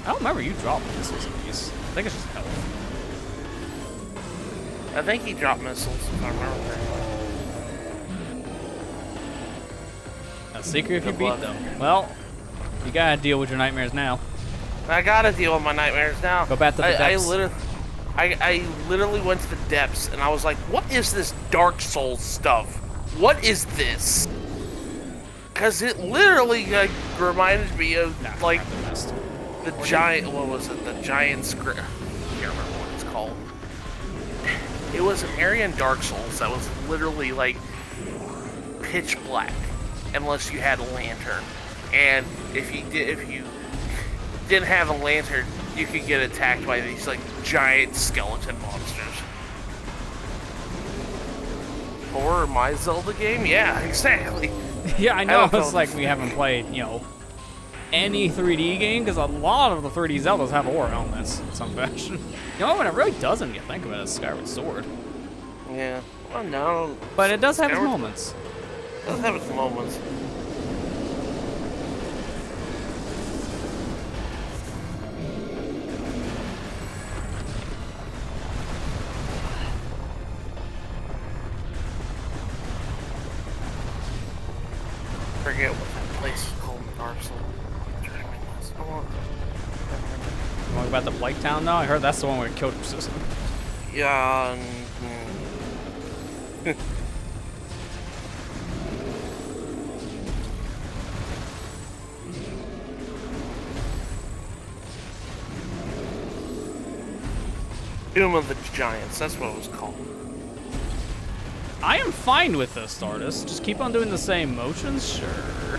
I don't remember you dropped missiles in these. I think it's just health. I think he dropped missiles, if I remember correctly. Now, Secret if you Good beat luck. them. Well, you gotta deal with your nightmares now. I gotta deal with my nightmares now. Go back to the depths. I literally went to the depths and I was like, what is this Dark Souls stuff? What is this? Because it literally reminded me of like the giant, what was it? The giant script. I can't remember what it's called. It was an area in Dark Souls that was literally like pitch black unless you had a lantern. And if you didn't have a lantern, you could get attacked by these like giant skeleton monsters. Or my Zelda game? Yeah, exactly. Yeah, I know. don't It's know. like we haven't played, you know, any 3D game because a lot of the 3D Zeldas have aura helmets in some fashion. You know, when it really doesn't, you think of it as Skyward Sword. Yeah. Well, no. But it does have its Skyward- moments. It does have its moments. Forget what that place is called in Dark Souls. Talking about the Blight Town now? I heard that's the one where it killed Susan. Yeah. Doom of the Giants, that's what it was called. I am fine with this, Stardust. Just keep on doing the same motions, sure.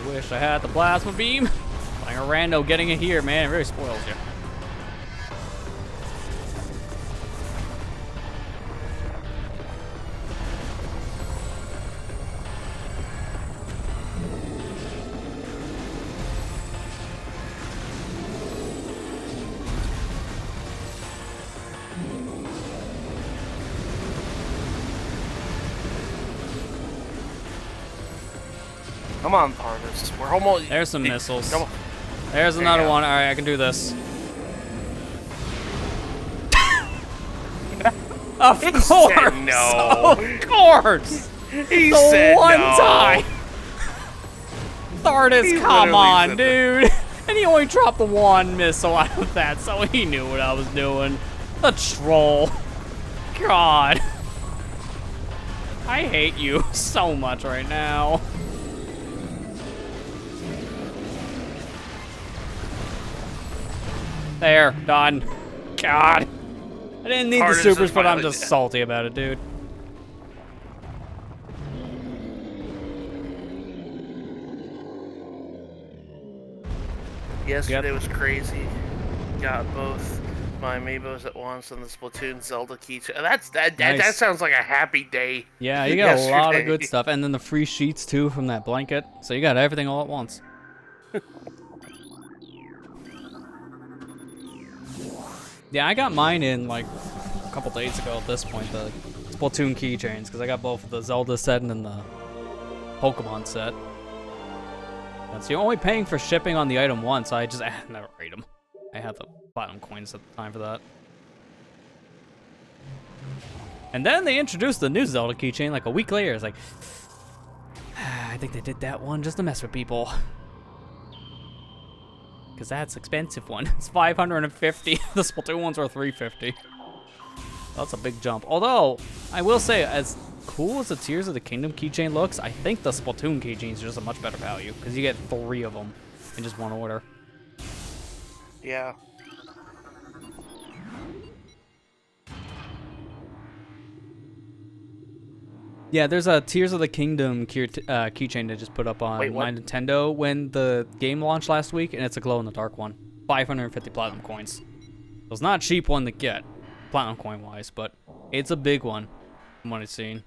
Wish I had the plasma beam. Like a rando getting it here, man, it really spoils you. Come on, Tardis. We're almost. There's some missiles. Come on. There's There you another go. one. All right, I can do this. Of He course. said no. Of course. He The said one no. time. Tardis, He come literally on, said dude. And he only dropped the one missile out of that, so he knew what I was doing. The troll. God. I hate you so much right now. There, done. God. I didn't need the Hardest supers, is but I'm finally just dead. salty about it, dude. Yesterday was crazy. Got both my amiibos at once and the Splatoon Zelda keychain. That Nice. sounds like a happy day. Yeah, you got a lot of yesterday. good stuff. And then the free sheets, too, from that blanket. So you got everything all at once. Yeah, I got mine in, like, a couple days ago at this point, the Splatoon keychains, because I got both the Zelda set and then the Pokemon set. And so you're only paying for shipping on the item once, so I just added another item. I had the platinum coins at the time for that. And then they introduced the new Zelda keychain like a week later. It's like, I think they did that one just to mess with people. Because that's expensive one. It's 550. The Splatoon ones are 350. That's a big jump. Although, I will say, as cool as the Tears of the Kingdom keychain looks, I think the Splatoon keychains are just a much better value. Because you get 3 of them in just one order. Yeah. Yeah, there's a Tears of the Kingdom keychain they just put up on Wait, what? my Nintendo when the game launched last week, and it's a glow-in-the-dark one. 550 platinum coins. So it's not a cheap one to get, platinum coin-wise, but it's a big one from what I've seen.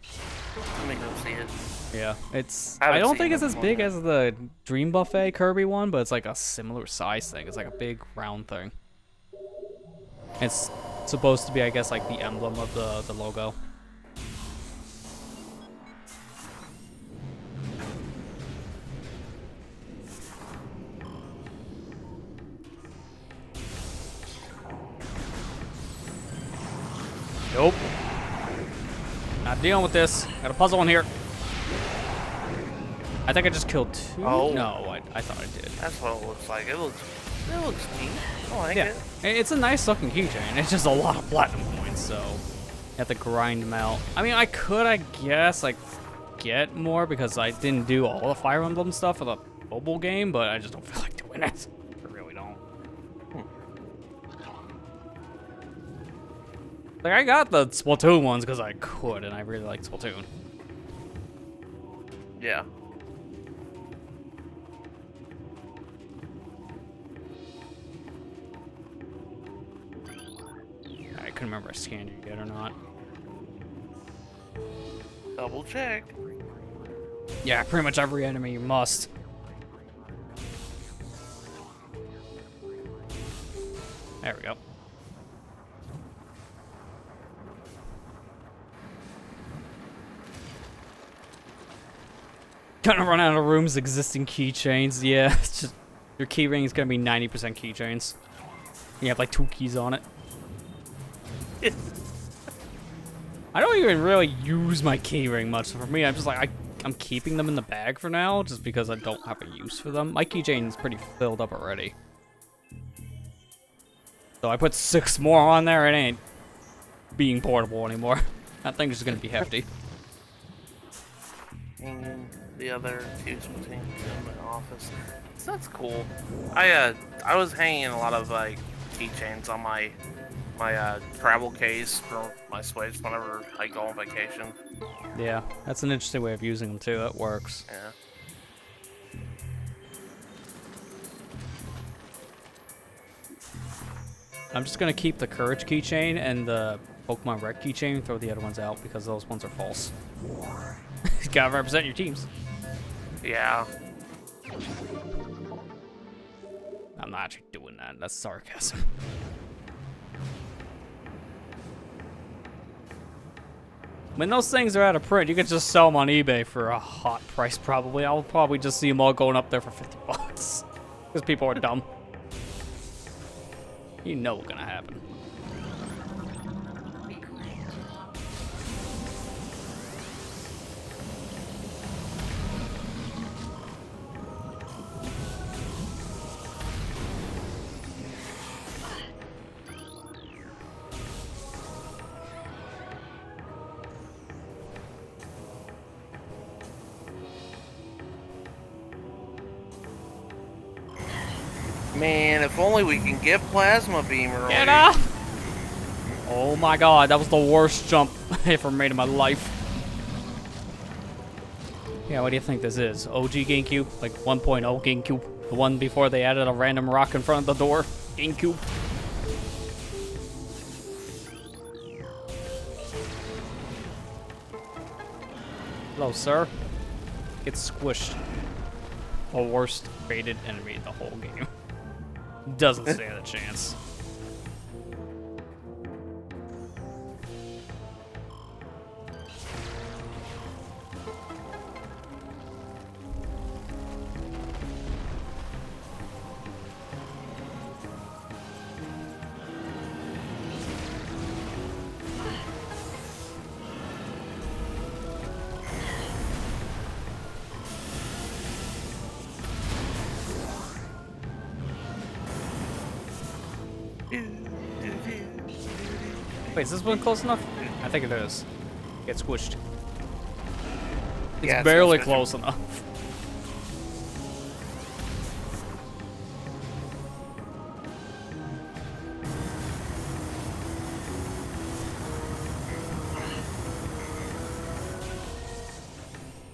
Let me go see it. Yeah, it's... I I don't haven't think seen it's it as before. big as the Dream Buffet Kirby one, but it's like a similar size thing. It's like a big round thing. It's supposed to be, I guess, like the emblem of the logo. Nope. Not dealing with this. Got a puzzle in here. I think I just killed 2. Oh. No, I thought I did. That's what it looks like. It looks neat. I like Yeah, it. it's a nice looking keychain. It's just a lot of platinum points, so you have to grind them out. I mean, I could, I guess, like, get more because I didn't do all the Fire Emblem stuff for the mobile game, but I just don't feel like doing it. I really don't. Like, I got the Splatoon ones because I could, and I really like Splatoon. Yeah. I couldn't remember if I scanned you yet or not. Double check. Yeah, pretty much every enemy you must. There we go. Gonna run out of rooms, existing keychains. Yeah, it's just your keyring is gonna be 90% keychains. You have like 2 keys on it. I don't even really use my keyring much. So for me, I'm just like I'm keeping them in the bag for now, just because I don't have a use for them. My keychain is pretty filled up already. So I put 6 more on there. It ain't being portable anymore. That thing's just gonna be hefty. And the other 2 Splatoon in my office. So that's cool. I was hanging a lot of like keychains on my travel case for my Switch whenever I go on vacation. Yeah, that's an interesting way of using them too. That works. Yeah. I'm just gonna keep the Courage keychain and the Pokemon Red keychain, throw the other ones out because those ones are false. You gotta represent your teams. Yeah. I'm not actually doing that. That's sarcasm. When those things are out of print, you can just sell them on eBay for a hot price probably. I'll probably just see them all going up there for 50 bucks. Because people are dumb. You know what's gonna happen. Man, if only we can get plasma beam early. Get up! Oh my god, that was the worst jump I ever made in my life. Yeah, what do you think this is? OG GameCube? Like 1.0 GameCube? The one before they added a random rock in front of the door? GameCube? Hello, sir. Get squished. The worst baited enemy in the whole game. Doesn't stand a chance. Wait, is this one close enough? I think it is. Get squished. It's Yeah, barely it's close enough.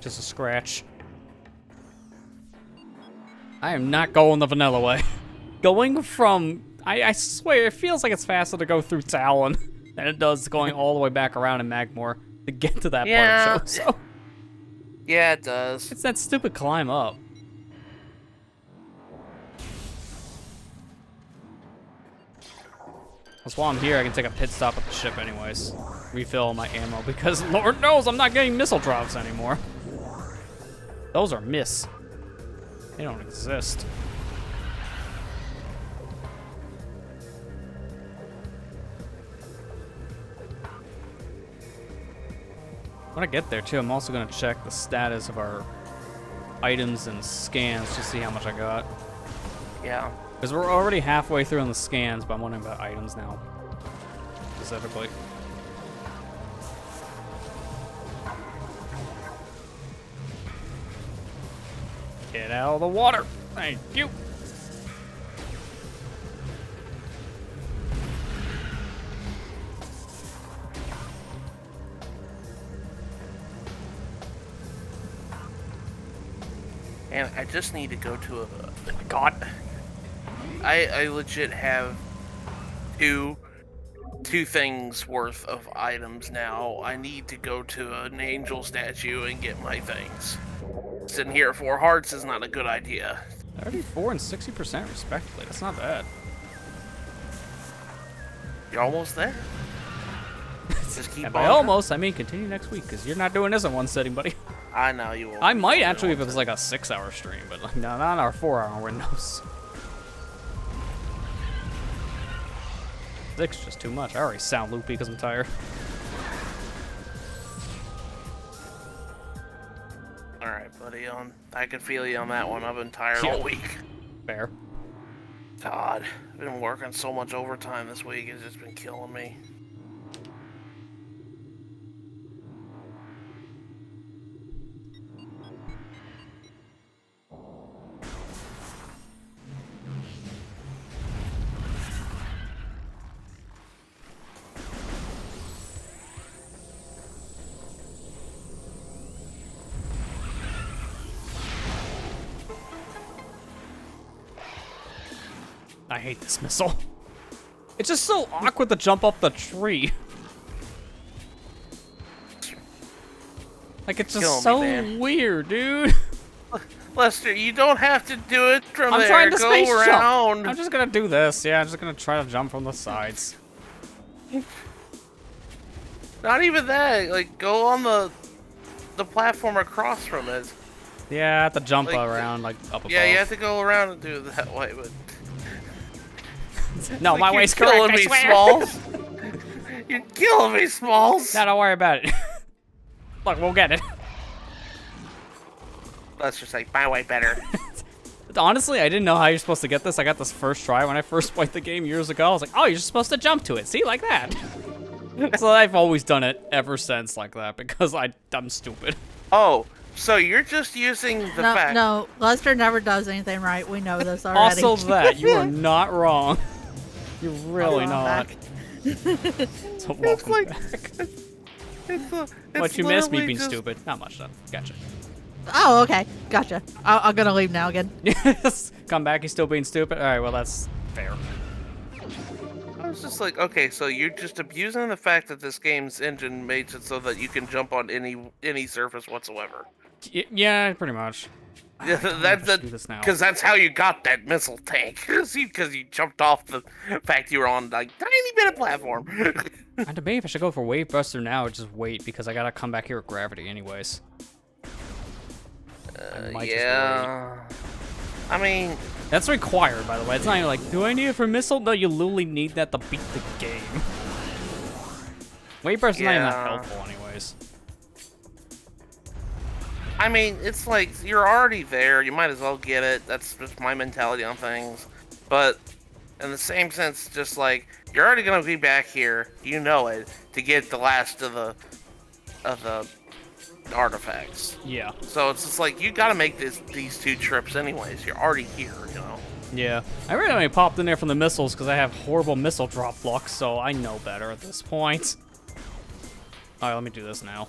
Just a scratch. I am not going the vanilla way. Going from... I swear, it feels like it's faster to go through Talon than it does going all the way back around in Magmore to get to that part of Chozo. Yeah, it does. It's that stupid climb up. That's while I'm here, I can take a pit stop at the ship anyways. Refill my ammo, because Lord knows I'm not getting missile drops anymore. Those are miss. They don't exist. When I get there too, I'm also gonna check the status of our items and scans to see how much I got. Yeah. Because we're already halfway through on the scans, but I'm wondering about items now. Specifically. Get out of the water! Thank you! And I just need to go to a... God. I legit have two things worth of items now. I need to go to an angel statue and get my things. Sitting here at 4 hearts is not a good idea. 34 and 60% respectively. That's not bad. You're almost there. Just keep And by almost, I mean continue next week, because you're not doing this in one sitting, buddy. I know you will. I might actually if it was like a 6-hour stream, but like, no, not our 4-hour windows. 6 is just too much. I already sound loopy because I'm tired. Alright, buddy. I can feel you on that one. I've been tired all week. Fair. God, I've been working so much overtime this week. It's just been killing me. I hate this missile. It's just so awkward to jump up the tree. Like, it's just so weird, dude. Lester, you don't have to do it from I'm there. trying to Go space around. jump. I'm just gonna do this. Yeah, I'm just gonna try to jump from the sides. Not even that. Like, go on the platform across from it. Yeah, I have to jump Like, around, like, up above. Yeah, you have to go around and do it that way, but... No, like, my you're way's correct, killing I me, swear. Smalls. You're killing me, Smalls. No, don't worry about it. Look, we'll get it. Let's just say my way better. Honestly, I didn't know how you're supposed to get this. I got this first try when I first played the game years ago. I was like, oh, you're supposed to jump to it. See, like that. So I've always done it ever since like that because I'm stupid. Oh, So you're just using the No, fact. no, Lester never does anything right. We know this already. Also that, you are not wrong. You're really I'm not. back. So welcome like- back. It's What, you missed me literally being just- stupid? Not much though. Gotcha. Oh, okay. Gotcha. I'm gonna leave now again. Yes. Come back, he's still being stupid? Alright, well that's fair. I was just like, okay, so you're just abusing the fact that this game's engine makes it so that you can jump on any surface whatsoever. Yeah, pretty much. Yeah, just do this now. because that's how you got that missile tank. Because you jumped off the fact you were on like tiny bit of platform. I debate if I should go for Wave Buster now or just wait because I gotta come back here with gravity anyways. I might just wait. Yeah. I mean, That's required, by the way. It's not even like, do I need it for missile? No, you literally need that to beat the game. Wave Burst is not even that Yeah. helpful anyways. it's like you're already there. You might as well get it. That's just my mentality on things. But in the same sense, just like you're already gonna be back here, you know it, to get the last of the artifacts. Yeah. So it's just like you gotta make these two trips anyways. You're already here, you know. Yeah. I really only popped in there from the missiles because I have horrible missile drop luck, so I know better at this point. Alright, let me do this now.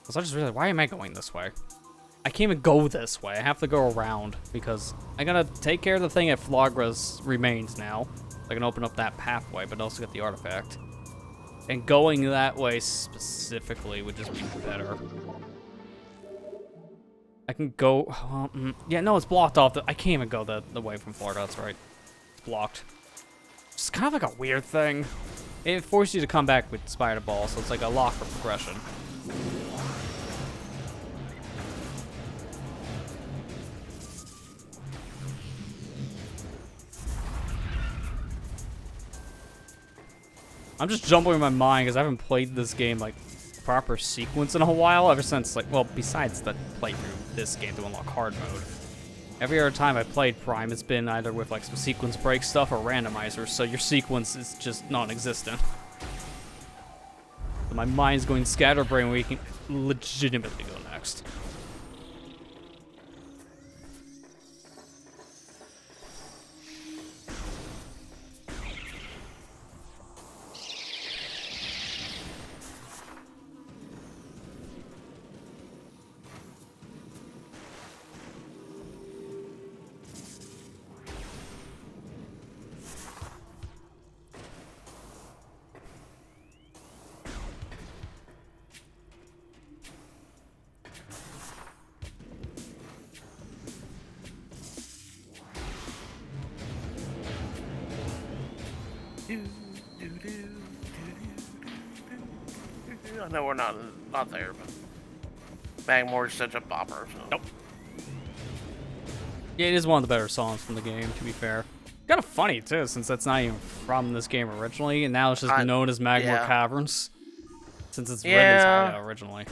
So I just realized, why am I going this way? I can't even go this way. I have to go around because I gotta take care of the thing at Flagra's remains now. I can open up that pathway, but also get the artifact. And going that way specifically would just be better. I can go... Well, yeah, no, it's blocked off. I can't even go the way from Florida. That's right. It's blocked. It's kind of like a weird thing. It forces you to come back with Spider Ball, so it's like a lock for progression. I'm just jumbling in my mind because I haven't played this game like proper sequence in a while ever since like, well, besides the playthrough this game to unlock hard mode. Every other time I played Prime, it's been either with like some sequence break stuff or randomizers, so your sequence is just non-existent. So my mind's going scatterbrain where you can legitimately go next. I know we're not there, but Magmore's such a bopper. So. Nope. Yeah, it is one of the better songs from the game, to be fair. Kind of funny, too, since that's not even from this game originally, and now it's just known as Magmore yeah. Caverns. Since it's Yeah. Redman's hideout originally.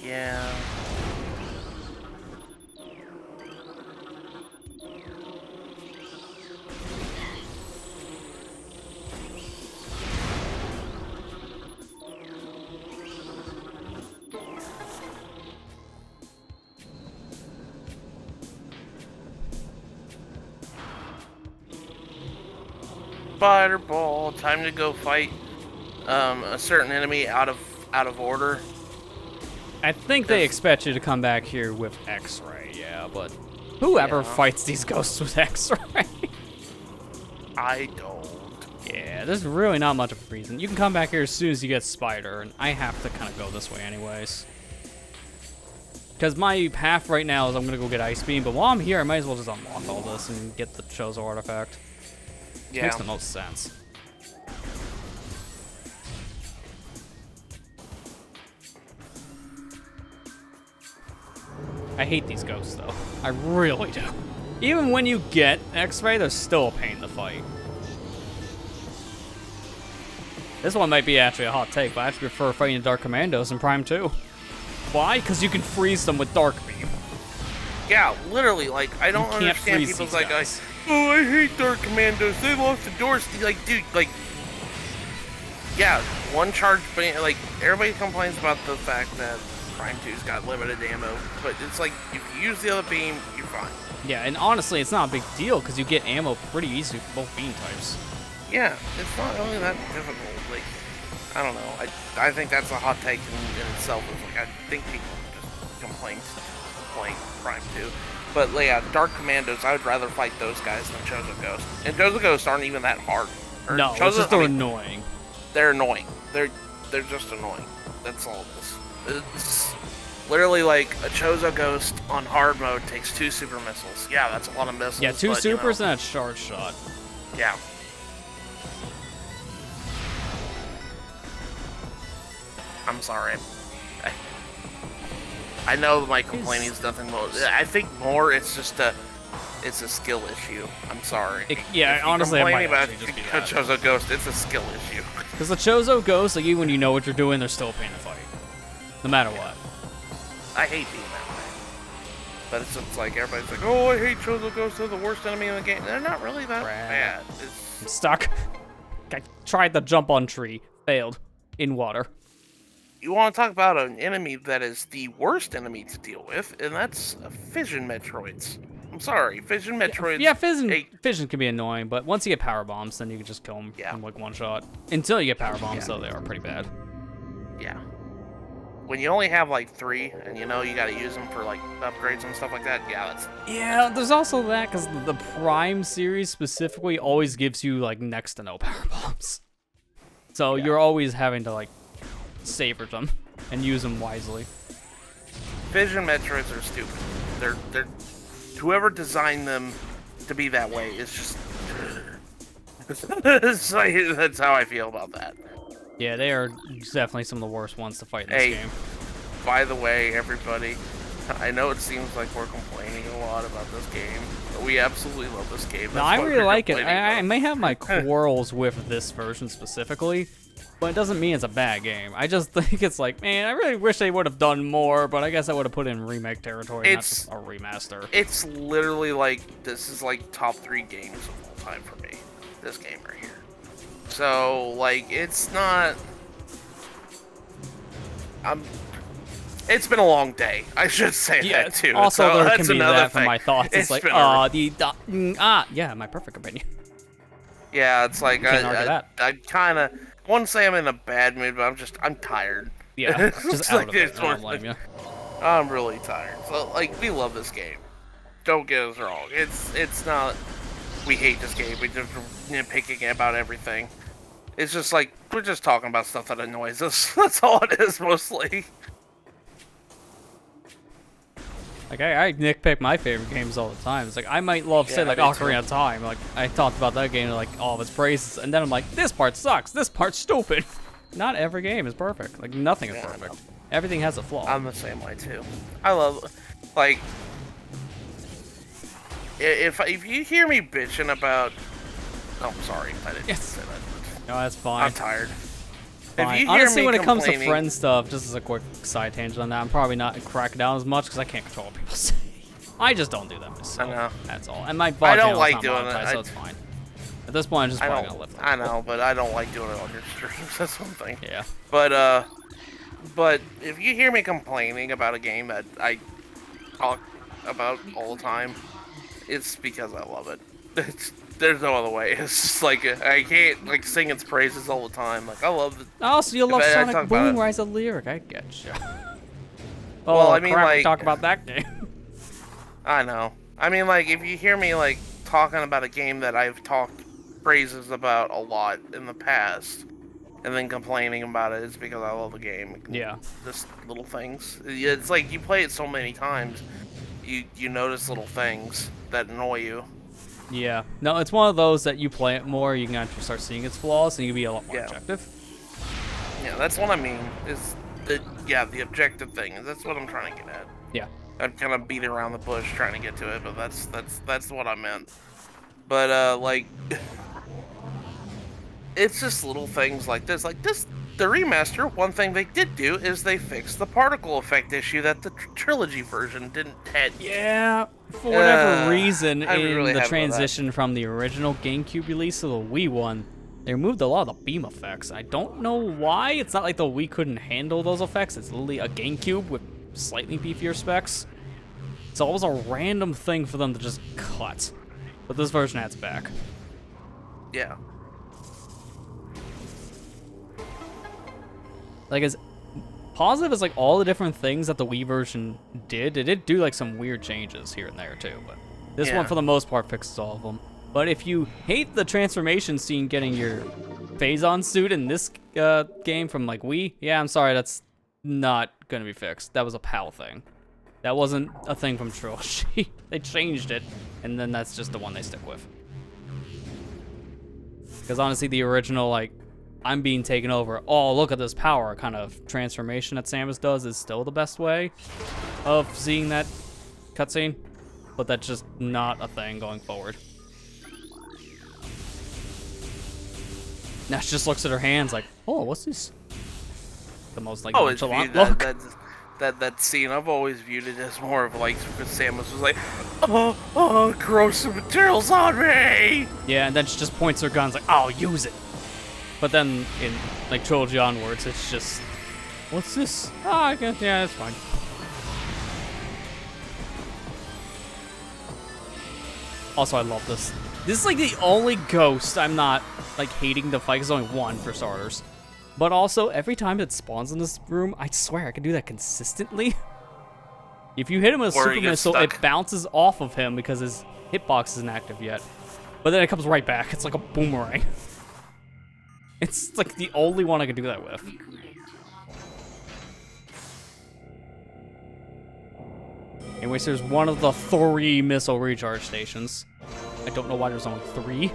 Yeah. Spider Ball, time to go fight a certain enemy out of order. I think they expect you to come back here with X-Ray, yeah, but whoever Yeah. fights these ghosts with X-Ray? I don't. Yeah, there's really not much of a reason. You can come back here as soon as you get Spider, and I have to kind of go this way anyways. Because my path right now is I'm going to go get Ice Beam, but while I'm here, I might as well just unlock all this and get the Chozo artifact. Yeah. Makes the most sense. I hate these ghosts, though. I really do. Even when you get X-Ray, they're still a pain to fight. This one might be actually a hot take, but I actually prefer fighting the Dark Commandos in Prime 2. Why? Because you can freeze them with Dark Beam. Yeah, literally, like, I don't can't understand freeze people's these like, guys. oh, I hate Dark Commandos. They lost the doors. Like, dude, like, yeah, one charge, like, everybody complains about the fact that Prime 2's got limited ammo, but it's like, if you use the other beam, you're fine. Yeah, and honestly, it's not a big deal because you get ammo pretty easy for both beam types. Yeah, it's not really that difficult. Like, I don't know. I think that's a hot take in itself. It's like, I think people just complain playing Prime 2. But yeah, Dark Commandos, I would rather fight those guys than Chozo Ghost. And Chozo Ghosts aren't even that hard. No, it's just they're annoying. They're annoying. They're just annoying. That's all. It's literally like a Chozo Ghost on hard mode takes 2 super missiles. Yeah, that's a lot of missiles. Yeah, 2 but, supers you know, and a charge shot. yeah. I'm sorry. I know my complaining is nothing more. I think more it's just it's a skill issue. I'm sorry. Yeah, if honestly, it might about actually just be that. Chozo Ghost, it's a skill issue. Because the Chozo Ghost, like, even when you know what you're doing, they're still a pain to fight. No matter what. I hate being that way. But it's just like, everybody's like, oh, I hate Chozo Ghost, they're the worst enemy in the game. They're not really that bad. I'm stuck. I tried to jump on tree. Failed. In water. You want to talk about an enemy that is the worst enemy to deal with, and that's Fission Metroids. I'm sorry, Fission Metroids. Yeah, fission can be annoying, but once you get power bombs, then you can just kill them in like one shot. Until you get power bombs, though, they are pretty bad. Yeah. When you only have like 3, and you know you got to use them for like upgrades and stuff like that, yeah, that's... Yeah, there's also that, because the Prime series specifically always gives you like next to no power bombs. So you're always having to like savor them and use them wisely. Fission Metroids are stupid. They're whoever designed them to be that way is just it's like, that's how I feel about that. Yeah, they are definitely some of the worst ones to fight in this game. By the way, everybody, I know it seems like we're complaining a lot about this game, but we absolutely love this game. No, I really like it. I may have my quarrels with this version specifically, but it doesn't mean it's a bad game. I just think it's like, man, I really wish they would have done more, but I guess I would have put it in remake territory, not just a remaster. It's literally like, this is like top 3 games of all time for me. This game right here. So, like, it's not... It's been a long day. I should say that too. Also, so there can be that from my thoughts. It's like, yeah, my perfect opinion. Yeah, it's like, I kind of... I wouldn't say I'm in a bad mood, but I'm tired. Yeah, just out of it. I don't blame you. I'm really tired. So, like, we love this game. Don't get us wrong. It's not... We hate this game. We're just nitpicking about everything. It's just like, we're just talking about stuff that annoys us. That's all it is, mostly. Like, I nitpick my favorite games all the time. It's like, I might love, say, like, Ocarina of Time. Like, I talked about that game, like, all of its praises, and then I'm like, this part sucks. This part's stupid. Not every game is perfect. Like, nothing is perfect. Everything has a flaw. I'm the same way, too. I love, like... If you hear me bitching about... Oh, I'm sorry. I didn't say that. No, that's fine. I'm tired. Fine. If you hear Honestly, me when it comes to friend stuff, just as a quick side tangent on that, I'm probably not cracking down as much because I can't control what people say. I just don't do that myself. I know. That's all. And my VOD I don't channel's like not doing monetized, it. so it's fine. At this point, I'm just probably gonna live. I know, but I don't like doing it on your streams. That's one thing. Yeah. But if you hear me complaining about a game that I talk about all the time, it's because I love it. There's no other way. It's just like, I can't like sing its praises all the time. Like, I love it. Oh, so you love Sonic Boom Rise of Lyric. I get you. Well, I mean, like, talk about that game. I know. I mean, like, if you hear me like talking about a game that I've talked praises about a lot in the past, and then complaining about it, it's because I love the game. Yeah. Just little things. It's like you play it so many times, you notice little things that annoy you. Yeah. No, it's one of those that you play it more, you can actually start seeing its flaws, and you can be a lot more objective. Yeah, that's what I mean. Is the objective thing. That's what I'm trying to get at. Yeah. I'm kind of beating around the bush trying to get to it, but that's what I meant. But like, it's just little things like this. Like this the remaster, one thing they did do is they fixed the particle effect issue that the trilogy version didn't had. Yeah, for whatever reason, I'm in really the happy about that. transition from the original GameCube release to the Wii one, they removed a lot of the beam effects. I don't know why. It's not like the Wii couldn't handle those effects. It's literally a GameCube with slightly beefier specs. So it was a random thing for them to just cut. But this version adds it back. Yeah. Like, as positive as like all the different things that the Wii version did, it did do like some weird changes here and there too. But this one, for the most part, fixes all of them. But if you hate the transformation scene getting your Phazon suit in this game from like Wii, yeah, I'm sorry, that's not gonna be fixed. That was a PAL thing. That wasn't a thing from Trilogy. They changed it, and then that's just the one they stick with. Because honestly, the original, like, I'm being taken over, oh, look at this power kind of transformation that Samus does is still the best way of seeing that cutscene. But that's just not a thing going forward. Now she just looks at her hands like, oh, what's this? The most, like, nonchalant look. That scene, I've always viewed it as more of like Samus was like, oh, grow some materials on me. Yeah, and then she just points her guns like, I'll use it. But then in like Trilogy onwards, it's just, what's this? Oh, I guess, yeah, that's fine. Also, I love this. This is like the only Ghost I'm not like hating to fight. There's only one for starters. But also, every time it spawns in this room, I swear I can do that consistently. If you hit him with a super missile, it bounces off of him because his hitbox isn't active yet. But then it comes right back. It's like a boomerang. It's like the only one I can do that with. Anyways, there's one of the 3 missile recharge stations. I don't know why there's only 3.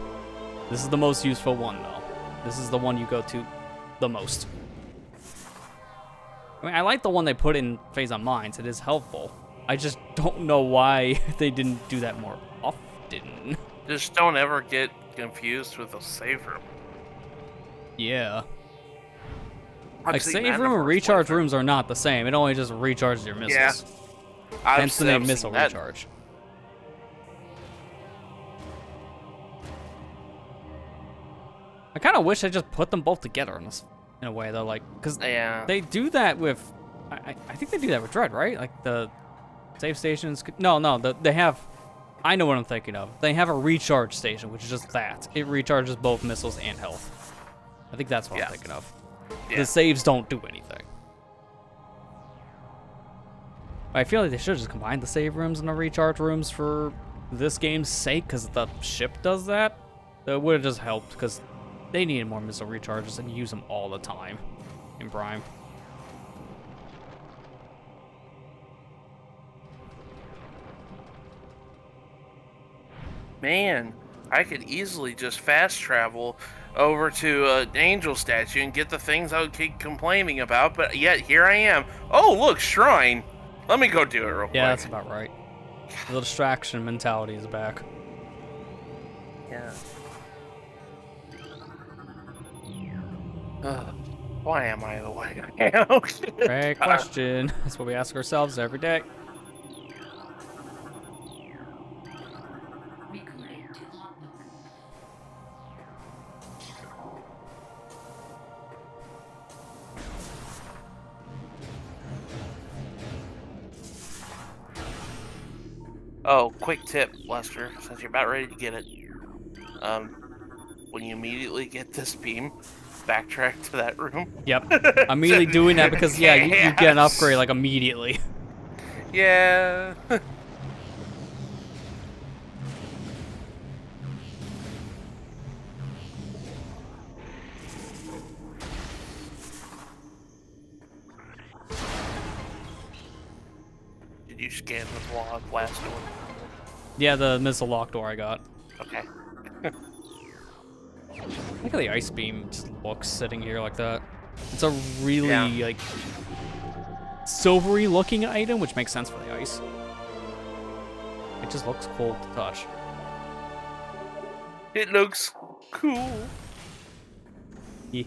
This is the most useful one, though. This is the one you go to the most. I mean, I like the one they put in Phazon Mines. It is helpful. I just don't know why they didn't do that more often. Just don't ever get confused with a save room. Yeah. Like, save room and recharge rooms are not the same. It only just recharges your missiles. Yeah. Hence the name missile recharge. I kind of wish I just put them both together in a way, though, like, because they do that with, I think they do that with Dread, right? Like, the save stations, no, they have, I know what I'm thinking of. They have a recharge station, which is just that. It recharges both missiles and health. I think that's what I'm thinking of. The saves don't do anything. I feel like they should just combine the save rooms and the recharge rooms for this game's sake, because the ship does that. It would have just helped, because they needed more missile recharges and use them all the time in Prime. Man, I could easily just fast travel over to an angel statue and get the things I would keep complaining about, but yet here I am. Oh, look, shrine. Let me go do it real quick. Yeah, that's about right. The distraction mentality is back. Yeah. Why am I the way I am? Great question. That's what we ask ourselves every day. Recording to logbook. Oh, quick tip, Lester, since you're about ready to get it. When you immediately get this beam, backtrack to that room. Yep. I'm immediately doing that because, yeah, you get an upgrade, like, immediately. Yeah. Did you scan the last door? Yeah, the missile lock door I got. Okay. Look at the ice beam just looks sitting here like that. It's a really, like, silvery looking item, which makes sense for the ice. It just looks cool to touch. It looks cool. Yeah.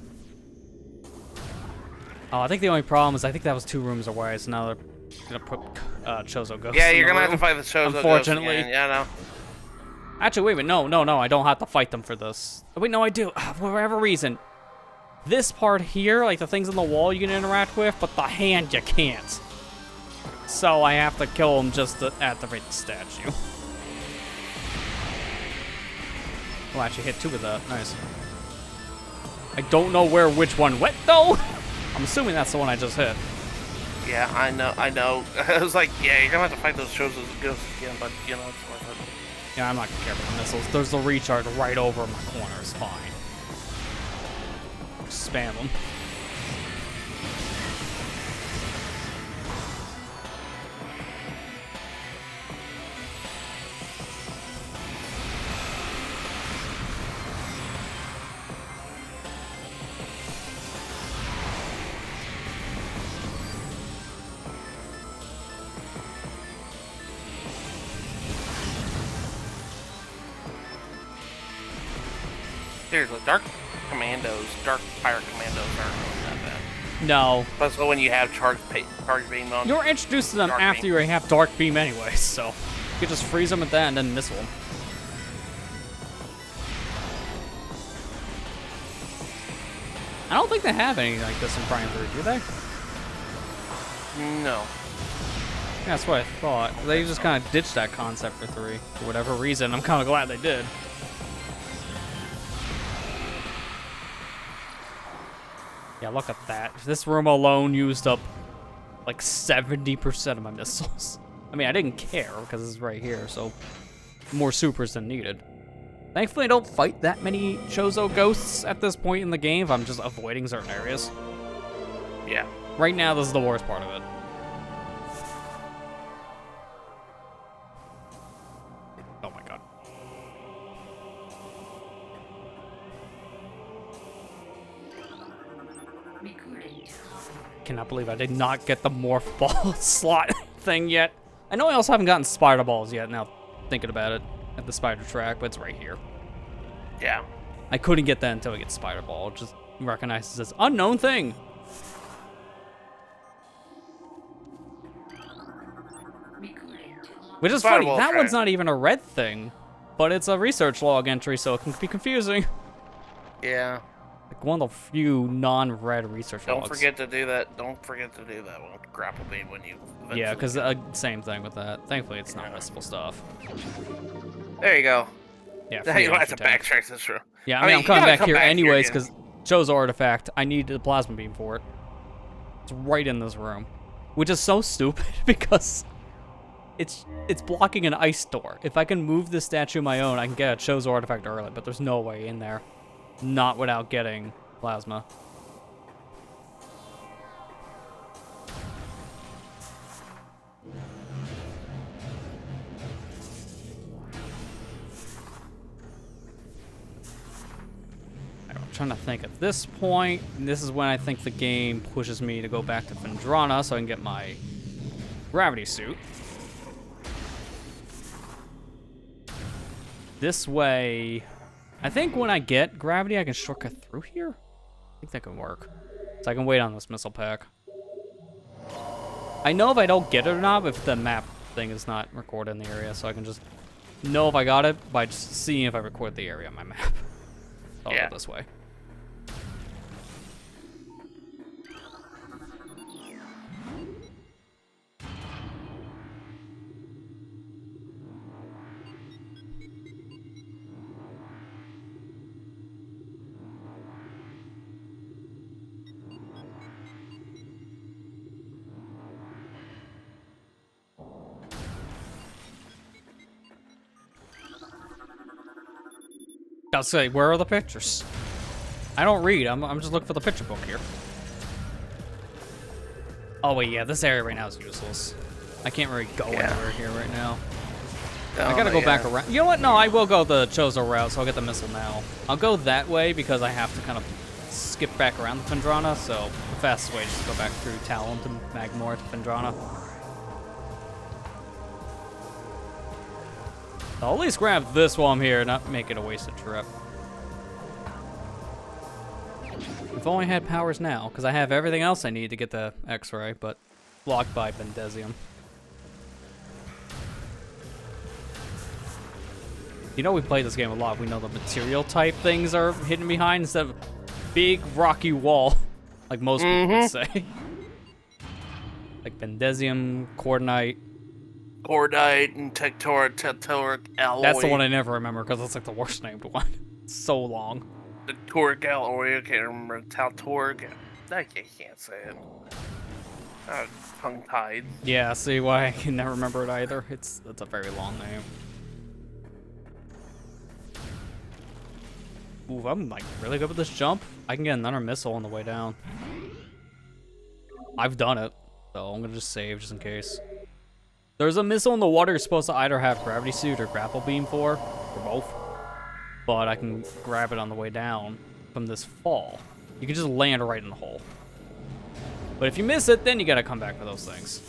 Oh, I think the only problem is I think that was 2 rooms away, so now they're gonna put Chozo Ghost. Yeah, in you're the gonna have to room. fight the Chozo. Unfortunately. Ghost again. Yeah, no. Actually, wait a minute. No, I don't have to fight them for this. Oh, wait, no, I do. For whatever reason. This part here, like the things on the wall you can interact with, but the hand you can't. So I have to kill him just to activate the statue. Oh, I actually hit 2 of that. Nice. I don't know which one went, though. I'm assuming that's the one I just hit. Yeah, I know. I was like, yeah, you're gonna have to fight those Chozo Ghosts again, but you know, it's worth it. Yeah, I'm not gonna care about the missiles. There's the recharge right over my corner. It's fine. Spam them. Seriously, Dark Pirate Commandos aren't really that bad. No. Especially when you have charge beam on. You're introduced to them Dark after beam. you have Dark Beam anyway, so you could just freeze them at that and then missile them. I don't think they have anything like this in Prime 3, do they? No. Yeah, that's what I thought. They just kind of ditched that concept for 3 for whatever reason. I'm kind of glad they did. Yeah, look at that. This room alone used up like 70% of my missiles. I mean, I didn't care because it's right here, so more supers than needed. Thankfully, I don't fight that many Chozo Ghosts at this point in the game. If I'm just avoiding certain areas. Yeah. Right now, this is the worst part of it. Oh my god. Recording to Cannot believe I did not get the morph ball slot thing yet. I know I also haven't gotten spider balls yet, now thinking about it, at the spider track, but it's right here. Yeah. I couldn't get that until I get spider ball. It just recognizes this unknown thing. recording to Which is Spider funny, ball that track. one's not even a red thing, but it's a research log entry, so it can be confusing. Yeah. Like one of the few non-red research Don't logs. forget to do that. Don't forget to do that with grapple beam when you. Yeah, eventually because same thing with that. Thankfully, it's not missable stuff. There you go. Yeah, Now free you don't have to entry tag. backtrack this room. Yeah, I mean, I'm you coming gotta back come here anyways again. because Chozo artifact. I need the plasma beam for it. It's right in this room, which is so stupid because it's blocking an ice door. If I can move this statue of my own, I can get a Chozo artifact early, but there's no way in there, not without getting plasma. I'm trying to think at this point, and this is when I think the game pushes me to go back to Phendrana so I can get my gravity suit. This way, I think when I get gravity, I can shortcut through here. I think that can work. So I can wait on this missile pack. I know if I don't get it or not if the map thing is not recorded in the area, so I can just know if I got it by just seeing if I record the area on my map. I'll Yeah. go this way. I'll say, where are the pictures? I don't read. I'm just looking for the picture book here. Oh wait, yeah, this area right now is useless. I can't really go anywhere here right now. I gotta go back around. You know what? No, I will go the Chozo route, so I'll get the missile now. I'll go that way because I have to kind of skip back around the Phendrana, so the fastest way is just go back through Talon to Magmor to Phendrana. I'll at least grab this while I'm here, not make it a wasted trip. If only I had powers now, because I have everything else I need to get the X-ray, but blocked by Bendesium. You know we played this game a lot. We know the material type things are hidden behind instead of big rocky wall, like most people would say. Like Bendesium, Cordonite. Cordite and Tectoric alloy. That's the one I never remember because it's like the worst named one. It's so long. The Toric alloy, I can't remember. Tautoric. I can't say it. Tongue-tied. Yeah, see why I can never remember it either. It's a very long name. Ooh, I'm like really good with this jump. I can get another missile on the way down. I've done it, so I'm gonna just save just in case. There's a missile in the water you're supposed to either have gravity suit or grapple beam for, or both. But I can grab it on the way down from this fall. You can just land right in the hole. But if you miss it, then you gotta come back for those things.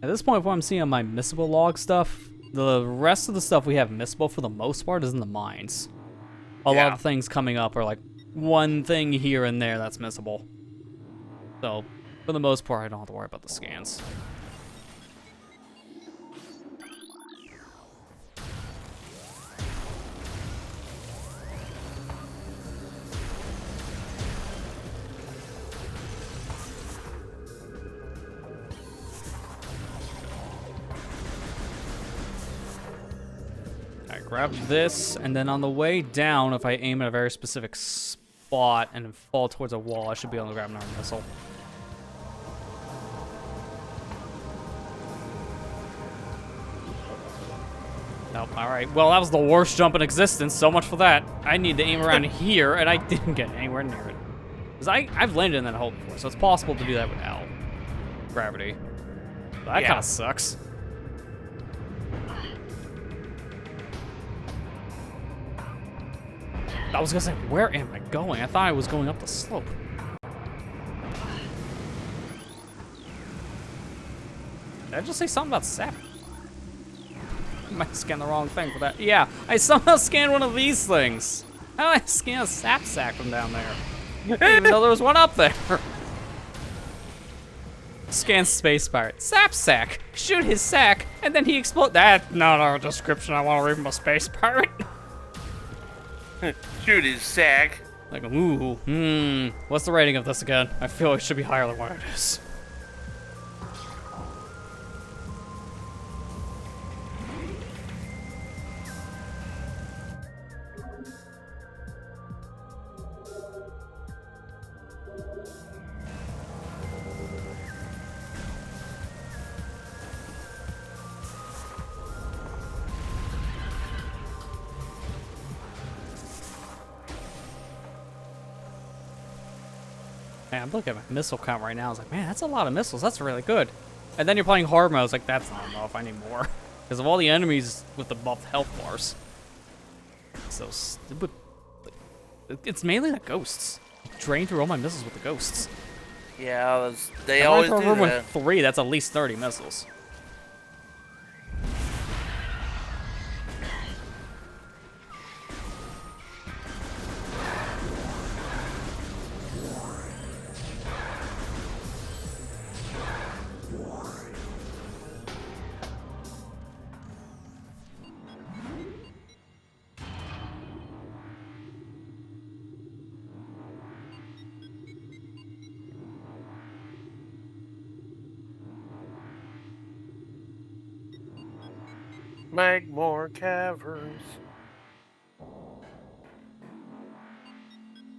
At this point, what I'm seeing on my missable log stuff, the rest of the stuff we have missable for the most part is in the mines. A lot of things coming up are like one thing here and there that's missable. So, for the most part, I don't have to worry about the scans. Grab this, and then on the way down, if I aim at a very specific spot and fall towards a wall, I should be able to grab another missile. Nope, alright. Well, that was the worst jump in existence, so much for that. I need to aim around here, and I didn't get anywhere near it. Because I've landed in that hole before, so it's possible to do that without gravity. But that kind of sucks. I was gonna say, where am I going? I thought I was going up the slope. Did I just say something about sap? I might scan the wrong thing for that. Yeah, I somehow scanned one of these things. How did I scan a sap sack from down there? I didn't even know there was one up there. Scan space pirate. Sap sack. Shoot his sack, and then he explodes. That's not our description I want to read from a space pirate. Shoot his sack. Like, ooh, what's the rating of this again? I feel it should be higher than what it is. Man, I'm looking at my missile count right now. I was like, man, that's a lot of missiles. That's really good. And then you're playing hard mode. I was like, that's not enough. I need more. Because of all the enemies with the buffed health bars. So stupid. It's mainly the ghosts. Drain through all my missiles with the ghosts. Yeah, they always do a room that. with 3, that's at least 30 missiles. Make more caverns.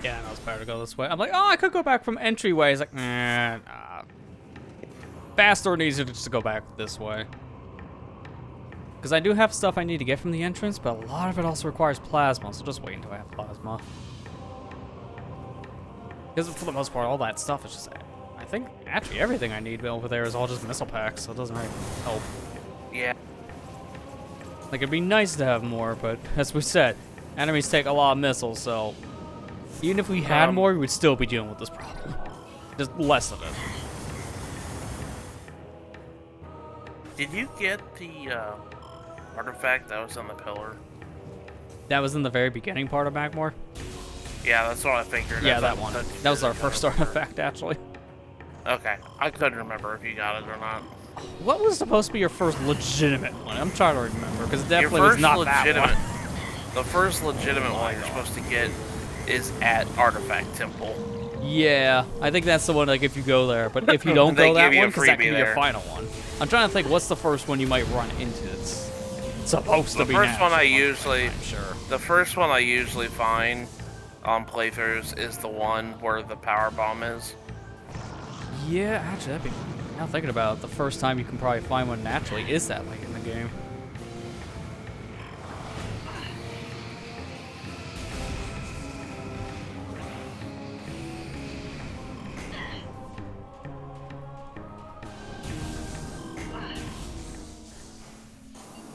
Yeah, I know it's better to go this way. I'm like, oh, I could go back from entryway. It's like, nah. Faster and easier just to go back this way. Because I do have stuff I need to get from the entrance, but a lot of it also requires plasma, so just wait until I have plasma. Because for the most part, all that stuff is just, I think, actually everything I need over there is all just missile packs, so it doesn't really help. Yeah. Like, it'd be nice to have more, but as we said, enemies take a lot of missiles, so even if we had more, we would still be dealing with this problem. Just less of it. Did you get the artifact that was on the pillar. That was in the very beginning part of Magmore? Yeah, that's what I figured. Yeah, I that thought one. you That was did our it. first artifact, actually. Okay, I couldn't remember if you got it or not. What was supposed to be your first legitimate one? I'm trying to remember, because it Your definitely was first not that legitimate, one. the first legitimate one you're supposed to get is at Artifact Temple. Yeah, I think that's the one, like, if you go there. But if you don't They go that give you a one, because that could freebie be your there. final one. I'm trying to think, what's the first one you might run into that's supposed The to be first one I natural? usually, I'm sure. the first one I usually find on playthroughs is the one where the power bomb is. Yeah, actually, that'd be... Now thinking about it, the first time you can probably find one naturally is that late in the game.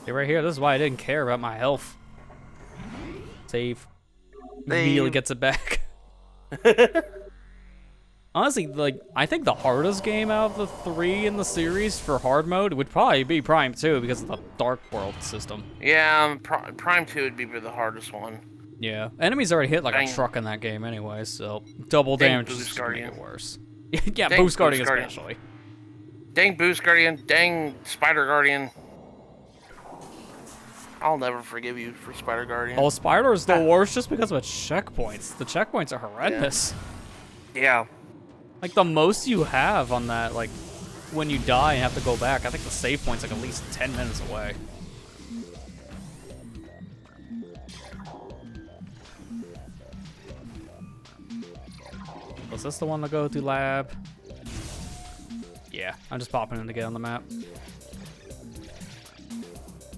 Okay, right here, this is why I didn't care about my health. Save. Immediately gets it back. Honestly, like, I think the hardest game out of the 3 in the series for hard mode would probably be Prime 2 because of the Dark World system. Yeah, Prime 2 would be the hardest one. Yeah. Enemies already hit like Dang. a truck in that game anyway, so double Dang damage is Boost just gonna make Guardian. it worse. Yeah, Dang Boost Guardian Boost Guardian. especially. Dang Boost Guardian, dang Spider Guardian. I'll never forgive you for Spider Guardian. Oh, Spider is the worst just because of its checkpoints. The checkpoints are horrendous. Yeah. Like, the most you have on that, like, when you die and have to go back, I think the save point's like at least 10 minutes away. Was this the one to go to lab? Yeah, I'm just popping in to get on the map.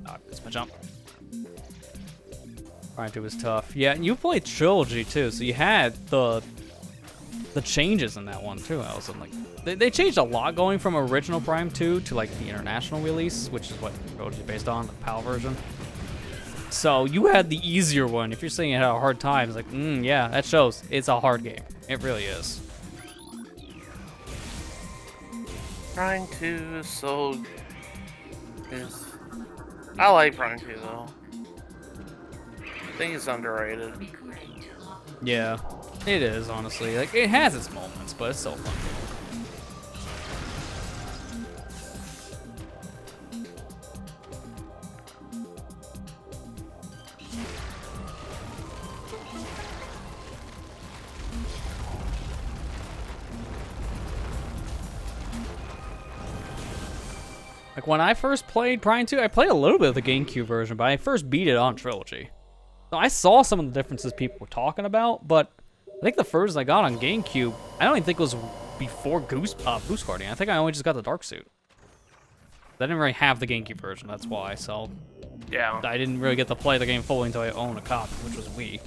Ah, it's my jump. Prime 2 was tough. Yeah, and you played Trilogy too, so you had the changes in that one too. I was like, they changed a lot going from original Prime 2 to like the international release, which is what Trilogy is based on, the PAL version. So you had the easier one. If you're saying it had a hard time, it's like, yeah, that shows. It's a hard game. It really is. Prime 2 is so... I like Prime 2 though. I think it's underrated. Yeah, it is, honestly. Like, it has its moments, but it's so fun. Like, when I first played Prime 2, I played a little bit of the GameCube version, but I first beat it on Trilogy. So I saw some of the differences people were talking about, but I think the first I got on GameCube, I don't even think it was before Boost Guardian. I think I only just got the Dark Suit. I didn't really have the GameCube version, that's why, so Yeah. I didn't really get to play the game fully until I owned a copy, which was Wii.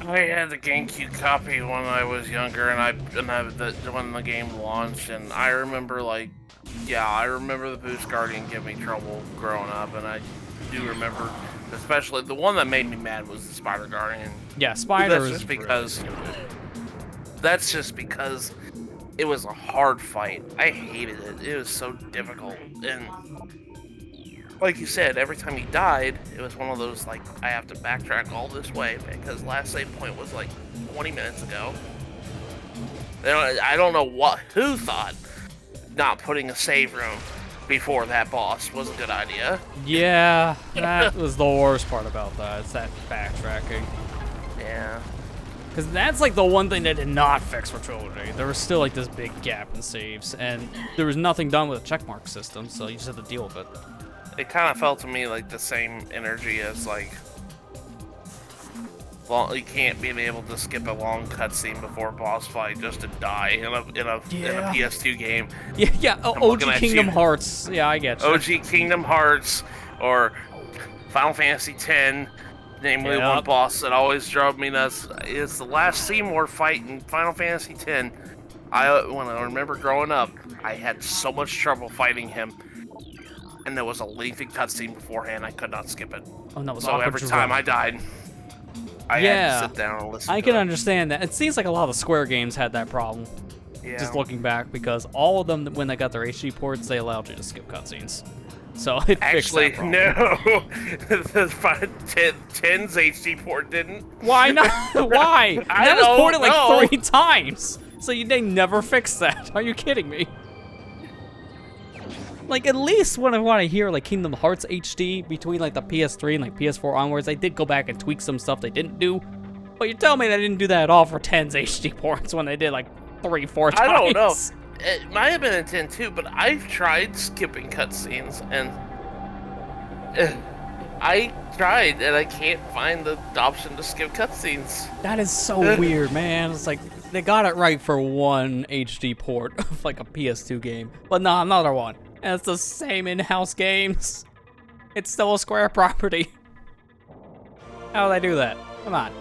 I had the GameCube copy when I was younger, when the game launched, and I remember I remember the Boost Guardian giving me trouble growing up, and I do remember, especially the one that made me mad was the Spider Guardian. Yeah, Spider That's is just because. That's just because it was a hard fight. I hated it. It was so difficult, and like you said, every time he died, it was one of those like I have to backtrack all this way because last save point was like 20 minutes ago. I don't know who thought not putting a save room before that boss was a good idea. Yeah, that was the worst part about that. It's that backtracking. Yeah. Because that's like the one thing they did not fix for Trilogy. There was still like this big gap in saves, and there was nothing done with a checkmark system, so you just had to deal with it. It kind of felt to me like the same energy as like, well, you can't be able to skip a long cutscene before a boss fight just to die in a PS2 game. Yeah. OG looking at Kingdom you. Hearts. Yeah, I get you. OG Kingdom Hearts or Final Fantasy X, namely Yep. one boss that always drove me nuts. It's the last Seymour fight in Final Fantasy X. When I remember growing up, I had so much trouble fighting him. And there was a lengthy cutscene beforehand. I could not skip it. Oh no, it was So awkward every to time run. I died, I had to sit down and listen I to can it. understand that. It seems like a lot of Square games had that problem. Yeah. Just looking back, because all of them, when they got their HD ports, they allowed you to skip cutscenes. so it fixed Actually, that problem. no. The 10's HD port didn't. Why not? Why? I That was don't ported like know. 3 times. So they never fixed that. Are you kidding me? Like, at least when I want to hear, like, Kingdom Hearts HD between, like, the PS3 and, like, PS4 onwards, they did go back and tweak some stuff they didn't do. But you're telling me they didn't do that at all for 10's HD ports when they did, like, 3-4 times? I don't know. It might have been in 10 too, but I've tried skipping cutscenes, and I tried, and I can't find the option to skip cutscenes. That is so weird, man. It's like, they got it right for one HD port of, like, a PS2 game. But no, another one. And it's the same in-house games. It's still a Square property. How do they do that? Come on.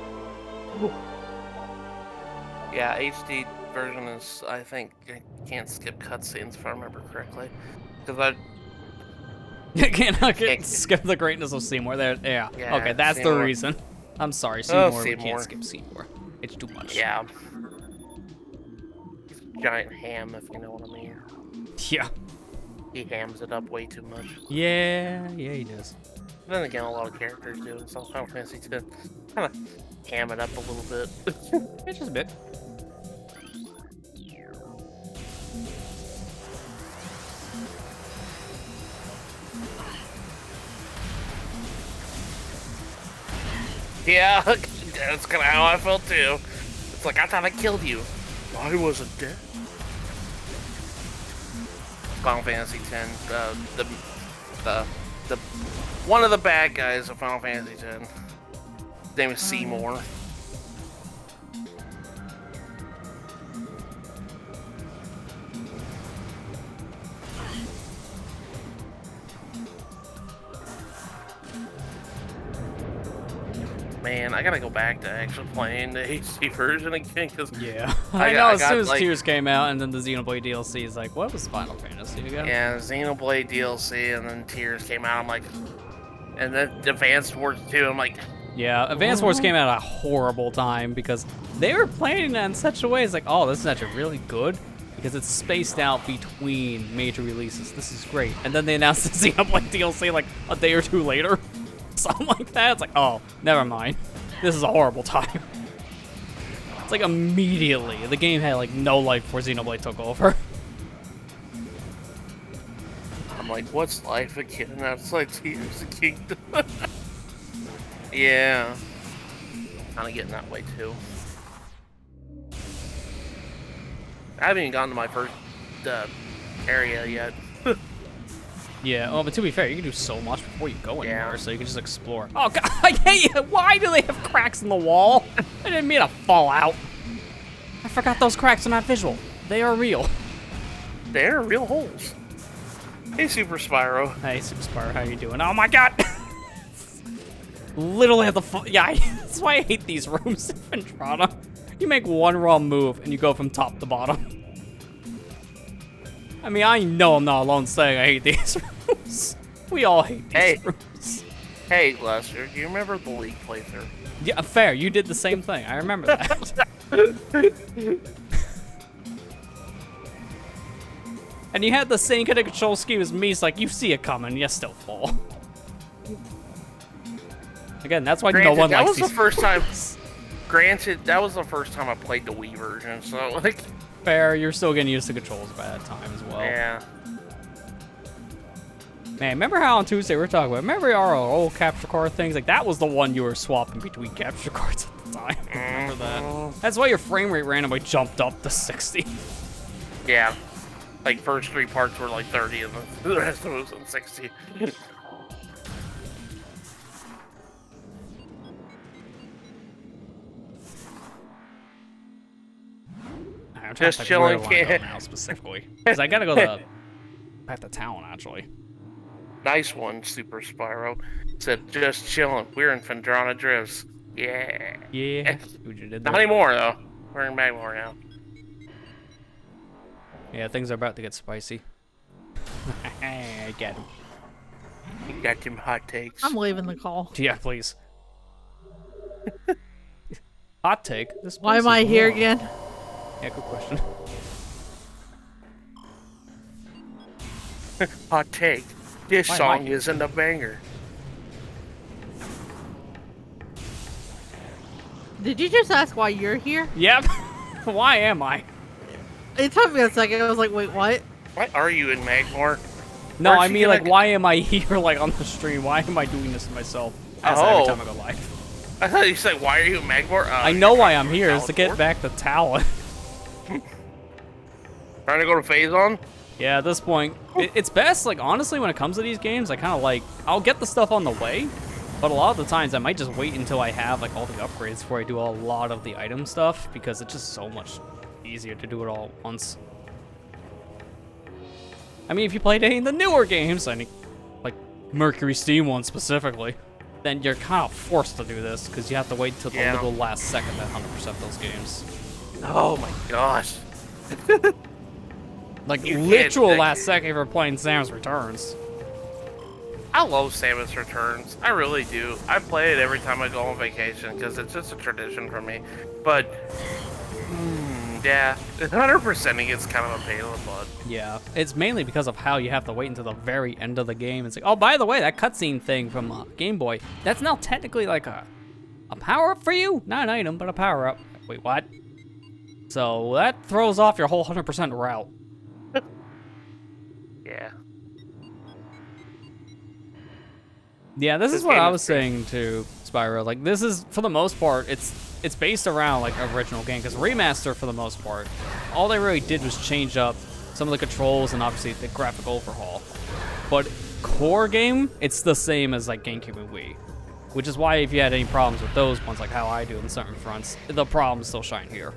Yeah, HD version is, I think, I can't skip cutscenes if I remember correctly. Because You can't skip the greatness of Seymour. There, yeah. Yeah, Okay, that's the Seymour. reason. I'm sorry, Seymour. We Seymour. can't skip Seymour. It's too much. Yeah. He's a giant ham, if you know what I mean. Yeah. He hams it up way too much. Yeah, he does. Then again, a lot of characters do, so Final Fantasy X kind of ham it up a little bit. It's just a bit. Yeah, that's kind of how I felt too. It's like, I thought I killed you. I wasn't dead. Final Fantasy X, the one of the bad guys of Final Fantasy X. His name is Seymour. Man, I gotta go back to actually playing the HD version again, because Yeah. I know, I as soon got, as like- Tears came out and then the Xenoblade DLC is like, what was Final Fantasy again? yeah, Xenoblade DLC and then Tears came out, I'm like, and then Advanced Wars 2, I'm like, Yeah, Advance Wars came out at a horrible time because they were planning it in such a way, it's like, oh, this is actually really good because it's spaced out between major releases. This is great. And then they announced the Xenoblade DLC like a day or two later. Something like that. It's like, oh, never mind. This is a horrible time. It's like immediately, the game had like no life before Xenoblade took over. I'm like, what's life again outside Tears of Kingdom? Yeah. Kind of getting that way too. I haven't even gotten to my first area yet. Yeah, oh, but to be fair, you can do so much before you go anywhere, Yeah. so you can just explore. Oh, God, I hate you! Why do they have cracks in the wall? I didn't mean to fall out. I forgot those cracks are not visual. They are real. They're real holes. Hey, Super Spyro. Hey, Super Spyro, how you doing? Oh my God! Literally have the yeah, that's why I hate these rooms in Ventrada. You make one wrong move and you go from top to bottom. I mean, I know I'm not alone saying I hate these rooms. We all hate these Hey. rooms. Hey, Lester, do you remember the League playthrough? Yeah, fair. You did the same thing. I remember that. And you had the same kind of control scheme as me. It's like, you see it coming, you still fall. Again, that's why Granted, no one that likes was these the first time. rooms. Granted, that was the first time I played the Wii version, so like, Fair, you're still getting used to controls by that time as well. yeah. Man, remember how on Tuesday we were talking about, remember our old capture card things? Like, that was the one you were swapping between capture cards at the time. Remember that? That's why your frame rate randomly jumped up to 60. Yeah. Like, first 3 parts were like 30 and the rest of it was on 60. I'm trying Just to think where chilling, I wanna go kid. now specifically. Because I gotta go to back to town, actually. Nice one, Super Spyro. Said, just chilling. We're in Fendrana Drifts. Yeah. Yeah. Who'd you did Not there? anymore, though. We're in Magmore now. Yeah, things are about to get spicy. I get him. You got some hot takes. I'm leaving the call. Yeah, please. Hot take. This Why place am I is here warm. again? Yeah, good question. Hot take. This Why am I song here? isn't a banger. Did you just ask why you're here? Yep. Why am I? It took me a second. I was like, wait, what? Why are you in Magmore? No, Aren't I you mean, gonna like, why am I here, like, on the stream? Why am I doing this to myself? As every Oh. time I go live. I thought you said, why are you in Magmore? I know why I'm here, is to get back to Talon. Trying to go to Phazon? Yeah, at this point, it's best, like, honestly, when it comes to these games, I kind of like, I'll get the stuff on the way, but a lot of the times I might just wait until I have, like, all the upgrades before I do a lot of the item stuff, because it's just so much easier to do it all at once. I mean, if you played any of the newer games, like Mercury Steam one specifically, then you're kind of forced to do this, because you have to wait until the little last second to 100% those games. Oh my gosh. Like, You can't literal think- last second for playing Samus Returns. I love Samus Returns. I really do. I play it every time I go on vacation because it's just a tradition for me. But, yeah, 100% it gets kind of a pain in the butt. Yeah, it's mainly because of how you have to wait until the very end of the game. It's like, oh, by the way, that cutscene thing from Game Boy, that's now technically like a power-up for you? Not an item, but a power-up. Wait, what? So that throws off your whole 100% route. Yeah. Yeah, this This is what game I is was great. saying to Spyro. Like, this is, for the most part, it's based around, like, original game. Because Remaster, for the most part, all they really did was change up some of the controls and, obviously, the graphic overhaul. But core game, it's the same as, like, GameCube and Wii. Which is why, if you had any problems with those ones, like how I do in certain fronts, the problems still shine here.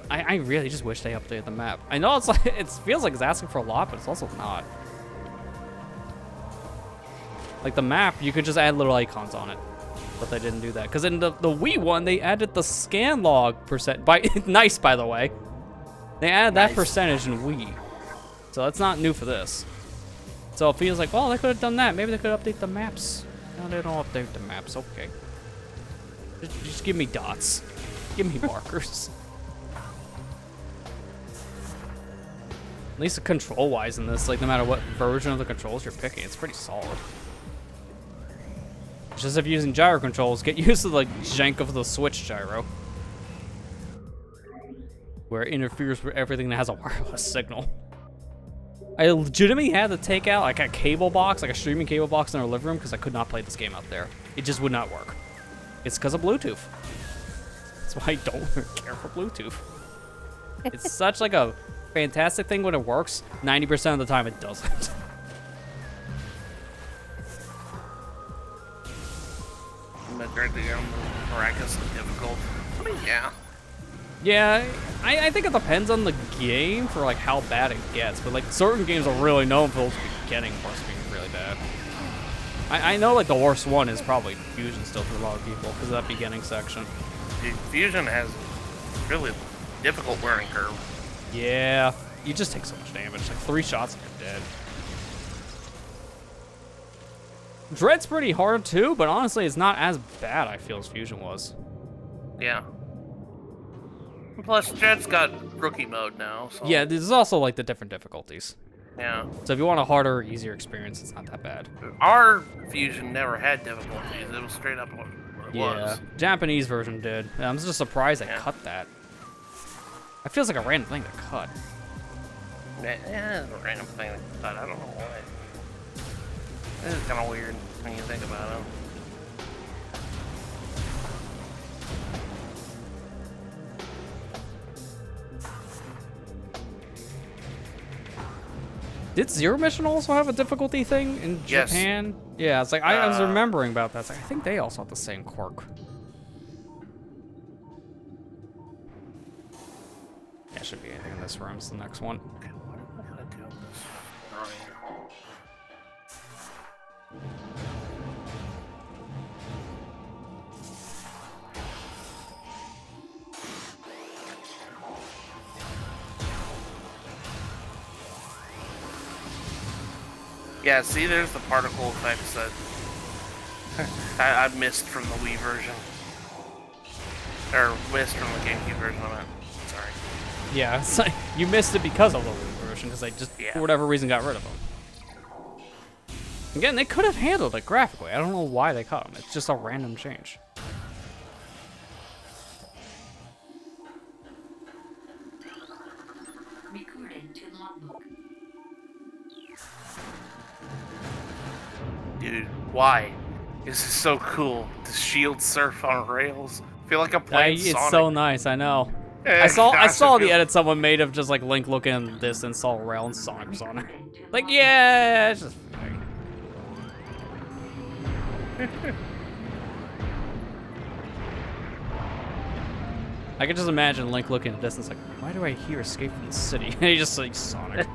I really just wish they updated the map. I know it's like, it feels like it's asking for a lot, but it's also not. Like the map, you could just add little icons on it, but they didn't do that. Because in the Wii one, they added the scan log percent. Nice, by the way. They added that Nice. percentage in Wii, so that's not new for this. So it feels like, well, they could have done that. Maybe they could update the maps. No, they don't update the maps. Okay. Just give me dots. Give me markers. At least the control-wise in this, like, no matter what version of the controls you're picking, it's pretty solid. It's just if you're using gyro controls, get used to the, like, jank of the Switch gyro. Where it interferes with everything that has a wireless signal. I legitimately had to take out, like, a cable box, like a streaming cable box in our living room, because I could not play this game out there. It just would not work. It's because of Bluetooth. That's why I don't care for Bluetooth. It's such, like, a fantastic thing when it works. 90% of the time it doesn't. Metroid miraculously difficult. I mean, yeah. Yeah, I think it depends on the game for, like, how bad it gets. But, like, certain games are really known for those getting worse being really bad. I know, like, the worst one is probably Fusion still for a lot of people because of that beginning section. Dude, Fusion has really difficult learning curve. Yeah, you just take so much damage. Like 3 shots and you're dead. Dread's pretty hard too, but honestly, it's not as bad, I feel, as Fusion was. Yeah. Plus, Jed's got rookie mode now, so... Yeah, there's also like the different difficulties. Yeah. So if you want a harder, easier experience, it's not that bad. Our Fusion never had difficulties. It was straight up what it Yeah, was. Japanese version did. I'm just surprised they Yeah. cut that. It feels like a random thing to cut. Yeah, it's a random thing, but I don't know why. This is kind of weird when you think about it. Did Zero Mission also have a difficulty thing in Yes. Japan? Yeah, it's like I was Uh, remembering about that. It's like, I think they also have the same quirk. That should be anything in this room. It's the next one. Okay, what am I gonna do with this drawing? Yeah, see, there's the particle effects that I missed from the Wii version. Or missed from the GameCube version, I meant. Sorry. Yeah, it's like, you missed it because of the Wii version, because they just, Yeah. for whatever reason, got rid of them. Again, they could have handled it graphically. I don't know why they cut them. It's just a random change. Recording to logbook. Dude, why? This is so cool. The shield surf on rails. I feel like I'm playing It's Sonic. so nice, I know. Yeah, I saw gosh, the it feels- edit someone made of just like Link looking in the distance, saw a rail and Sonic was on it. Like, yeah, it's just I could just imagine Link looking at the distance like, why do I hear Escape from the City? And he just like Sonic.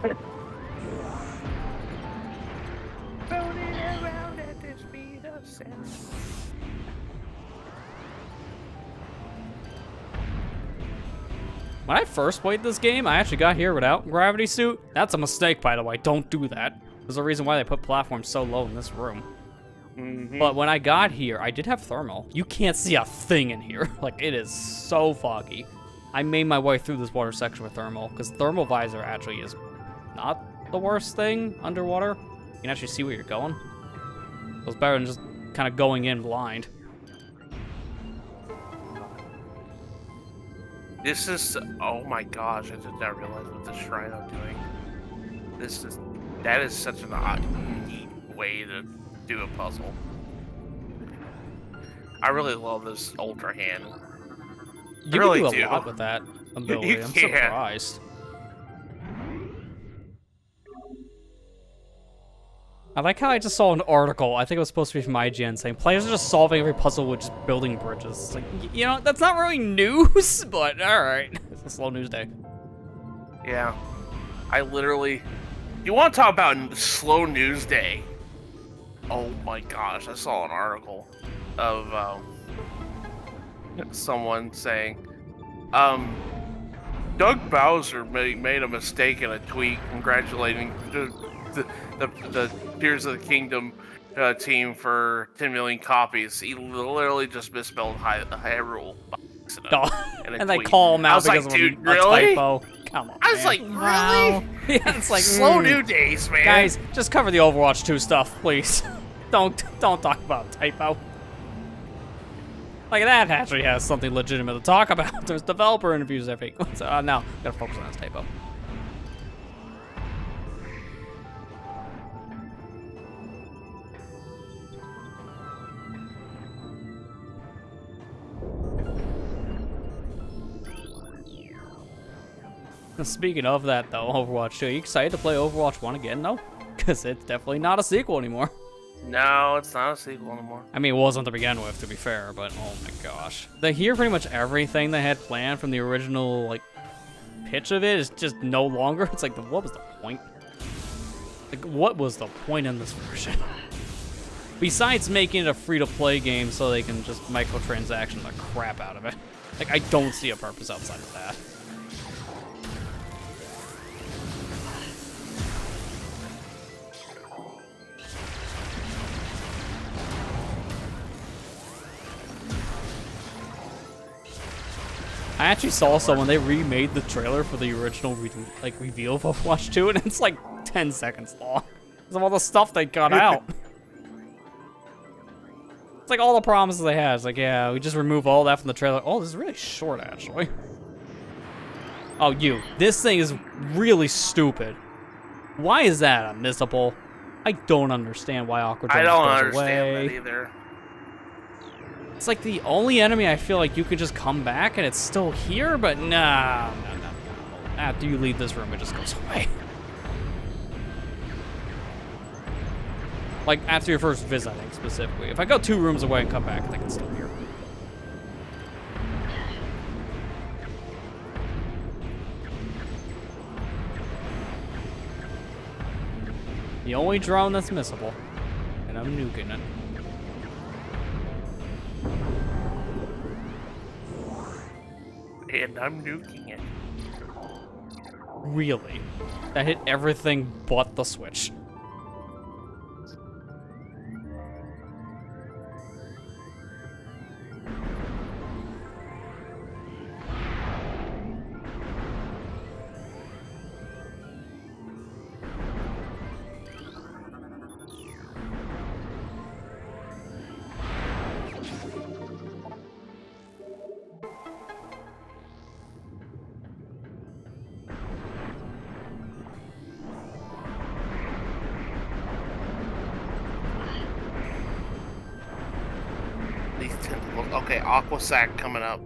When I first played this game, I actually got here without gravity suit. That's a mistake, by the way. Don't do that. There's a reason why they put platforms so low in this room. But when I got here, I did have thermal. You can't see a thing in here. Like, it is so foggy. I made my way through this water section with thermal, because thermal visor actually is not the worst thing underwater. You can actually see where you're going. So it's better than just kind of going in blind. This is, oh my gosh, I did not realize what this shrine I'm doing. That is such an odd, neat way to do a puzzle. I really love this Ultra Hand. You really can do a do. lot with that ability. You I'm can. surprised. I like how I just saw an article, I think it was supposed to be from IGN, saying players are just solving every puzzle with just building bridges. It's like, you know, that's not really news, but alright. It's a slow news day. Yeah. I literally... You want to talk about slow news day? Oh my gosh, I saw an article of someone saying, Doug Bowser made a mistake in a tweet congratulating the Tears of the Kingdom team for 10 million copies. He literally just misspelled Hyrule by accident. Oh, in a and they tweet. call him I out was because like, of dude, a really? typo. Come on, I was man. like, really? Yeah, it's like, Slow new days, man. Guys, just cover the Overwatch 2 stuff, please. Don't talk about typo. Like, that actually has something legitimate to talk about. There's developer interviews, I think. So, now, gotta focus on this typo. Speaking of that, though, Overwatch 2, are you excited to play Overwatch 1 again, though? Because it's definitely not a sequel anymore. No, it's not a sequel anymore. I mean, it wasn't to begin with, to be fair, but oh my gosh. They hear pretty much everything they had planned from the original, like, pitch of it is just no longer. It's like, what was the point? Like, what was the point in this version? Besides making it a free-to-play game so they can just microtransaction the crap out of it. Like, I don't see a purpose outside of that. I actually saw someone, they remade the trailer for the original reveal of Overwatch 2, and it's like 10 seconds long. Because of all the stuff they cut out. It's like all the promises they had. It's like, yeah, we just remove all that from the trailer. Oh, this is really short, actually. Oh, this thing is really stupid. Why is that unmissable? I don't understand why Aqua I Jones don't goes understand away. that either. It's like the only enemy I feel like you could just come back and it's still here, but no. After you leave this room, it just goes away. Like, after your first visit, I think, specifically. If I go 2 rooms away and come back, I think it's still here. The only drone that's missable. And I'm nuking it. And I'm nuking it. Really? That hit everything but the switch. Okay, Aqua Sack coming up.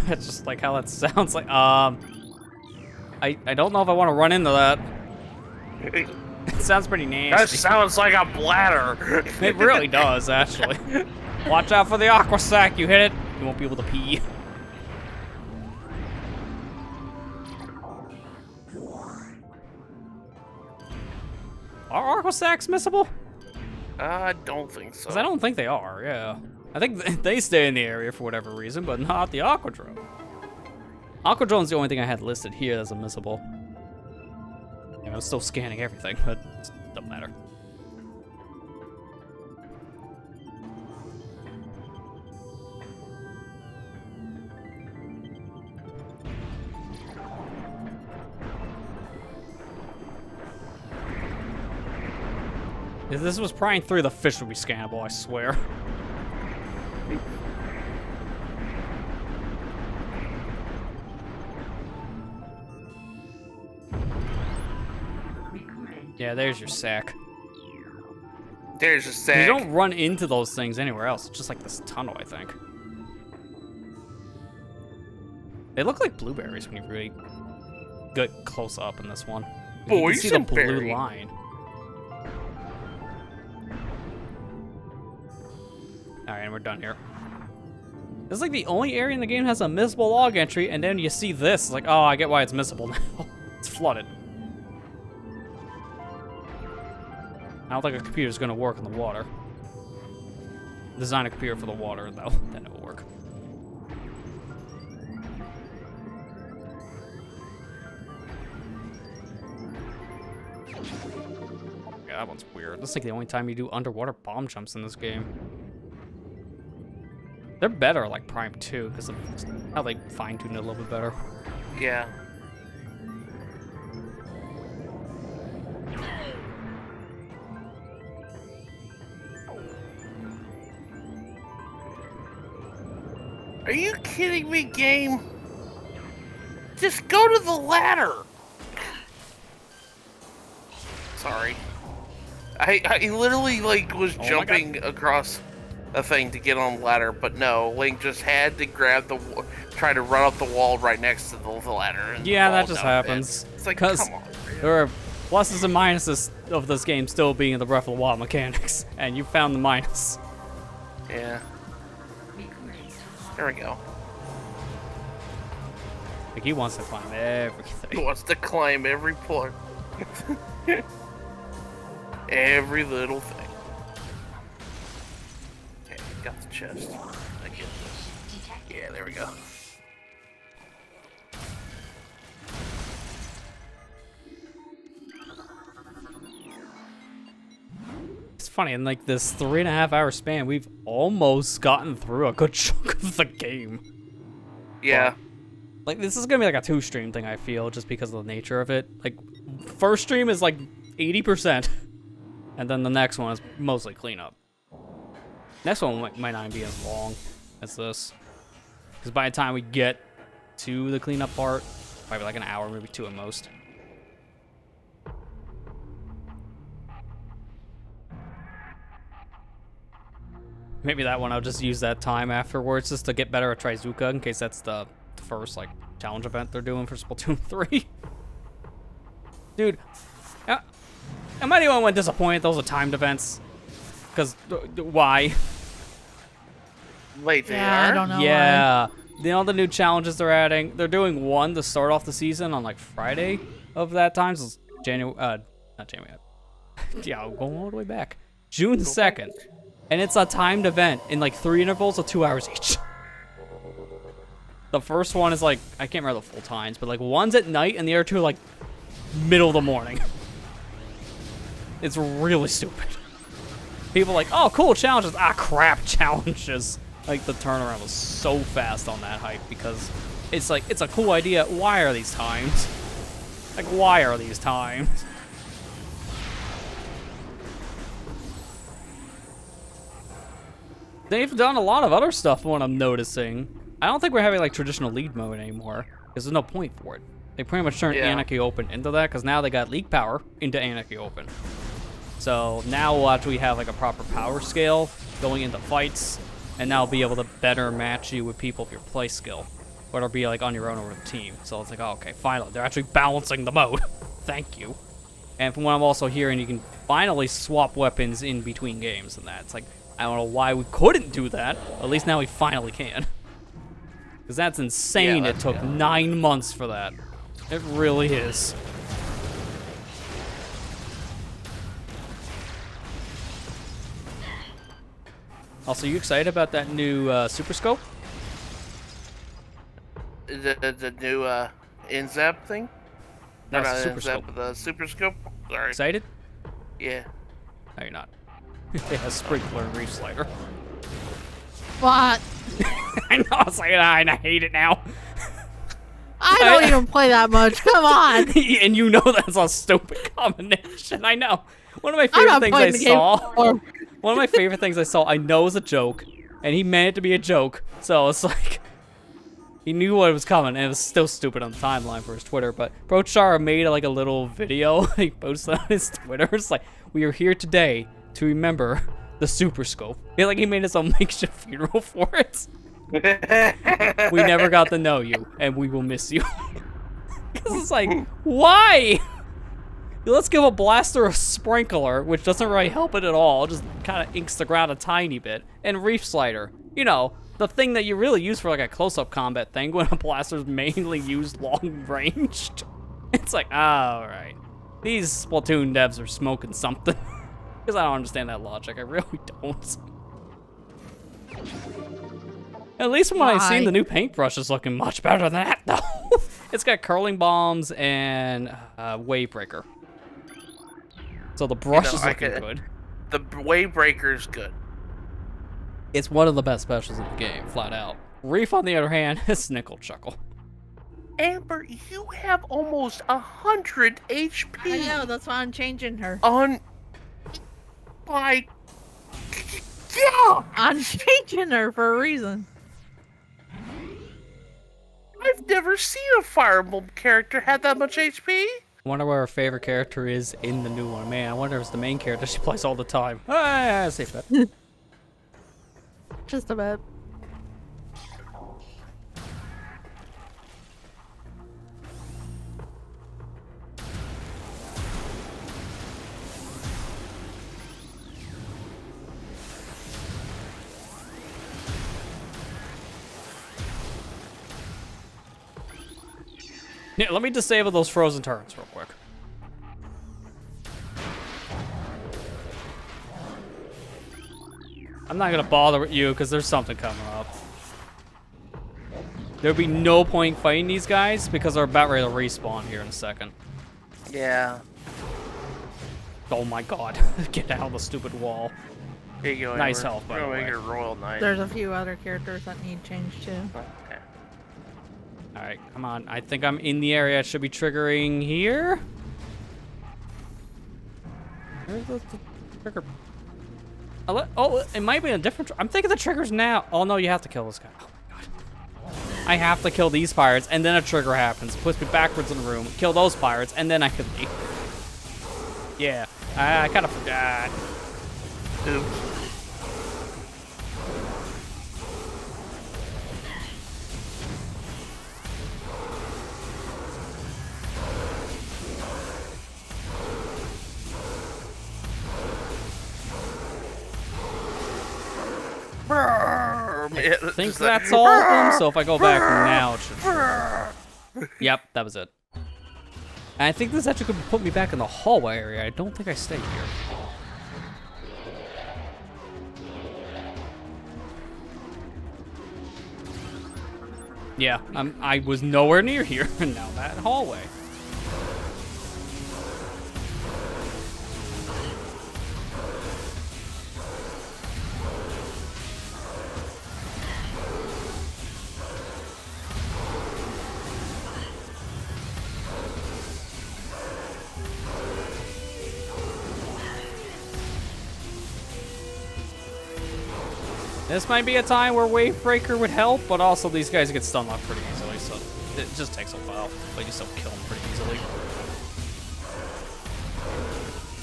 It's just like how that sounds like. I don't know if I want to run into that. It sounds pretty That nasty. sounds like a bladder. It really does, actually. Watch out for the aqua sack. You hit it, you won't be able to pee. Are aqua sacks missable? I don't think so. Because I don't think they are, yeah. I think they stay in the area for whatever reason, but not the Aquadrome. Aquadrome's the only thing I had listed here that's missable. Yeah, I'm still scanning everything, but it doesn't matter. If this was prying through, the fish would be scannable, I swear. Yeah, there's your sack. There's a sack. You don't run into those things anywhere else. It's just like this tunnel, I think. They look like blueberries when you really get close up in this one. You can see the blue line. Alright, and we're done here. This is like the only area in the game that has a missable log entry, and then you see this. It's like, oh, I get why it's missable now. It's flooded. I don't think a computer's gonna work in the water. Design a computer for the water, though. Then it will work. Yeah, that one's weird. That's like the only time you do underwater bomb jumps in this game. They're better like Prime 2 because of how they fine-tune it a little bit better. Yeah. Are you kidding me, game? Just go to the ladder. Sorry. I literally like was jumping across a thing to get on the ladder, but no, Link just had to grab try to run up the wall right next to the ladder. And yeah, that fall just down happens. It's like, because come on, man. there are pluses and minuses of this game still being in the Breath of the Wild mechanics, and you found the minus. Yeah. There we go. Like he wants to climb everything. He wants to climb every point. Every little thing. Okay, got the chest. I get this. Yeah, there we go. It's funny, in like this 3.5 hour span, we've almost gotten through a good chunk of the game. Yeah. But, like, this is gonna be like a 2-stream thing, I feel, just because of the nature of it. Like, first stream is like 80%, and then the next one is mostly cleanup. Next one might not be as long as this, because by the time we get to the cleanup part, probably like an hour, maybe 2 at most. Maybe that one I'll just use that time afterwards just to get better at Trizuka, in case that's the first like challenge event they're doing for Splatoon 3. Dude, am I the only one disappointed those are timed events? Because why? Wait, they Yeah, are? I don't know. Yeah, you know the new challenges they're adding. They're doing one to start off the season on like Friday of that time. So it's January, not January. Yeah, I'm going all the way back. June 2nd, and it's a timed event in like 3 intervals of 2 hours each. The first one is like, I can't remember the full times, but like one's at night and the other 2 are like middle of the morning. It's really stupid. People are like, oh, cool challenges. Ah, crap, challenges. Like the turnaround was so fast on that hype because it's like, it's a cool idea. Why are these times? Like, why are these times? They've done a lot of other stuff, what I'm noticing. I don't think we're having like traditional lead mode anymore, because there's no point for it. They pretty much turned Anarchy Open into that, because now they got League Power into Anarchy Open. So now we'll actually have like a proper power scale going into fights, and now be able to better match you with people of your play skill, or it'll be like on your own or with a team. So it's like, oh, okay, finally, they're actually balancing the mode. Thank you. And from what I'm also hearing, you can finally swap weapons in between games and that. It's like, I don't know why we couldn't do that. At least now we finally can. Because that's insane. Yeah, It took 9 months for that. It really is. Also, you excited about that new Super Scope? The new InZap thing? No, Or it's not a Super InZap, Scope. but the Super Scope? Sorry. Excited? Yeah. No, you're not. It has Sprinkler and Reef Slider. What? I know, I was like, I hate it now. I don't even play that much. Come on. And you know that's a stupid combination. I know. One of my I'm favorite not things I playing the game saw. anymore. One of my favorite things I saw, I know is a joke, and he meant it to be a joke. So it's like, he knew what was coming, and it was still stupid on the timeline for his Twitter. But Brochara made like a little video he posted on his Twitter. It's like, we are here today to remember the Super Scope. He made his own makeshift funeral for it. We never got to know you, and we will miss you. Because it's like, why? Let's give a blaster a sprinkler, which doesn't really help it at all. Just kind of inks the ground a tiny bit. And Reef Slider. You know, the thing that you really use for like a close-up combat thing when a blaster's mainly used long-ranged. It's like, alright. These Splatoon devs are smoking something. Because I don't understand that logic. I really don't. At least when I've seen the new paintbrush is looking much better than that, though. It's got curling bombs and wave breaker. So the brush is looking good. The wave breaker's good. It's one of the best specials in the game, flat out. Reef, on the other hand, is Snickle Chuckle. Amber, you have almost 100 HP. I know, that's why I'm changing her. On my God, I'm changing her for a reason. I've never seen a Fire Emblem character have that much HP. I wonder where her favorite character is in the new one. Man, I wonder if it's the main character she plays all the time. Ah, safe bet. Just a bit. Yeah, let me disable those frozen turrets real quick. I'm not gonna bother with you because there's something coming up. There'd be no point fighting these guys because they're about ready to respawn here in a second. Yeah. Oh my god. Get out of the stupid wall. Here you go. Nice Amber. health, by We're the gonna way. make it Royal Knight. There's a few other characters that need changed too. Okay. Alright, come on. I think I'm in the area. It should be triggering here. Where's the trigger? Oh, it might be a different... I'm thinking the trigger's now. Oh, no, you have to kill this guy. Oh, my God. I have to kill these pirates, and then a trigger happens. Puts me backwards in the room. Kill those pirates, and then I can leave. Yeah, I kind of forgot. Oops. I think that's all of them, so if I go back now, it should trigger. Yep, that was it. And I think this actually could put me back in the hallway area. I don't think I stayed here. Yeah, I was nowhere near here, and now that hallway. This might be a time where Wave Breaker would help, but also these guys get stun locked pretty easily, so it just takes a while, but you still kill them pretty easily.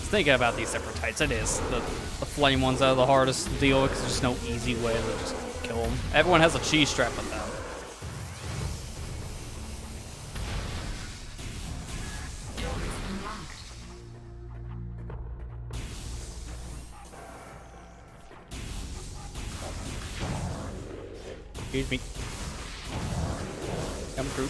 Thinking about these separate types, it is. The flame ones are the hardest to deal with because there's no easy way to just kill them. Everyone has a cheese strap with them. Excuse me. Come through.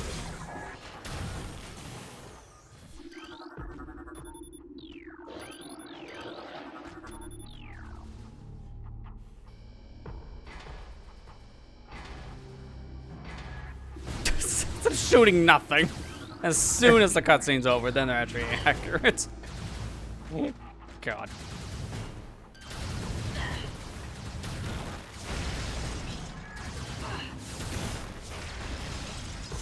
They're shooting nothing. As soon as the cutscene's over, then they're actually accurate. God.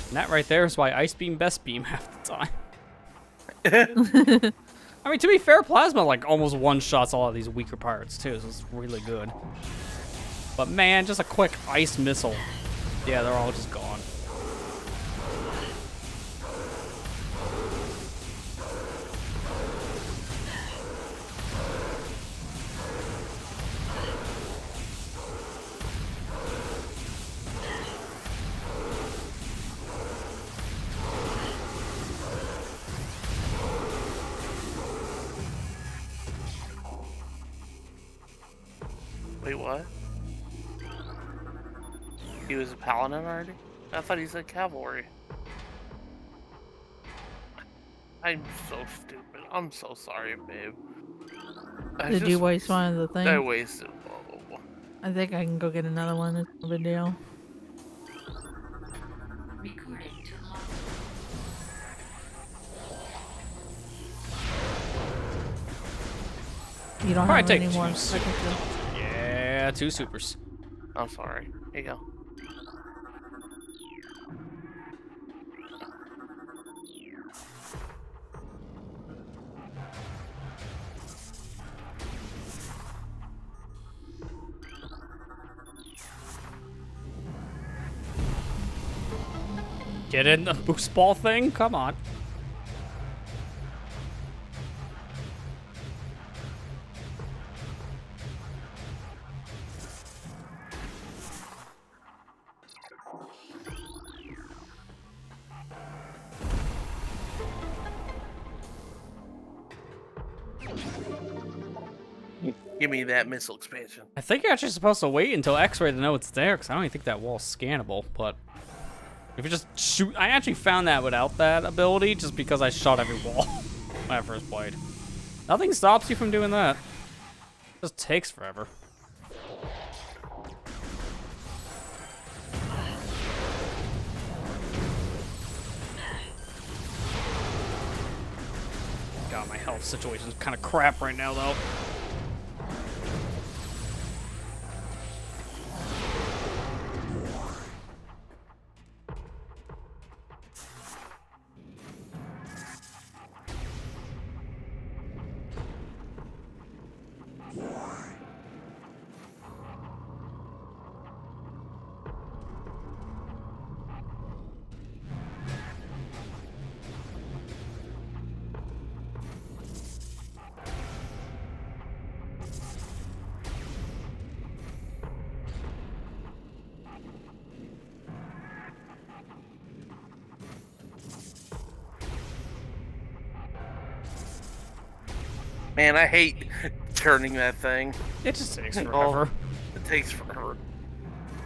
And that right there is why Ice Beam Best Beam half the time. I mean, to be fair, Plasma like almost one-shots all of these weaker pirates too, so it's really good. But man, just a quick ice missile. Yeah, they're all just gone. Wait, what? He was a paladin already? I thought he said cavalry. I'm so stupid. I'm so sorry, babe. Did you waste one of the things? I wasted. I think I can go get another one. It's no big deal. Recording to log. You don't Probably have take any more. two supers. Yeah, 2 supers. I'm sorry. Here you go. Get in the boost ball thing? Come on. Give me that missile expansion. I think you're actually supposed to wait until X-ray to know it's there, because I don't even think that wall's scannable, but if you just shoot, I actually found that without that ability, just because I shot every wall when I first played. Nothing stops you from doing that. It just takes forever. God, my health situation's kind of crap right now, though. Man, I hate turning that thing. It just takes forever. It takes forever.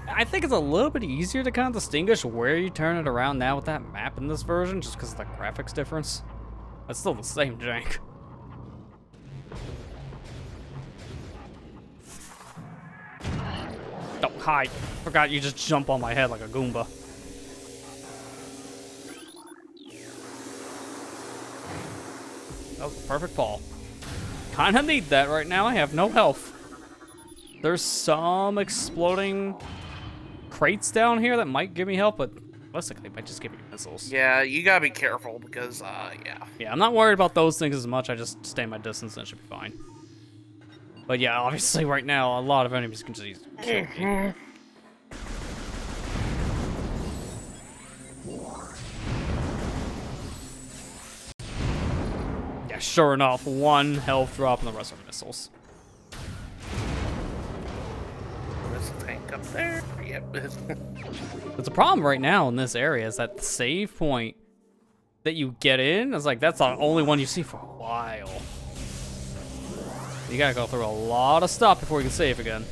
I think it's a little bit easier to kind of distinguish where you turn it around now with that map in this version, just because of the graphics difference. It's still the same jank. Oh, hi. Forgot you just jump on my head like a Goomba. That was a perfect fall. Kinda need that right now. I have no health. There's some exploding crates down here that might give me help, but realistically, might just give me missiles. Yeah, you gotta be careful because, yeah. Yeah, I'm not worried about those things as much. I just stay my distance and it should be fine. But yeah, obviously right now, a lot of enemies can just kill me. Yeah, Yeah, sure enough, 1 health drop and the rest are missiles. There's a tank up there. Yep. But the problem right now in this area is that the save point that you get in is like, that's the only one you see for a while. You gotta go through a lot of stuff before you can save again.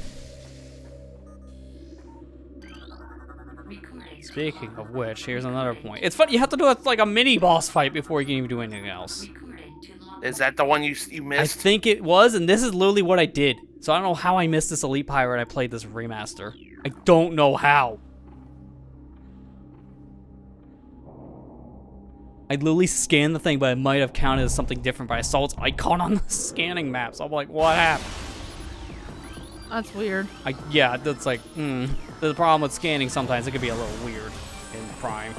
Recording. Speaking of which, here's another point. It's funny, you have to do like a mini boss fight before you can even do anything else. Recording to log. Is that the one you I missed? think it was, and this is literally what I did. So I don't know how I missed this Elite Pirate. I played this remaster. I don't know how. I literally scanned the thing, but it might have counted as something different, but I saw its icon on the scanning map, so I'm like, what happened? That's weird. Yeah, that's like, The problem with scanning sometimes, it can be a little weird in Prime.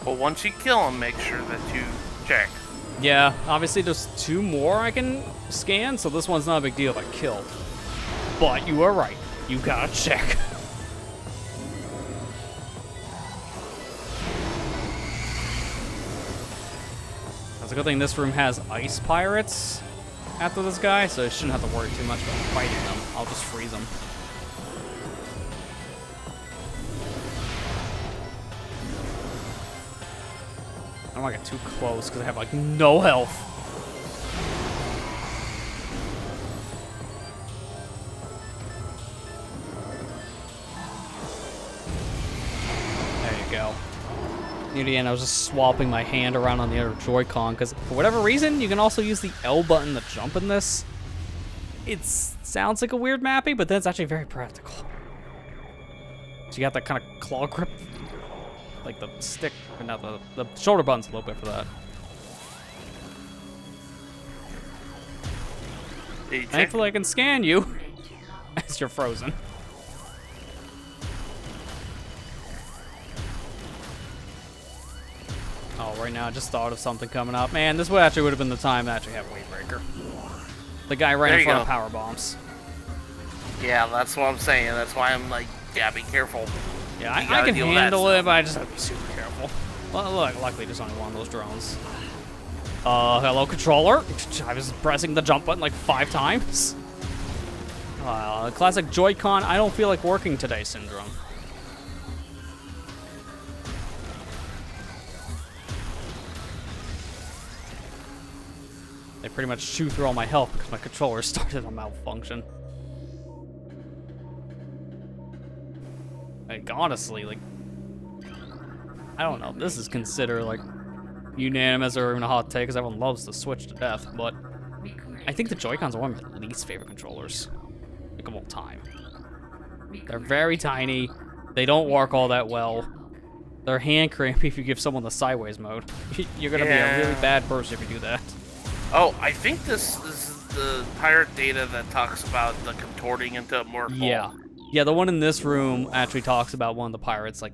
Well, once you kill him, make sure that you check. Yeah, obviously there's 2 more I can scan, so this one's not a big deal if I kill. But you are right. You gotta check. It's a good thing this room has ice pirates after this guy, so I shouldn't have to worry too much about fighting them. I'll just freeze them. I don't want to get too close because I have like no health. There you go. Near the end, I was just swapping my hand around on the other Joy-Con because for whatever reason, you can also use the L button to jump in this. It sounds like a weird mapping, but then it's actually very practical. So you got that kind of claw grip, like the stick, or not the shoulder button's a little bit for that. Did you check? Thankfully, I can scan you as you're frozen. Oh, right now I just thought of something coming up. Man, this would have been the time to actually have Wavebreaker. The guy right There in you front of go. power bombs. Yeah, that's what I'm saying. That's why I'm like, yeah, be careful. Yeah, You I gotta can deal with that handle it, stuff. but I just have to be super careful. Well, look, luckily there's only one of those drones. Hello, controller. I was pressing the jump button like 5 times. Classic Joy-Con, I don't feel like working today syndrome. They pretty much chew through all my health because my controller started to malfunction. Like, honestly, like, I don't know. This is considered, like, unanimous or even a hot take because everyone loves the Switch to death, but I think the Joy-Cons are one of my least favorite controllers, like, of all time. They're very tiny. They don't work all that well. They're hand crampy if you give someone the sideways mode. You're gonna be a really bad person if you do that. Oh, I think this is the pirate data that talks about the contorting into a more Yeah. Yeah, the one in this room actually talks about one of the pirates, like,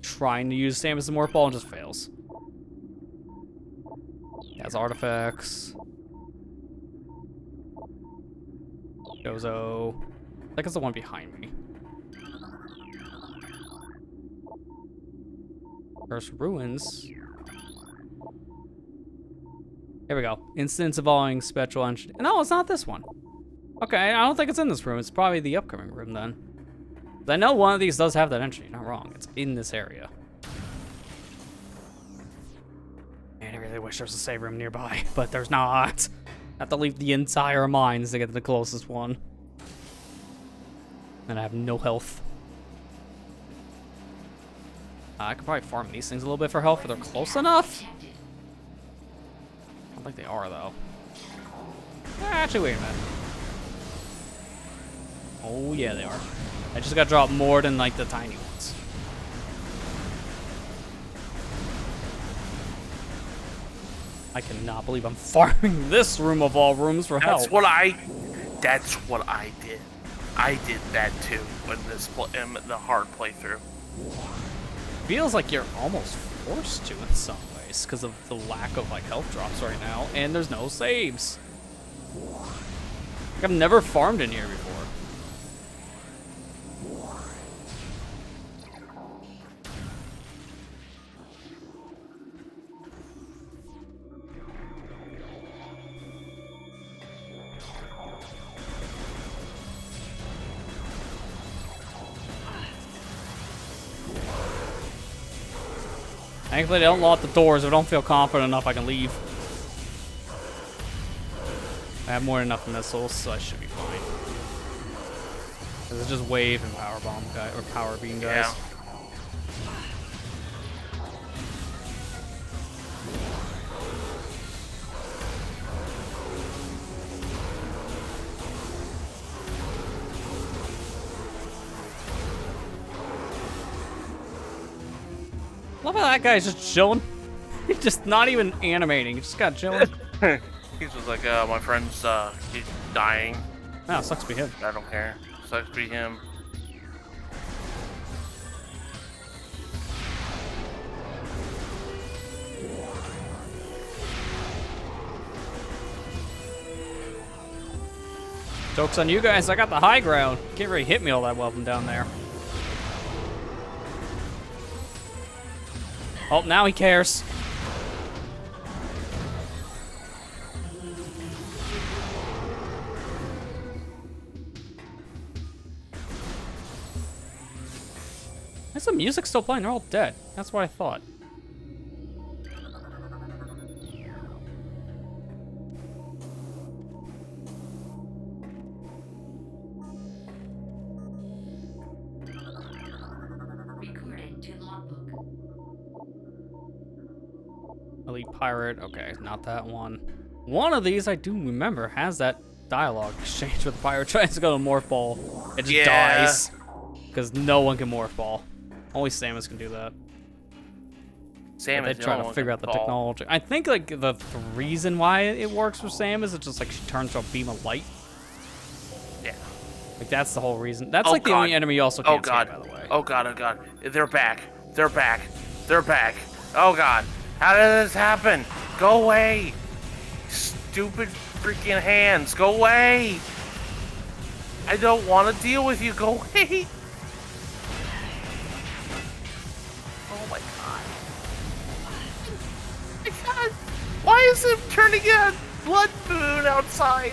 trying to use Samus and Morphball and just fails. He has artifacts. Gozo. I think it's the one behind me. First ruins. Here we go. Instance involving special engine. No, it's not this one. Okay, I don't think it's in this room. It's probably the upcoming room then. I know one of these does have that entry. You're not wrong. It's in this area. Man, I really wish there was a save room nearby, but there's not. I have to leave the entire mines to get to the closest one. And I have no health. I could probably farm these things a little bit for health if they're close enough. I don't think they are, though. Actually, wait a minute. Oh, yeah, they are. I just got dropped more than, like, the tiny ones. I cannot believe I'm farming this room of all rooms for health. That's what I did. I did that too when in the hard playthrough. Feels like you're almost forced to in some ways because of the lack of, like, health drops right now, and there's no saves. Like, I've never farmed in here before. Thankfully, they don't lock the doors. If I don't feel confident enough, I can leave. I have more than enough missiles, so I should be fine. It's just wave and power bomb guy or power beam guys. Yeah. Love how that guy's just chilling. He's just not even animating. He just got chilling. He's just like, my friend's he's dying. Ah, sucks to be him. I don't care. Sucks to be him. Joke's on you guys. I got the high ground. Can't really hit me all that well from down there. Oh, now he cares. Why's the music still playing? They're all dead. That's what I thought. Recording to logbook. Elite Pirate. Okay, not that one. One of these I do remember has that dialogue exchange with the pirate tries to go to Morph Ball. It just dies. Because no one can Morph Ball. Only Samus can do that. Sam They is the try only to one figure can out the fall. technology. I think like the reason why it works for Samus is just like she turns to a beam of light. Yeah. Like that's the whole reason. That's Oh, like the only God. enemy you also Oh can't god. see, by the way. Oh god, oh god. They're back. They're back. They're back. Oh god. How did this happen? Go away. Stupid freaking hands. Go away. I don't want to deal with you. Go away. Oh my god. My god. Why is it turning a blood moon outside?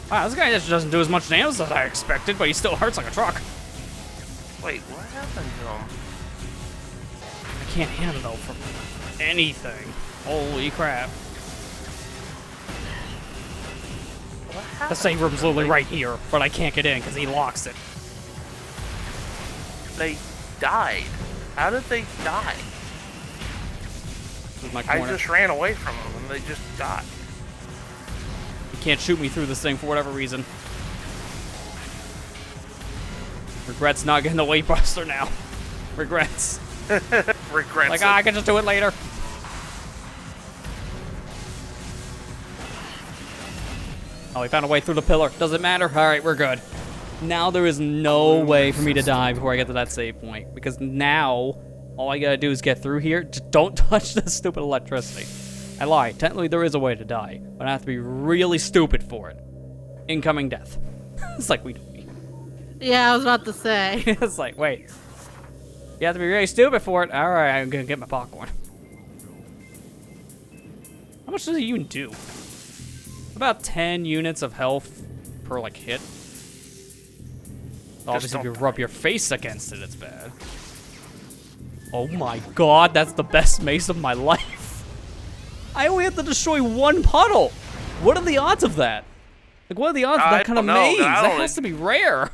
Wow, this guy just doesn't do as much damage as I expected, but he still hurts like a truck. Wait, what happened to him? I can't hit him though from anything. Holy crap. What The happened? save room's literally right here, but I can't get in because he locks it. They died. How did they die? This is my I corner. just ran away from them and they just died. He can't shoot me through this thing for whatever reason. Regrets not getting the weight buster now. Regrets. Regrets Like, it. I can just do it later. Oh, we found a way through the pillar. Doesn't matter. All right, we're good. Now there is no way for me to die before I get to that save point. Because now, all I gotta do is get through here. Just don't touch this stupid electricity. I lied. Technically, there is a way to die. But I have to be really stupid for it. Incoming death. It's like, we don't need. Yeah, I was about to say. It's like, wait. You have to be really stupid for it. All right, I'm gonna get my popcorn. How much does it even do? About 10 units of health per like hit. Obviously, if you don't rub your face against it, it's bad. Oh my god, that's the best mace of my life. I only have to destroy one puddle. What are the odds of that? Like, what are the odds of I that kind of don't know. maze? I That don't- has to be rare.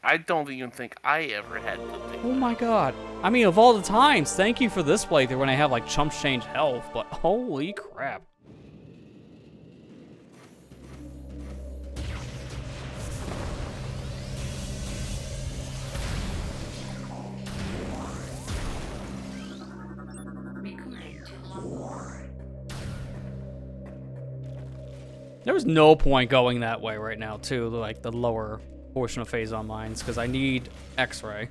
I don't even think I ever had to think. Oh my god. I mean, of all the times, thank you for this playthrough when I have like chump change health, but holy crap. Recording to logbook. There was no point going that way right now, too, like the lower portion of Phazon Mines, because I need X-Ray.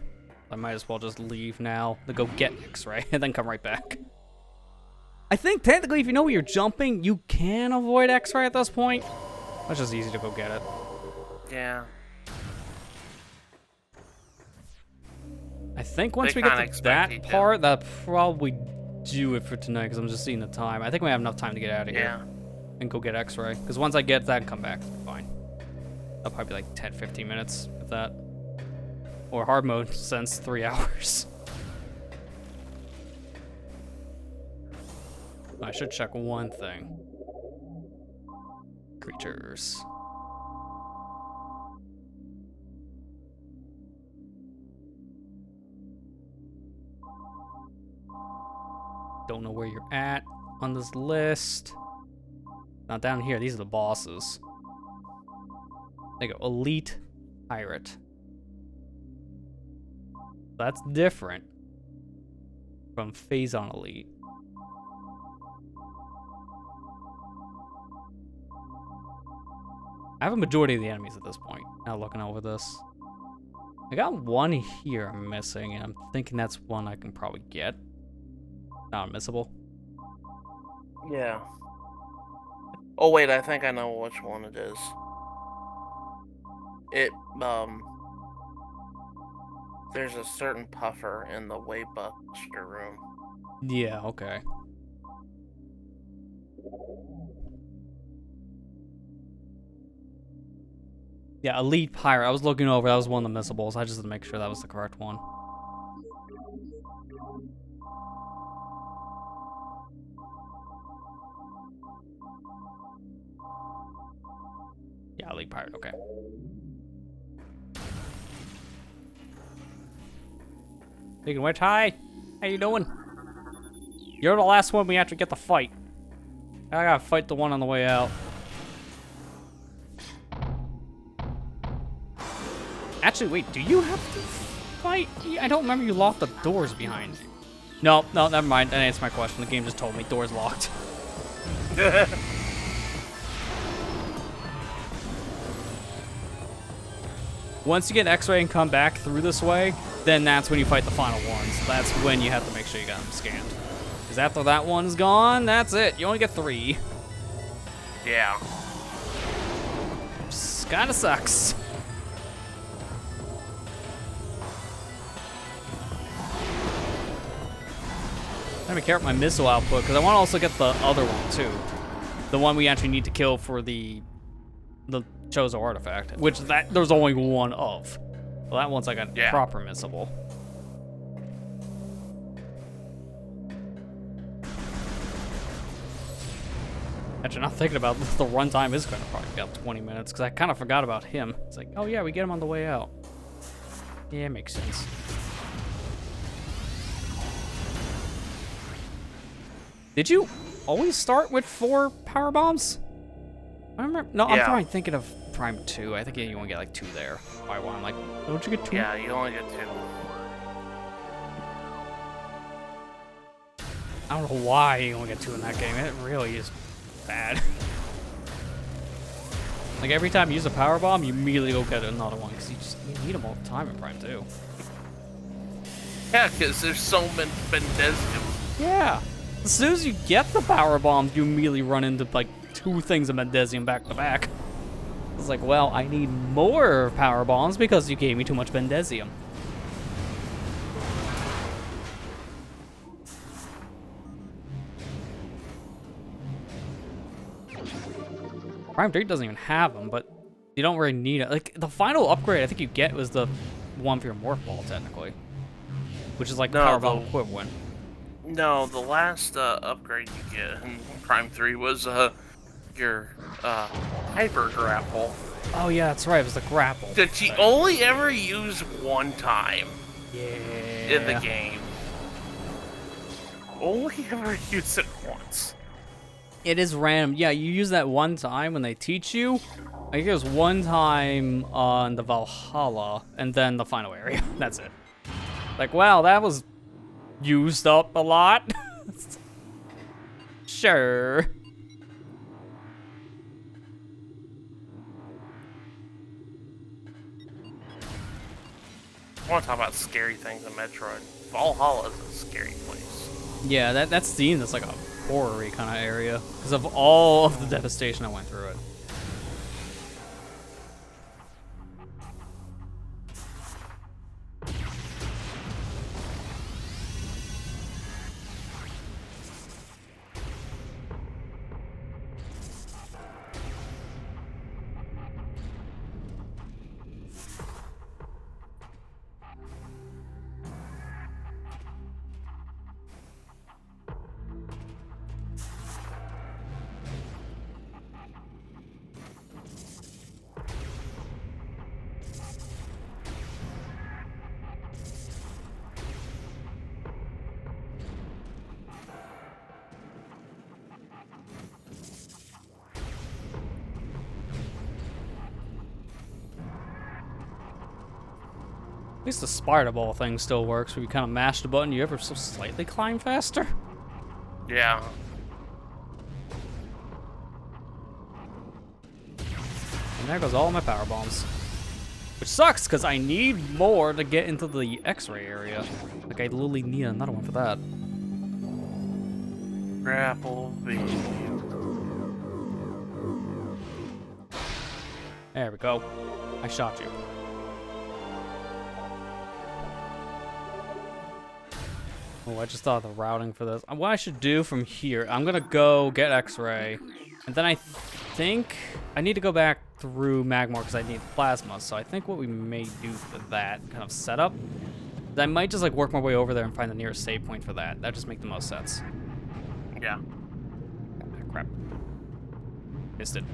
I might as well just leave now to go get X-Ray and then come right back. I think technically if you know where you're jumping, you can avoid X-Ray at this point. It's just easy to go get it. Yeah. I think once They we get kinda to expect you that to. part, that probably do it for tonight, because I'm just seeing the time. I think we have enough time to get out of here. Yeah. And go get X-Ray. Because once I get that and come back, fine. That'll probably be like 10, 15 minutes, if that. or hard mode since 3 hours. I should check one thing. Creatures. Don't know where you're at on this list. Not down here. These are the bosses. There you go. Elite Pirate. That's different from Phazon Elite. I have a majority of the enemies at this point. Now looking over this. I got one here I'm missing, and I'm thinking that's one I can probably get. Not unmissable. Yeah. Oh wait, I think I know which one it is. There's a certain puffer in the Waybuster room. Yeah, okay. Yeah, Elite Pirate. I was looking over. That was one of the missables. I just had to make sure that was the correct one. Yeah, Elite Pirate. Okay. Speaking of which, hi. How you doing? You're the last one we have to get to fight. I gotta fight the one on the way out. Actually, wait, do you have to fight? I don't remember you locked the doors behind you. No, never mind. That answers my question. The game just told me doors locked. Once you get X-ray and come back through this way, then that's when you fight the final ones. That's when you have to make sure you got them scanned. Because after that one's gone, that's it. You only get 3. Yeah. Just kinda sucks. I'm gonna be careful with my missile output because I want to also get the other one too, the one we actually need to kill for the Chozo artifact, which there's only one of. Well, that one's like a proper missile. Actually, not thinking about the runtime is going to probably be about 20 minutes because I kind of forgot about him. It's like, oh yeah, we get him on the way out. Yeah, it makes sense. Did you always start with 4 power bombs? I remember. No, I'm probably thinking of Prime 2. I think you only get like 2 there. Why? I'm like, don't you get 2? Yeah, you only get 2. I don't know why you only get 2 in that game. It really is bad. Like every time you use a power bomb, you immediately go get another one because you need them all the time in Prime 2. Yeah, because there's so many Bendezium. Yeah. As soon as you get the power bombs, you immediately run into like 2 things of Bendezium back to back. It's like, well, I need more power bombs because you gave me too much Bendezium. Prime 3 doesn't even have them, but you don't really need it. Like, the final upgrade I think you get was the one for your Morph Ball, technically. Which is like power bomb equivalent. No, the last upgrade you get in Prime 3 was your Hyper Grapple. Oh yeah, that's right, it was the grapple. That you only ever use one time in the game. Only ever use it once. It is random. Yeah, you use that one time when they teach you. I think it was one time on the Valhalla, and then the final area. That's it. Like, wow, that was used up a lot. Sure. I want to talk about scary things in Metroid. Valhalla is a scary place. Yeah, that's seen as like a horror-y kind of area because of all of the devastation that went through it. At least the spider ball thing still works, where you kind of mash the button, you ever so slightly climb faster. Yeah. And there goes all my power bombs. Which sucks, because I need more to get into the X-ray area. Like, I literally need another one for that. Grapple B. There we go. I shot you. Oh, I just thought of the routing for this. What I should do from here, I'm gonna go get X-ray, and then I think I need to go back through Magmar because I need plasma. So I think what we may do for that kind of setup, I might just like work my way over there and find the nearest save point for that. That just make the most sense. Yeah. Ah, crap. Missed it.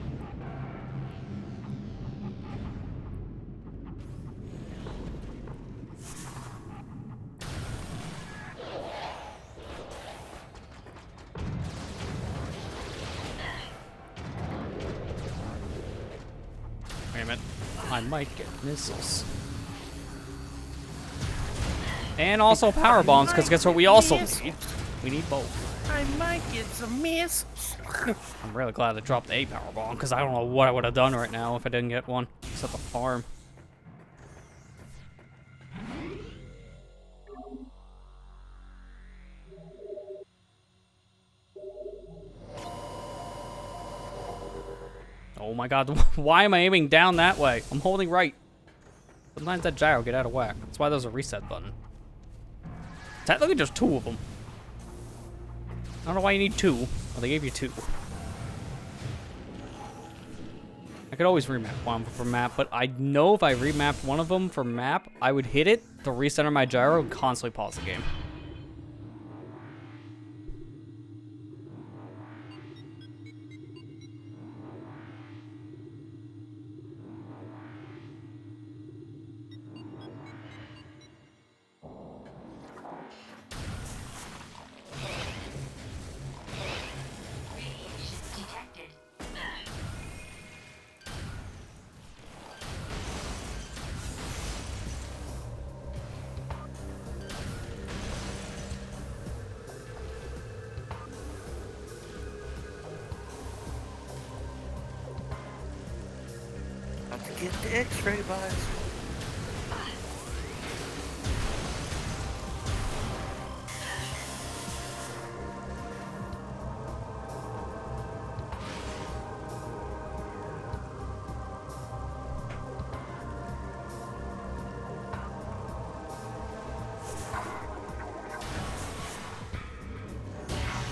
Wait a minute. I might get missiles. And also power bombs, because guess what we also need? We need both. I might get some missiles. I'm really glad I dropped a power bomb, because I don't know what I would have done right now if I didn't get one. Just at the farm. Oh my god, why am I aiming down that way? I'm holding right. Sometimes that gyro get out of whack. That's why there's a reset button. Technically there's two of them. I don't know why you need two. Well, they gave you two. I could always remap one for map, but I know if I remapped one of them for map, I would hit it, the recenter my gyro, and constantly pause the game. Detected. Have to get the X-ray boys.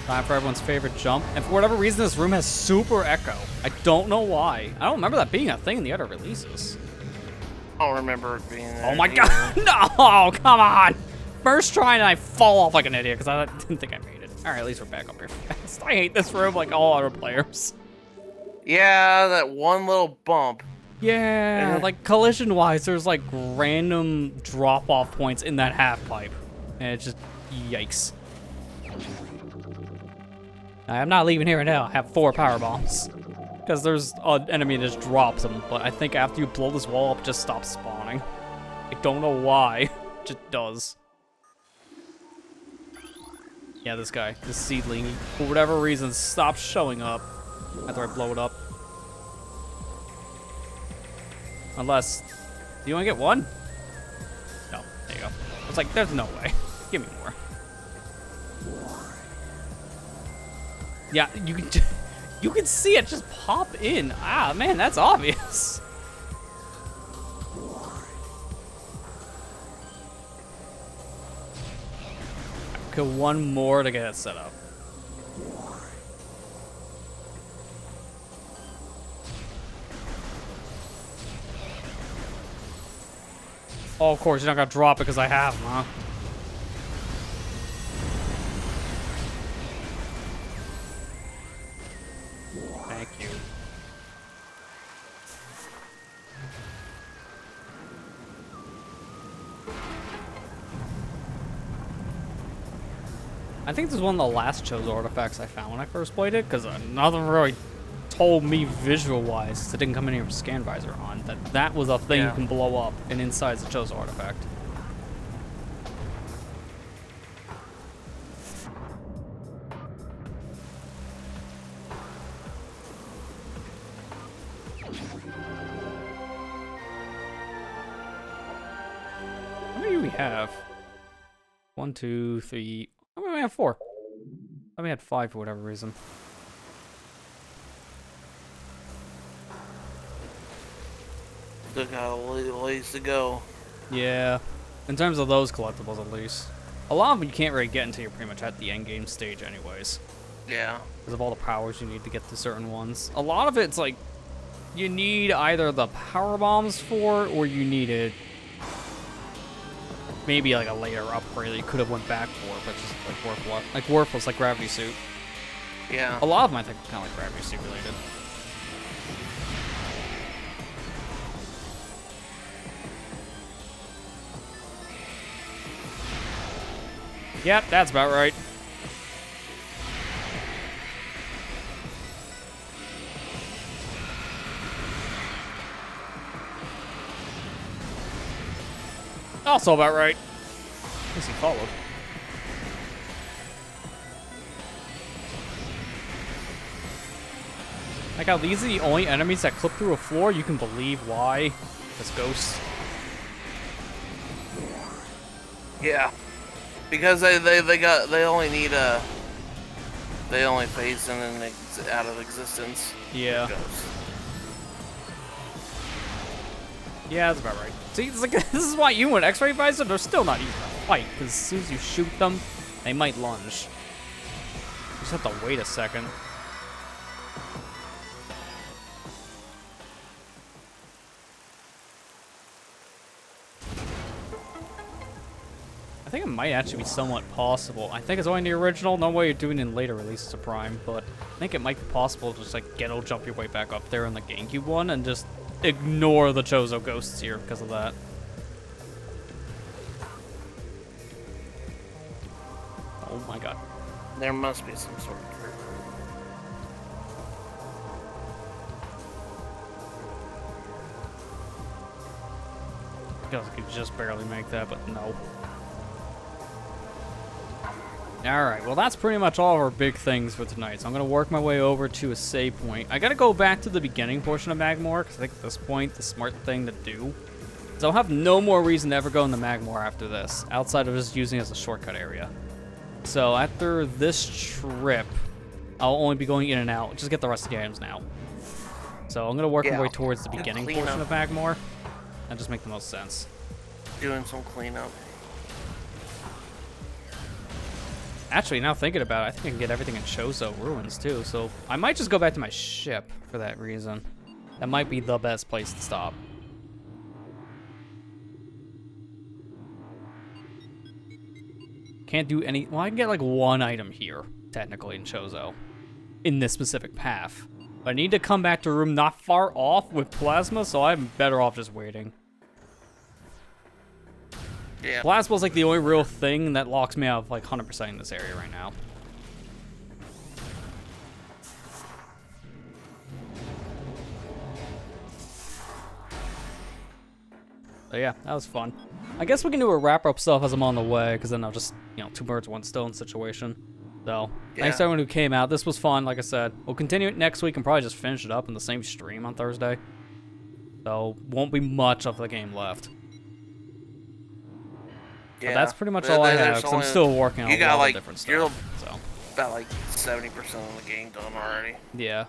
Time for everyone's favorite jump. And for whatever reason, this room has super echo. I don't know why. I don't remember that being a thing in the other releases. I don't remember it being there. Oh my either. god, no, come on. First try and I fall off like an idiot because I didn't think I made it. All right, at least we're back up here fast. I hate this room like all other players. Yeah, that one little bump. Yeah, like collision-wise, there's like random drop-off points in that half pipe. And it's just, yikes. I'm not leaving here now. I have 4 power bombs. Because there's an enemy that just drops them, but I think after you blow this wall up, it just stops spawning. I don't know why. It just does. Yeah, this guy, this seedling, for whatever reason, stops showing up after I blow it up. Unless, do you only get one? No, there you go. It's like, there's no way. Give me more. Yeah, you can see it just pop in. Ah, man, that's obvious. Okay, one more to get it set up. Oh, of course, you're not gonna drop it because I have them, huh? Thank you. I think this is one of the last Chozo artifacts I found when I first played it, because nothing really told me visual-wise, because it didn't come in here with scan visor on, that was a thing you can blow up and inside the Chozo artifact. we have? 1, 2, 3. How many do we have? 4. I mean, we had 5 for whatever reason. Still got a little ways to go. Yeah, in terms of those collectibles at least. A lot of them you can't really get until you're pretty much at the end game stage anyways. Yeah. Because of all the powers you need to get to certain ones. A lot of it's like, you need either the power bombs for, or you needed maybe like a later upgrade that you could have went back for, but just like worthless, like gravity suit. Yeah. A lot of them I think are kind of like gravity suit related. Yep, that's about right. Also about right. At least he followed. Like how these are the only enemies that clip through a floor, you can believe why. As ghosts. Yeah. Because they only need they only phase in and out of existence. Yeah. Ghosts. Yeah, that's about right. See, it's like, this is why you and X-Ray Visor, they're still not easy to fight, because as soon as you shoot them, they might lunge. You just have to wait a second. I think it might actually be somewhat possible. I think it's only in the original, no way you're doing it in later releases of Prime, but I think it might be possible to just like Ghetto jump your way back up there in the GameCube one and just ignore the Chozo ghosts here because of that. Oh my god. There must be some sort of trick. Because I could just barely make that, but no. Alright, well that's pretty much all of our big things for tonight. So I'm going to work my way over to a save point. I got to go back to the beginning portion of Magmore, because I think at this point, the smart thing to do. So I'll have no more reason to ever go into Magmore after this, outside of just using it as a shortcut area. So after this trip, I'll only be going in and out. Just get the rest of the items now. So I'm going to work my way towards the beginning portion of Magmore, and just make the most sense. Doing some cleanup. Actually, now thinking about it, I think I can get everything in Chozo Ruins too, so I might just go back to my ship for that reason. That might be the best place to stop. Can't do any... Well, I can get like one item here, technically, in Chozo. In this specific path. But I need to come back to a room not far off with Plasma, so I'm better off just waiting. Yeah. Plasma's like the only real thing that locks me out of like 100% in this area right now. So yeah, that was fun. I guess we can do a wrap-up stuff as I'm on the way, because then I'll just, you know, 2 birds, 1 stone situation. So, thanks to everyone who came out. This was fun, like I said. We'll continue it next week and probably just finish it up in the same stream on Thursday. So, won't be much of the game left. Yeah, but that's pretty much all I have, because I'm still working on a lot of different stuff. You're so. about like 70% of the game done already. Yeah.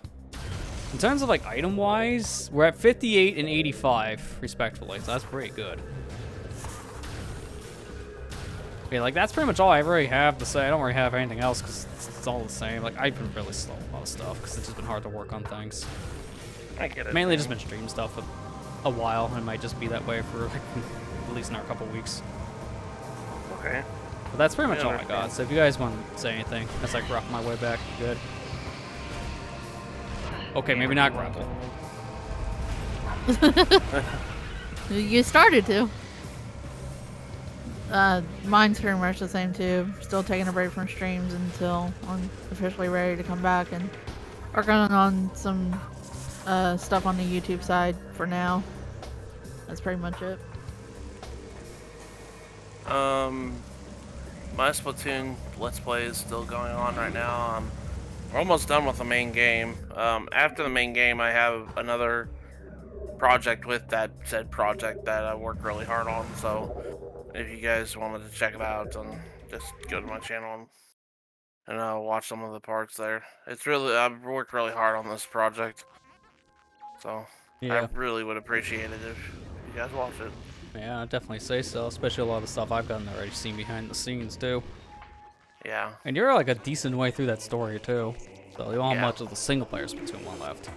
In terms of like item-wise, we're at 58 and 85, respectively, so that's pretty good. Okay, like that's pretty much all I really have to say. I don't really have anything else, because it's all the same. Like, I've been really slow with a lot of stuff, because it's just been hard to work on things. I get it. Mainly just been stream stuff for a while, and it might just be that way for like, at least another couple weeks. Okay. But that's pretty much all I got. So if you guys want to say anything, as I rock my way back, good. Okay, maybe not grapple. You started to. Mine's pretty much the same too. Still taking a break from streams until I'm officially ready to come back and working on some stuff on the YouTube side for now. That's pretty much it. My Splatoon Let's Play is still going on right now. We're almost done with the main game. After the main game, I have another project with that said project that I worked really hard on. So if you guys wanted to check it out, then just go to my channel and watch some of the parts there. It's really I've worked really hard on this project, so I Yeah. really would appreciate it if you guys watch it. Yeah, I'd definitely say so. Especially a lot of stuff I've gotten already seen behind the scenes too. Yeah. And you're like a decent way through that story too. So you don't have Yeah. much of the single player Splatoon 1 left.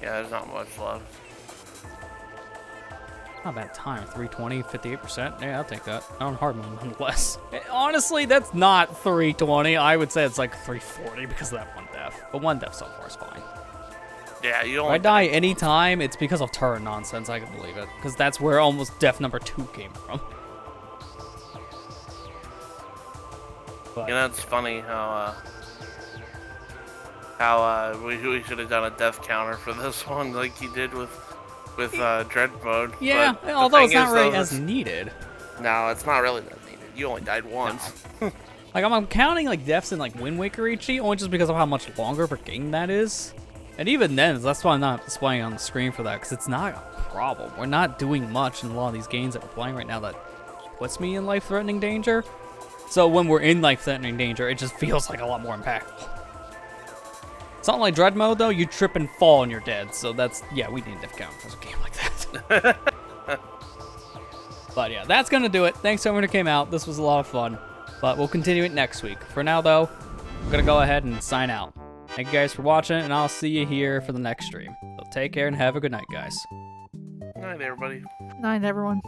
Yeah, there's not much left. Not a bad time. 320, 58%. Yeah, I'll take that. On hard mode, nonetheless. Honestly, that's not 320. I would say it's like 340 because of that one death. But one death so far is fine. Yeah, you If don't. I die anytime, it's because of turret nonsense. I can believe it. Because that's where almost death number 2 came from. But, You know, it's funny how we should have done a death counter for this one, like you did with Dread mode. yeah, but the although it's thing not is, really though, as needed. No, it's not really that needed. You only died once. Like, I'm counting, like, deaths in, like, Wind Waker Ichi, only just because of how much longer of a game that is. And even then, that's why I'm not displaying on the screen for that, because it's not a problem. We're not doing much in a lot of these games that we're playing right now that puts me in life-threatening danger. So when we're in life-threatening danger, it just feels like a lot more impactful. Something like Dread mode, though, you trip and fall and you're dead. So that's, yeah, we need death count for a game like that. But yeah, that's going to do it. Thanks to everyone who came out. This was a lot of fun. But we'll continue it next week. For now, though, I'm going to go ahead and sign out. Thank you guys for watching, and I'll see you here for the next stream. So take care and have a good night, guys. Good night, everybody. Night, everyone.